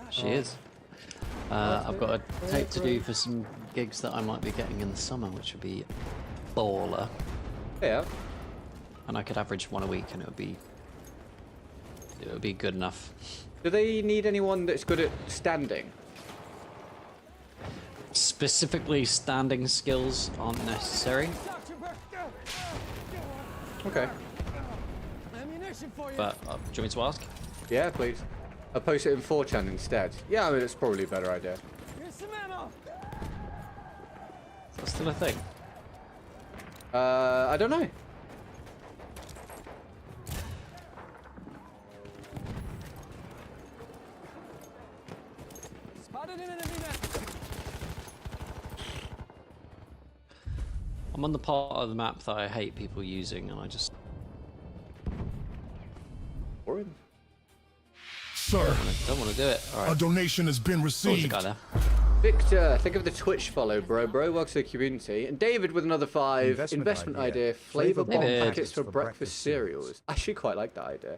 she is. I've got a tape to do for some gigs that I might be getting in the summer, which would be baller. Yeah. And I could average one a week and it would be good enough. Do they need anyone that's good at standing? Specifically, standing skills aren't necessary, Dr. Burke. Okay. Ammunition for you. but do you want me to ask? Yeah, please. I'll post it in 4chan instead. Yeah, I mean, it's probably a better idea. Here's some ammo. Is that still a thing? I don't know. Spotted an enemy net. I'm on the part of the map that I hate people using, and I just Boring. Sir, don't want to do it. All a right, donation has been there's a received. guy there. Victor, think of the Twitch follow, bro. Welcome to the community. And David with another 5. Investment idea. Flavor bomb David. packets for breakfast cereals. I actually quite like that idea.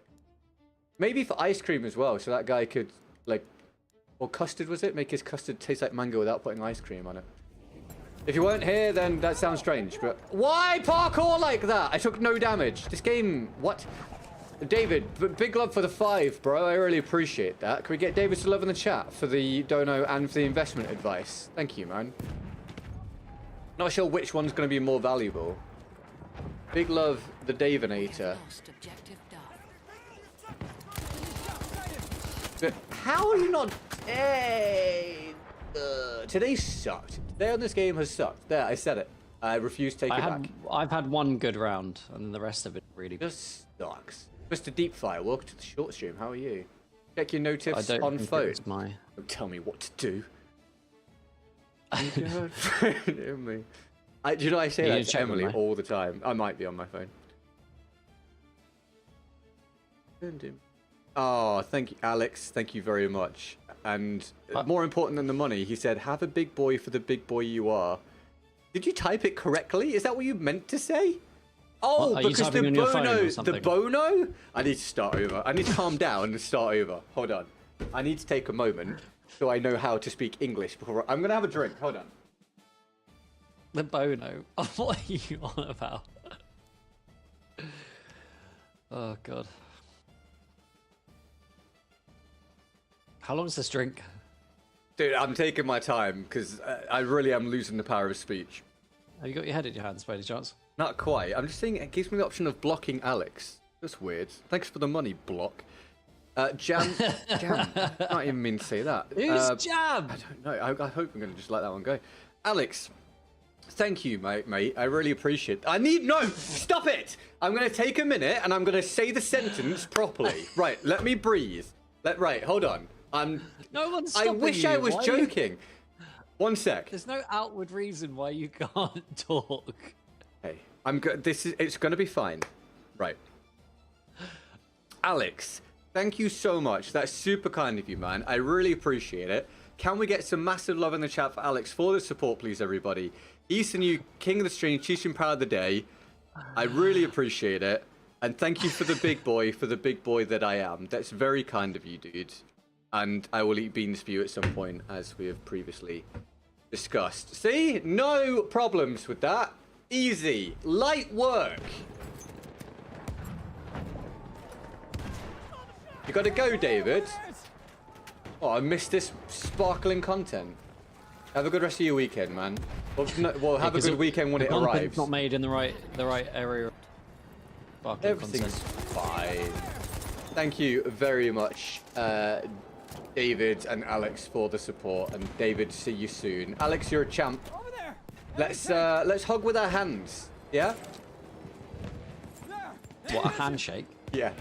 Maybe for ice cream as well, so that guy could, like, or custard was it? Make his custard taste like mango without putting ice cream on it. If you weren't here, then that sounds strange, but why parkour like that? I took no damage. This game, what? David, big love for the 5, bro. I really appreciate that. Can we get David to love in the chat for the dono and for the investment advice? Thank you, man. Not sure which one's going to be more valuable. Big love, the Davinator. Lost objective Duff. But how are you not... Hey! Today sucked. Today on this game has sucked. There, I said it. I refuse to take it back. I've had one good round, and the rest of it really. Just sucks. Mr. Deepfire, welcome to the short stream. How are you? Check your notifs I don't on think phone. it's my. Don't tell me what to do. Emily. Do you know I say You that need to to check with Emily me. all the time? I might be on my phone. Oh, thank you, Alex. Thank you very much. And more important than the money, he said, "Have a big boy for the big boy you are." Did you type it correctly? Is that what you meant to say? Oh, What, are you because the typing on your phone or bono, the something? bono. I need to start over. I need to calm down and start over. Hold on. I need to take a moment so I know how to speak English before I'm gonna have a drink. Hold on. The bono. What are you on about? Oh god. How long is this drink? Dude, I'm taking my time because I really am losing the power of speech. Have you got your head in your hands by any chance? Not quite. I'm just saying it gives me the option of blocking Alex. That's weird. Thanks for the money, block. Jam. Not even mean to say that. Who's Jam? I don't know. I hope I'm going to just let that one go. Alex, thank you, mate. I really appreciate it. No! Stop it! I'm going to take a minute and I'm going to say the sentence properly. Right, let me breathe. Right, hold on. No one's I stopping wish you. I was Why are you- joking. 1 sec. There's no outward reason why you can't talk. Hey, I'm good. It's gonna be fine. Right. Alex, thank you so much. That's super kind of you, man. I really appreciate it. Can we get some massive love in the chat for Alex for the support, please, everybody? He's the new king of the stream, chief and power of the day. I really appreciate it. And thank you for the big boy, that I am. That's very kind of you, dude. And I will eat beans for you at some point, as we have previously discussed. See? No problems with that. Easy. Light work. You gotta go, David. Oh, I missed this sparkling content. Have a good rest of your weekend, man. Well, have a good weekend when it arrives. Not made in the right area. Everything's fine. Thank you very much, David and Alex, for the support. And David, see you soon. Alex, you're a champ. Over there. Let's hug with our hands. Yeah. What, a handshake? Yeah.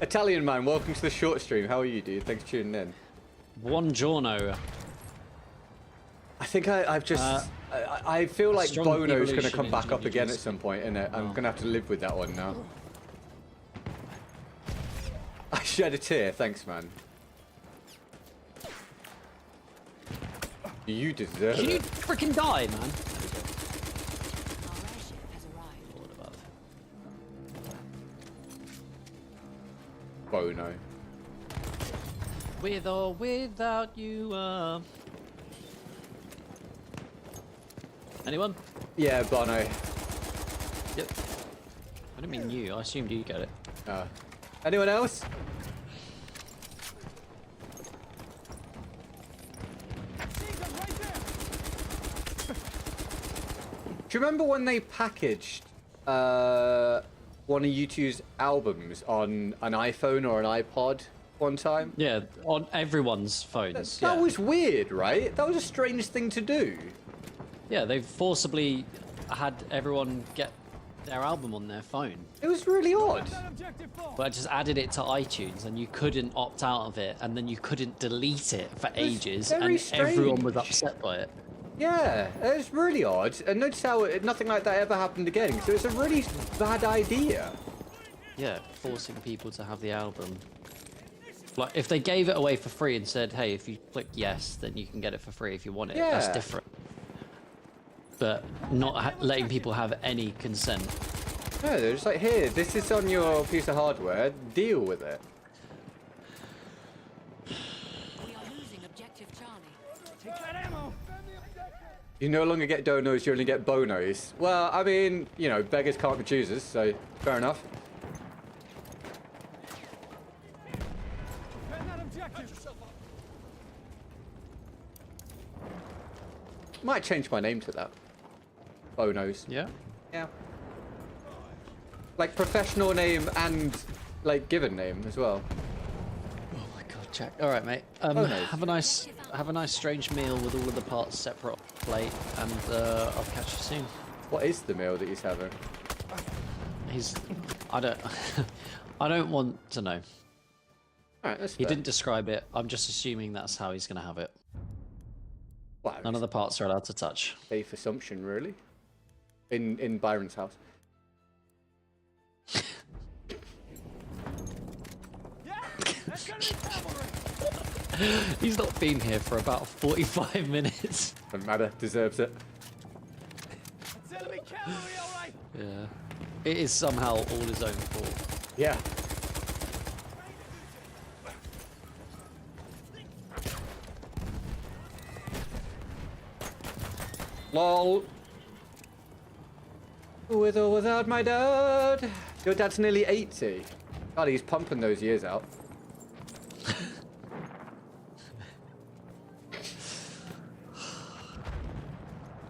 Italian man, welcome to the short stream. How are you, dude? Thanks for tuning in. Buongiorno. I think I've just. I feel like strong Bono's going to evolution come back into up again at introducing some point, innit? I'm going to have to live with that one now. I shed a tear. Thanks, man. You deserve Can you it. freaking die, man? Our airship has arrived. Bono. With or without you, Anyone? Yeah, Bono. Yep. I didn't mean you. I assumed you get it. Anyone else? Do you remember when they packaged one of U2's albums on an iPhone or an iPod one time? Yeah, on everyone's phones. That Yeah. was weird, right? That was a strange thing to do. Yeah, they forcibly had everyone get their album on their phone. It was really odd. Objective 4. But I just added it to iTunes, and you couldn't opt out of it, and then you couldn't delete it for ages, very and everyone was strange. upset by it. Yeah, it was really odd. And notice how nothing like that ever happened again. So it's a really bad idea. Yeah, forcing people to have the album. Like, if they gave it away for free and said, hey, if you click yes, then you can get it for free if you want it. That's Yeah. different. But not letting people have any consent. No, they're just like, here, this is on your piece of hardware. Deal with it. We are losing objective Charlie. Take that ammo. You no longer get donos, you only get bonos. Well, I mean, you know, beggars can't be choosers, so fair enough. Defend that objective. Might change my name to that. Bonos. Yeah? Yeah. Like professional name and like given name as well. Oh my god, Jack. All right, mate. nice. Have a nice strange meal with all of the parts separate off the plate, and I'll catch you soon. What is the meal that he's having? I don't I don't want to know. Alright, that's He fair. didn't describe it. I'm just assuming that's how he's gonna have it. Well, None of the parts are allowed to touch. safe assumption, really. In Byron's house. Yeah, that's gonna be cavalry. He's not been here for about 45 minutes. Doesn't matter, deserves it. That's enemy cavalry, all right. Yeah. It is somehow all his own fault. Yeah. LOL. With or without my dad. Your dad's nearly 80. God, he's pumping those years out.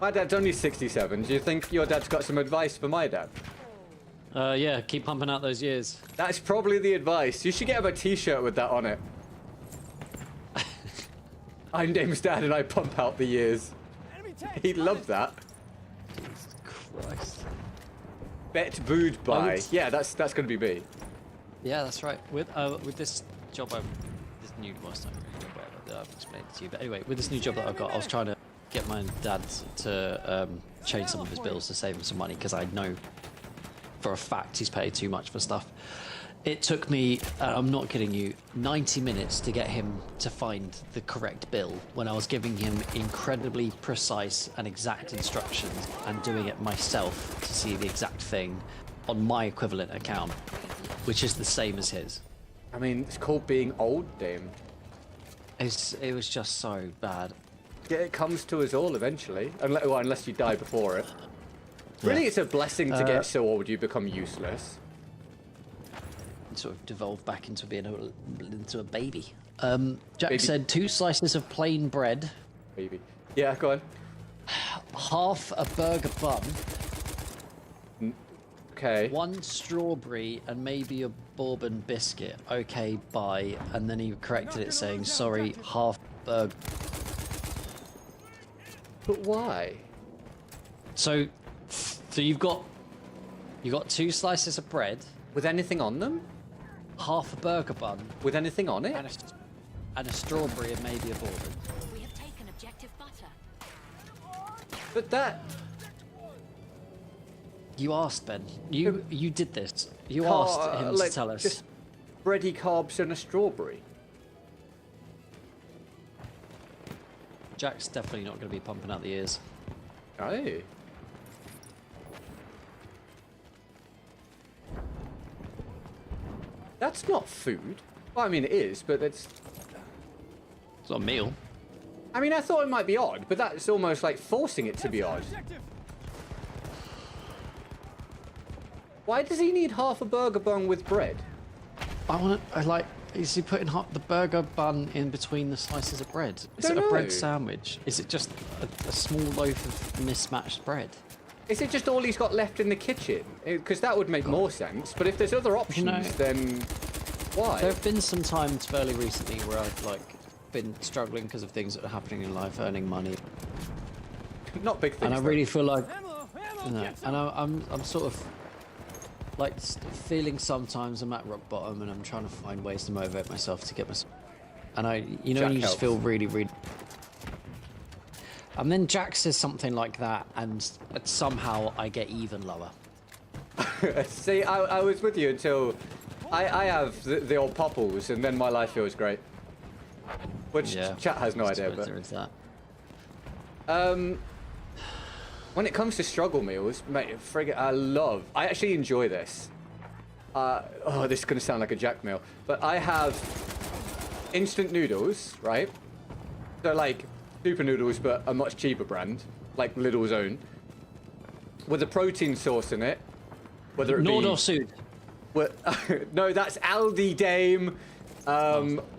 My dad's only 67. Do you think your dad's got some advice for my dad? Yeah, keep pumping out those years. That's probably the advice. You should get him a t-shirt with that on it. I'm Dame's dad and I pump out the years. Enemy tank. He'd love that. Christ. Bet booed by. would- Yeah, that's gonna be me. Yeah, that's right. With this job, this new well, it's not really a job, whatever, I've explained it to you. But anyway, with this new job that I've got, I was trying to get my dad to change some of his bills to save him some money, because I know for a fact he's paid too much for stuff. It took me, I'm not kidding you, 90 minutes to get him to find the correct bill when I was giving him incredibly precise and exact instructions and doing it myself to see the exact thing on my equivalent account. which is the same as his. I mean, it's called being old, Dame. It was just so bad. Yeah, it comes to us all eventually, unless you die before it. Really, it's a blessing to get so old you become useless. Sort of devolve back into being into a baby. Jack Baby. said 2 slices of plain bread, Baby. Yeah, go on. half a burger bun, Okay. 1 strawberry, and maybe a bourbon biscuit. Okay, bye. And then he corrected it saying, sorry, half burger. But why? So you got 2 slices of bread, With anything on them? half a burger bun, With anything on it? and a strawberry, and maybe a bourbon. We have taken objective butter. But that... You asked, Ben. You did this. You asked him to tell us. Just bready carbs and a strawberry. Jack's definitely not going to be pumping out the ears. Oh. That's not food. Well, I mean, it is, but it's... It's not a meal. I mean, I thought it might be odd, but that's almost like forcing it to be odd. Objective. Why does he need half a burger bun with bread? Is he putting the burger bun in between the slices of bread? Is it Don't a bread know. sandwich? Is it just a small loaf of mismatched bread? Is it just all he's got left in the kitchen? Because that would make more sense. But if there's other options, then why? There have been some times fairly recently where I've been struggling because of things that are happening in life, earning money, Not big things. and I though. really feel like, Ammo! you know, Get and I'm sort of like feeling sometimes I'm at rock bottom, and I'm trying to find ways to motivate myself to get myself. And you Jack just helps. feel really, really. And then Jack says something like that, and somehow I get even lower. See, I was with you until I have the old popples, and then my life feels great. Which Yeah, chat has no I idea, suppose but there is that. when it comes to struggle meals, mate, frigate, I actually enjoy this. This is gonna sound like a Jack meal, but I have instant noodles, right? They're like super noodles, but a much cheaper brand, like Lidl's own, with a protein sauce in it. Whether it be Nord or Sud? no, that's Aldi, Dame.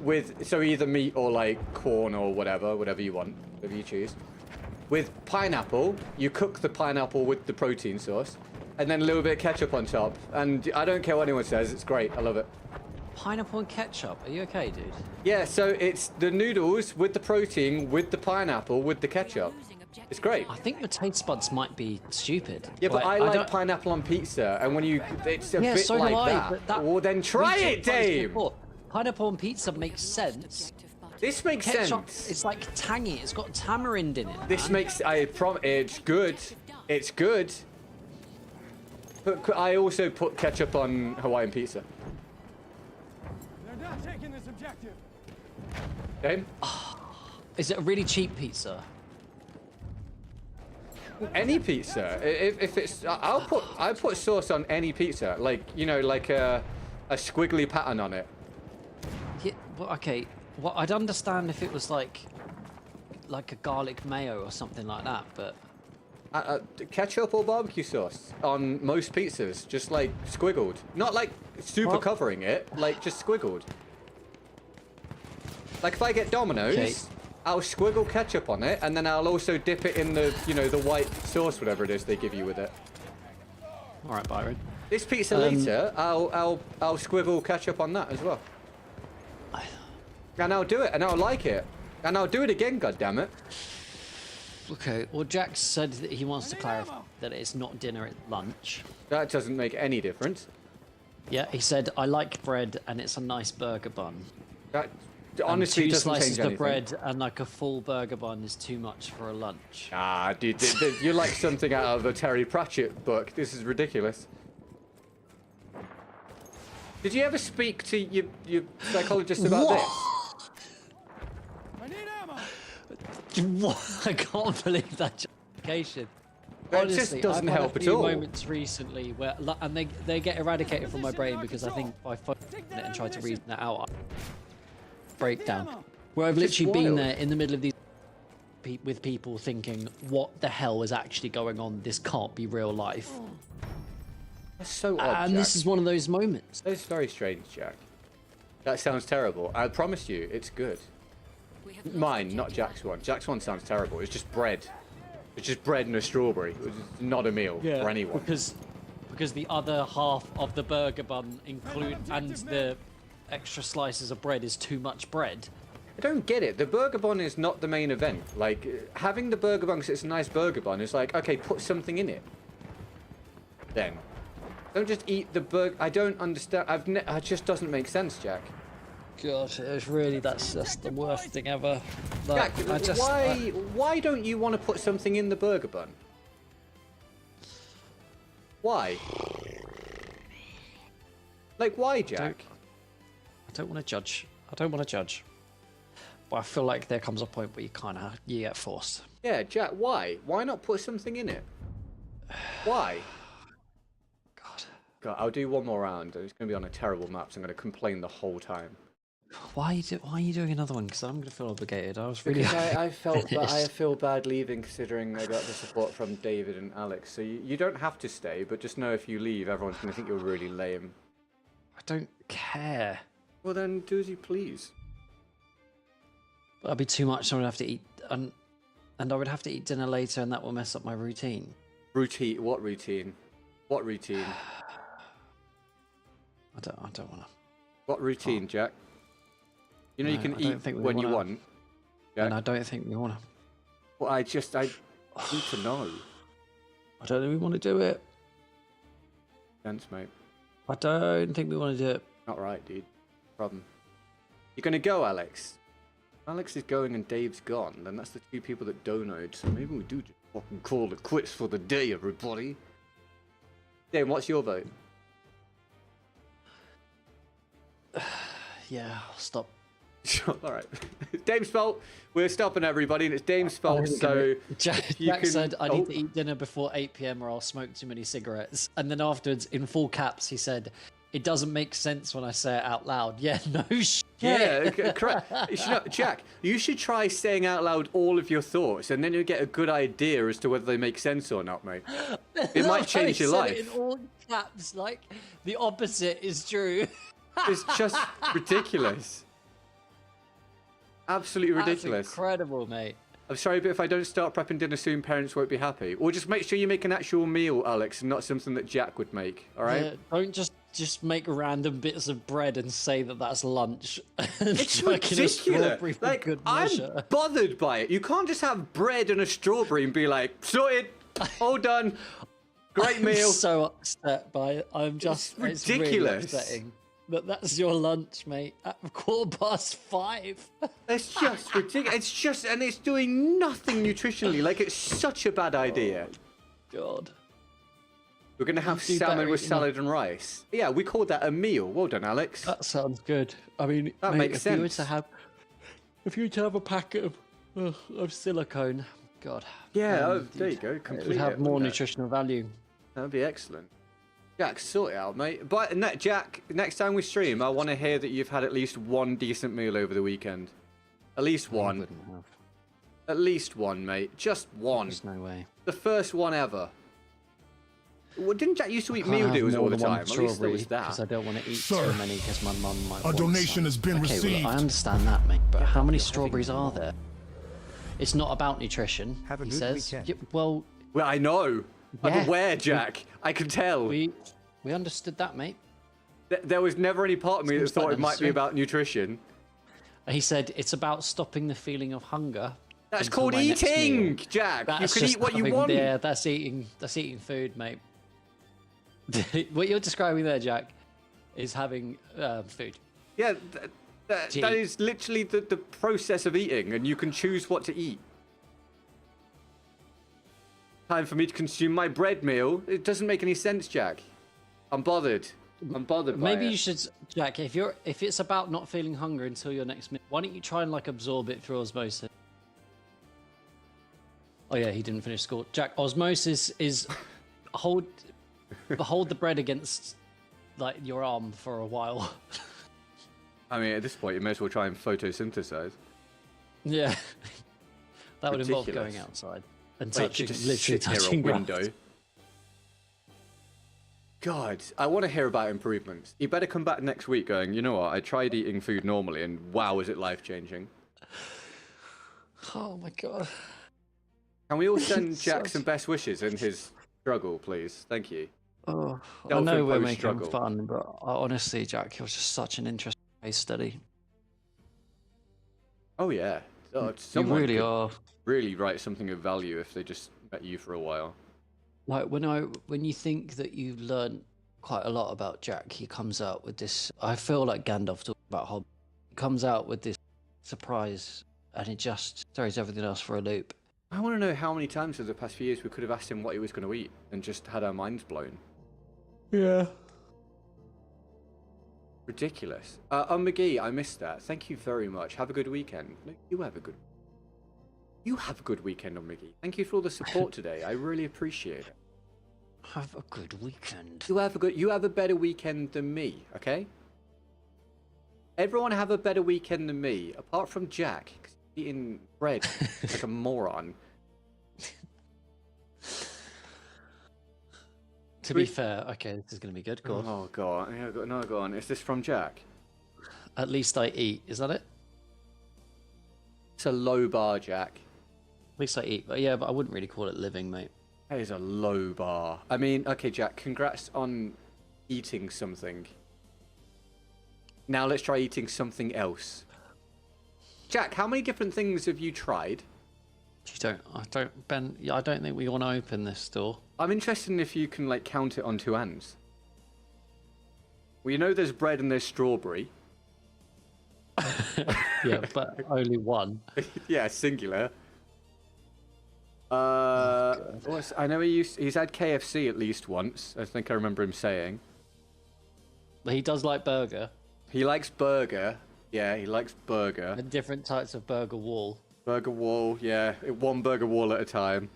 With either meat or like corn or whatever you want, whatever you choose. With pineapple, you cook the pineapple with the protein sauce, and then a little bit of ketchup on top. And I don't care what anyone says, it's great. I love it. Pineapple and ketchup. Are you okay, dude? Yeah, so it's the noodles with the protein, with the pineapple, with the ketchup. It's great. I think your taste buds might be stupid. Yeah, but I like don't- pineapple on pizza, and when it's a Yeah, bit so do like I. that, But that well then try we it, talked about this Dave. before. Pineapple on pizza makes sense. Objective butter. This makes Ketchup, sense. it's like tangy. It's got tamarind in it. This man. makes it's good. It's good. But I also put ketchup on Hawaiian pizza. They're not taking this objective. Okay? Is it a really cheap pizza? Any pizza. If it's, I put sauce on any pizza. Like, you know, like a squiggly pattern on it. Yeah, well, okay. Well, I'd understand if it was like a garlic mayo or something like that, but Ketchup or barbecue sauce on most pizzas, just like squiggled. Not like super Well- covering it, like just squiggled. Like if I get Domino's, Okay. I'll squiggle ketchup on it, and then I'll also dip it in the, you know, the white sauce, whatever it is they give you with it. all right, Byron. This pizza later, I'll squiggle ketchup on that as well. And I'll do it, and I'll like it, and I'll do it again. goddammit. Okay. Well, Jack said that he wants to clarify that it's not dinner, it's lunch. That doesn't make any difference. Yeah, he said I like bread and it's a nice burger bun. That And honestly two doesn't slices change of anything. bread and like a full burger bun is too much for a lunch. Ah, dude, you're like something out of a Terry Pratchett book. This is ridiculous. Did you ever speak to your psychologist about this? I need ammo. What? I can't believe that justification. That Honestly, just doesn't I've had help a at few all. moments recently where, and they get eradicated from my brain because I think if I focus on it and try to reason that out, I break down. Where I've It's just literally been wild. there in the middle of these with people thinking, what the hell is actually going on? This can't be real life. That's so odd, And Jack. this is one of those moments. That's very strange, Jack. That sounds terrible. I promise you, it's good. We have lost Mine, not objective Jack's one. Jack's one sounds terrible. It's just bread. It's just bread and a strawberry. It's not a meal for anyone. because the other half of the burger bun and the extra slices of bread is too much bread. I don't get it. The burger bun is not the main event. Like, having the burger bun because it's a nice burger bun is like, okay, put something in it. Then. Don't just eat the burger. I don't understand. It just doesn't make sense, Jack. God, it's really, that's just the worst thing ever. Like, Jack, why don't you want to put something in the burger bun? Why? Like, why, Jack? I don't want to judge. I don't want to judge. But I feel like there comes a point where you get forced. Yeah, Jack, why? Why not put something in it? Why? God, I'll do one more round. It's going to be on a terrible map, so I'm going to complain the whole time. Why are you doing another one? Because I'm going to feel obligated. I was really... Because I feel bad leaving, considering I got the support from David and Alex. So you don't have to stay, but just know if you leave, everyone's going to think you're really lame. I don't care. Well then, do as you please. That'd be too much. I would have to eat... And I would have to eat dinner later, and that will mess up my routine. Routine? What routine? What routine? I don't want to... What routine, Jack? You know, No, you can I don't eat think we when you wanna- want. Jack. And I don't think we want to... Well, I need to know. I don't think we want to do it. Thanks, mate. I don't think we want to do it. Not right, dude. Problem. You're gonna go, Alex. Alex is going and Dave's gone. Then that's the two people that donoed. So maybe we do just fucking call it quits for the day, everybody. Dave, what's your vote? Yeah, I'll stop. All right. It's Dame's fault. We're stopping everybody, and it's Dame's fault. So Jack you can- said, I need to eat dinner before 8 p.m. or I'll smoke too many cigarettes. And then afterwards, in full caps, he said, it doesn't make sense when I say it out loud. Yeah, no shit. Yeah, correct. Jack, you should try saying out loud all of your thoughts, and then you'll get a good idea as to whether they make sense or not, mate. It might change your I said it life. in all caps, like the opposite is true. It's just ridiculous. Absolutely ridiculous. That's incredible, mate. I'm sorry, but if I don't start prepping dinner soon, parents won't be happy. Or just make sure you make an actual meal, Alex, and not something that Jack would make. All right? Yeah, don't just make random bits of bread and say that that's lunch. It's Chuck in a strawberry ridiculous. for Like, good I'm measure. bothered by it. You can't just have bread and a strawberry and be like, sorted, all done, great meal. I'm so upset by it. It's ridiculous. really upsetting. But that's your lunch, mate, at 5:15. It's just ridiculous. It's just, and it's doing nothing nutritionally. Like, it's such a bad idea. God. We're going to have Do salmon better with eating salad and rice. Yeah, we called that a meal. Well done, Alex. That sounds good. I mean, That mate, makes if you were sense. to have a packet of silicone, God. Yeah, there you go. It Complete would have more wouldn't it? nutritional value. That would be excellent. Jack, sort it out, mate. But Jack, next time we stream, I want to hear that you've had at least one decent meal over the weekend. At least one. Wouldn't have. At least one, mate. Just one. There's no way. The first one ever. Well, didn't Jack used to eat Can't meal have deals more all the than one time? At least there strawberry was that. because I don't want to eat Sir, too many because my mum might a want donation some. has been Okay, received. well, I understand that, mate, but how many strawberries are there? It's not about nutrition, Have a he good says. weekend. Yeah, well, Well, I know. I'm Yeah. aware, Jack. I can tell. we understood that, mate. There was never any part of me that Seems like thought it might be necessary. about nutrition. He said it's about stopping the feeling of hunger. That's until called my next meal. eating, Jack. That's you can just eat what you having- want. Yeah, that's eating food, mate. What you're describing there, Jack, is having food. Yeah, that Gee. is literally the process of eating, and you can choose what to eat. Time for me to consume my bread meal. It doesn't make any sense, Jack. I'm bothered. I'm bothered by Maybe it. you should, Jack. If it's about not feeling hunger until your next meal, why don't you try and like absorb it through osmosis? Oh yeah, he didn't finish score. Jack, osmosis is hold the bread against like your arm for a while. I mean, at this point, you may as well try and photosynthesize. Yeah, that would involve Ridiculous. going outside and Like, touching, just literally sit near a touching window. grass. God, I want to hear about improvements. You better come back next week going, you know what, I tried eating food normally and wow, is it life-changing. Oh my god. Can we all send Jack some best wishes in his struggle, please? Thank you. Oh, I know we're Self-imposed making struggle. fun, but honestly, Jack, it was just such an interesting case study. Oh, yeah. Oh, You someone really could are. really write something of value if they just met you for a while. Like when you think that you learned quite a lot about Jack, he comes out with this. I feel like Gandalf talking about Hobbit. He comes out with this surprise, and it just throws everything else for a loop. I want to know how many times over the past few years we could have asked him what he was going to eat and just had our minds blown. Yeah. Ridiculous. McGee, I missed that. Thank you very much. Have a good weekend. No, you have a good. You have a good weekend, McGee. Thank you for all the support today. I really appreciate it. Have a good weekend. You have a better weekend than me, okay? Everyone have a better weekend than me, apart from Jack, 'cause he's eating bread like a moron. To be fair, okay, this is going to be good. Go on. Oh god, yeah, no, go on. Is this from Jack? At least I eat. Is that it? It's a low bar, Jack. At least I eat. But yeah, but I wouldn't really call it living, mate. That is a low bar. I mean, okay, Jack, congrats on eating something. Now let's try eating something else. Jack, how many different things have you tried? Ben, I don't think we want to open this door. I'm interested in if you can, like, count it on two hands. Well, you know there's bread and there's strawberry. Yeah, but only one. Yeah, singular. I know he's had KFC at least once. I think I remember him saying. But he does like burger. He likes burger. Yeah, he likes burger. And different types of burger wall. Burger wall, yeah. One burger wall at a time.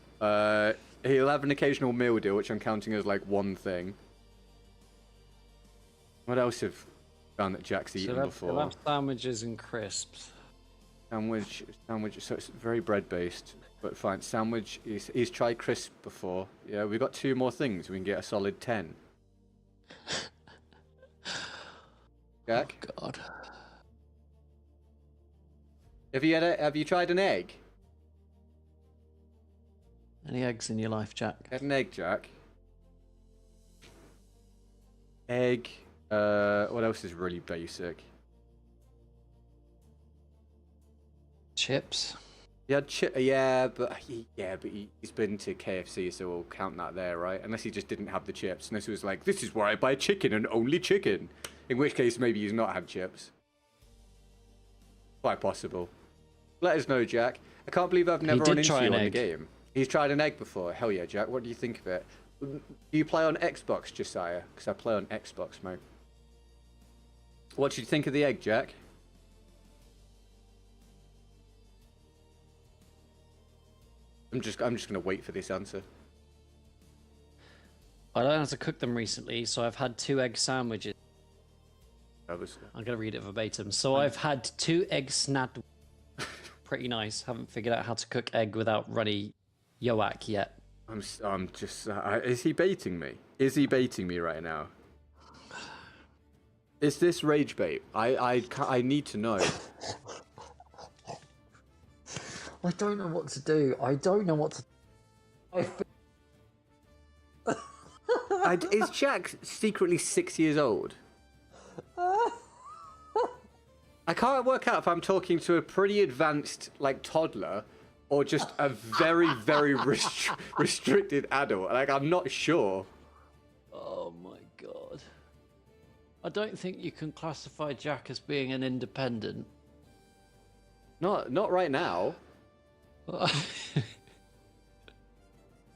He'll have an occasional meal deal, which I'm counting as like one thing. What else have you found that Jack's eaten before? He'll have sandwiches and crisps. Sandwich, so it's very bread-based, but fine. Sandwich, he's tried crisp before. Yeah, we've got two more things. We can get a solid 10. Jack? Oh, God. Have you tried an egg? Any eggs in your life, Jack? Had an egg, Jack. Egg. What else is really basic? Chips. Yeah, but he's been to KFC, so we'll count that there, right? Unless he just didn't have the chips. Unless he was like, this is where I buy chicken and only chicken. In which case, maybe he's not had chips. Quite possible. Let us know, Jack. I can't believe I've never run into you on the game. He's tried an egg before. Hell yeah, Jack. What do you think of it? Do you play on Xbox, Josiah? Because I play on Xbox, mate. What did you think of the egg, Jack? I'm just gonna wait for this answer. I learned how to cook them recently, so I've had 2 egg sandwiches. Obviously. I'm gonna read it verbatim. So I've had 2 egg snapped. Pretty nice. Haven't figured out how to cook egg without runny yoak yet. I'm just. Is he baiting me? Is he baiting me right now? Is this rage bait? I need to know. I don't know what to do. I don't know what to. Is Jack secretly 6 years old? I can't work out if I'm talking to a pretty advanced, like, toddler or just a very, very restricted adult. Like, I'm not sure. Oh my god. I don't think you can classify Jack as being an independent. Not right now.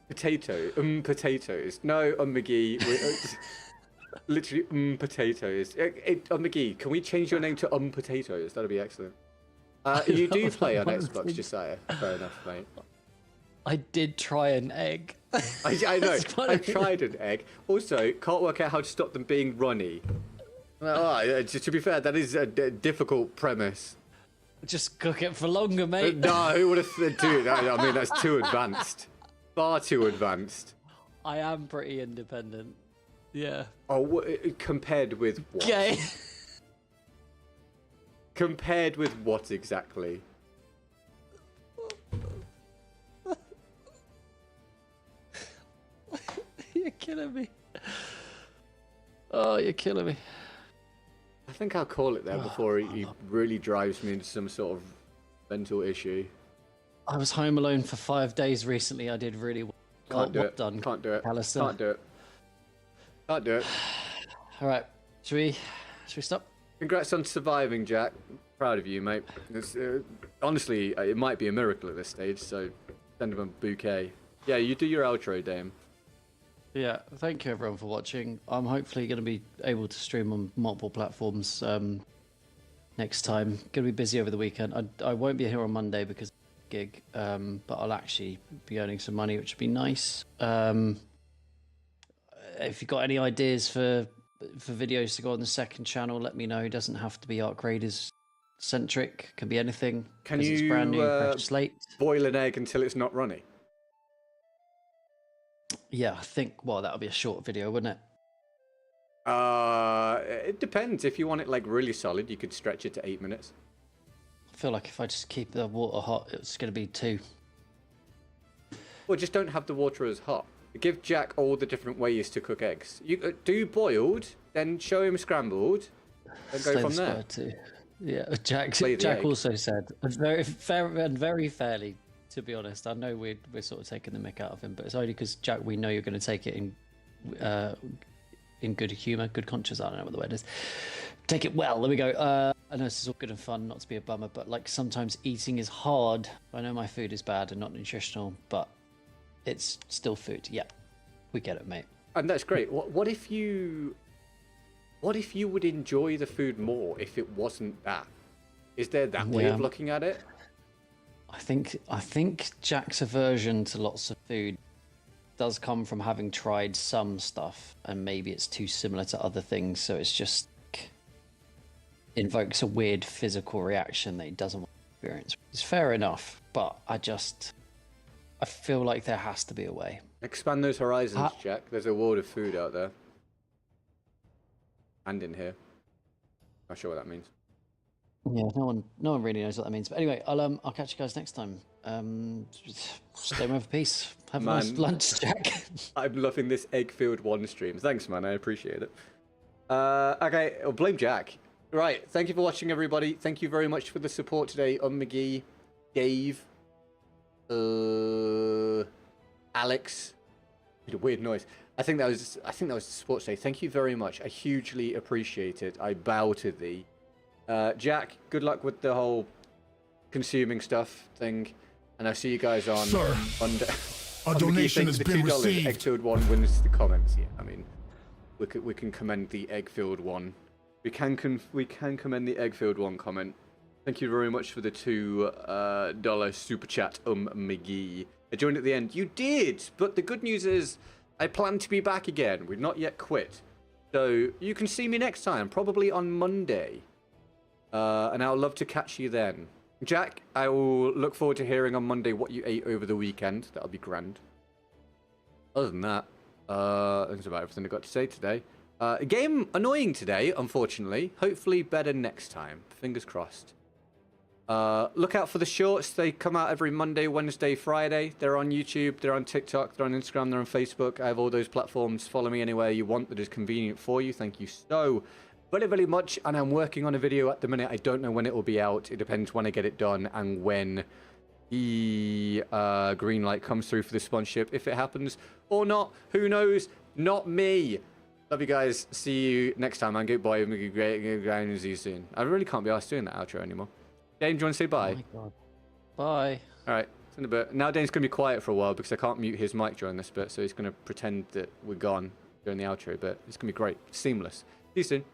Potato. Potatoes. No, McGee. Literally, potatoes. McGee, can we change your name to Potatoes? That'd be excellent. You do play on Xbox, Josiah. Fair enough, mate. I did try an egg. I know. That's funny. I tried an egg. Also, can't work out how to stop them being runny. To be fair, that is a difficult premise. Just cook it for longer, mate. No, who would have dude? I mean, that's too advanced. Far too advanced. I am pretty independent. Yeah. Oh, compared with what? Okay. Compared with what exactly? You're killing me. Oh, you're killing me. I think I'll call it there before he really drives me into some sort of mental issue. I was home alone for 5 days recently. I did really well. Can't do it. Done. Can't do it. Alistair. Can't do it. Can't do it. All right. Should we stop? Congrats on surviving, Jack. Proud of you, mate. Honestly, it might be a miracle at this stage, so send him a bouquet. Yeah, you do your outro, Dame. Yeah. Thank you, everyone, for watching. I'm hopefully going to be able to stream on multiple platforms next time. Going to be busy over the weekend. I won't be here on Monday because of the gig, but I'll actually be earning some money, which would be nice. If you've got any ideas for videos to go on the second channel, let me know. It doesn't have to be Arc Raiders centric. Can be anything. Can it's you brand new, fresh slate. boil an egg until it's not runny? Yeah, I think. Well, that would be a short video, wouldn't it? It depends. If you want it like really solid, you could stretch it to 8 minutes. I feel like if I just keep the water hot, it's going to be 2. Well, just don't have the water as hot. Give Jack all the different ways to cook eggs. You do boiled, then show him scrambled, and go from there. Too. Yeah, Jack egg. also said very fair and very fairly. To be honest, I know we're sort of taking the mick out of him, but it's only because Jack, we know you're going to take it in good humour, good conscience. I don't know what the word is. Take it well. There we go. I know this is all good and fun, not to be a bummer, but like sometimes eating is hard. I know my food is bad and not nutritional, but it's still food. Yeah, we get it, mate. And that's great. What if you would enjoy the food more if it wasn't that? Is there that way of looking at it? I think Jack's aversion to lots of food does come from having tried some stuff, and maybe it's too similar to other things, so it's just invokes a weird physical reaction that he doesn't want to experience. It's fair enough, but I feel like there has to be a way. Expand those horizons, Jack. There's a world of food out there. And in here. Not sure what that means. Yeah, no one really knows what that means. But anyway, I'll catch you guys next time. Stay home for peace. Have a nice lunch, Jack. I'm loving this egg-filled one stream. Thanks, man. I appreciate it. Okay, I'll blame Jack. Right, thank you for watching, everybody. Thank you very much for the support today. McGee, Dave, Alex. Made a weird noise. I think that was the sports day. Thank you very much. I hugely appreciate it. I bow to thee. Jack, good luck with the whole consuming stuff thing, and I'll see you guys on. Sir, a donation has been received. Egg-filled one wins the comments. Yeah, I mean, we can commend the egg-filled one. We can commend the egg-filled one comment. Thank you very much for the $2 super chat, McGee. I joined at the end. You did, but the good news is I plan to be back again. We've not yet quit, so you can see me next time, probably on Monday. And I'll love to catch you then. Jack, I will look forward to hearing on Monday what you ate over the weekend. That'll be grand. Other than that, that's about everything I got to say today. Game annoying today, unfortunately. Hopefully better next time. Fingers crossed. Look out for the shorts. They come out every Monday, Wednesday, Friday. They're on YouTube, they're on TikTok, they're on Instagram, they're on Facebook. I have all those platforms. Follow me anywhere you want that is convenient for you. Thank you so very, very much, and I'm working on a video at the minute. I don't know when it will be out. It depends when I get it done and when the green light comes through for the sponsorship. If it happens or not, who knows? Not me. Love you guys. See you next time. I'm goodbye. See you soon. I really can't be asked doing that outro anymore. Dane, do you want to say bye? Oh my God. Bye. All right. In a bit. Now Dane's going to be quiet for a while because I can't mute his mic during this bit, so he's going to pretend that we're gone during the outro, but it's going to be great. Seamless. See you soon.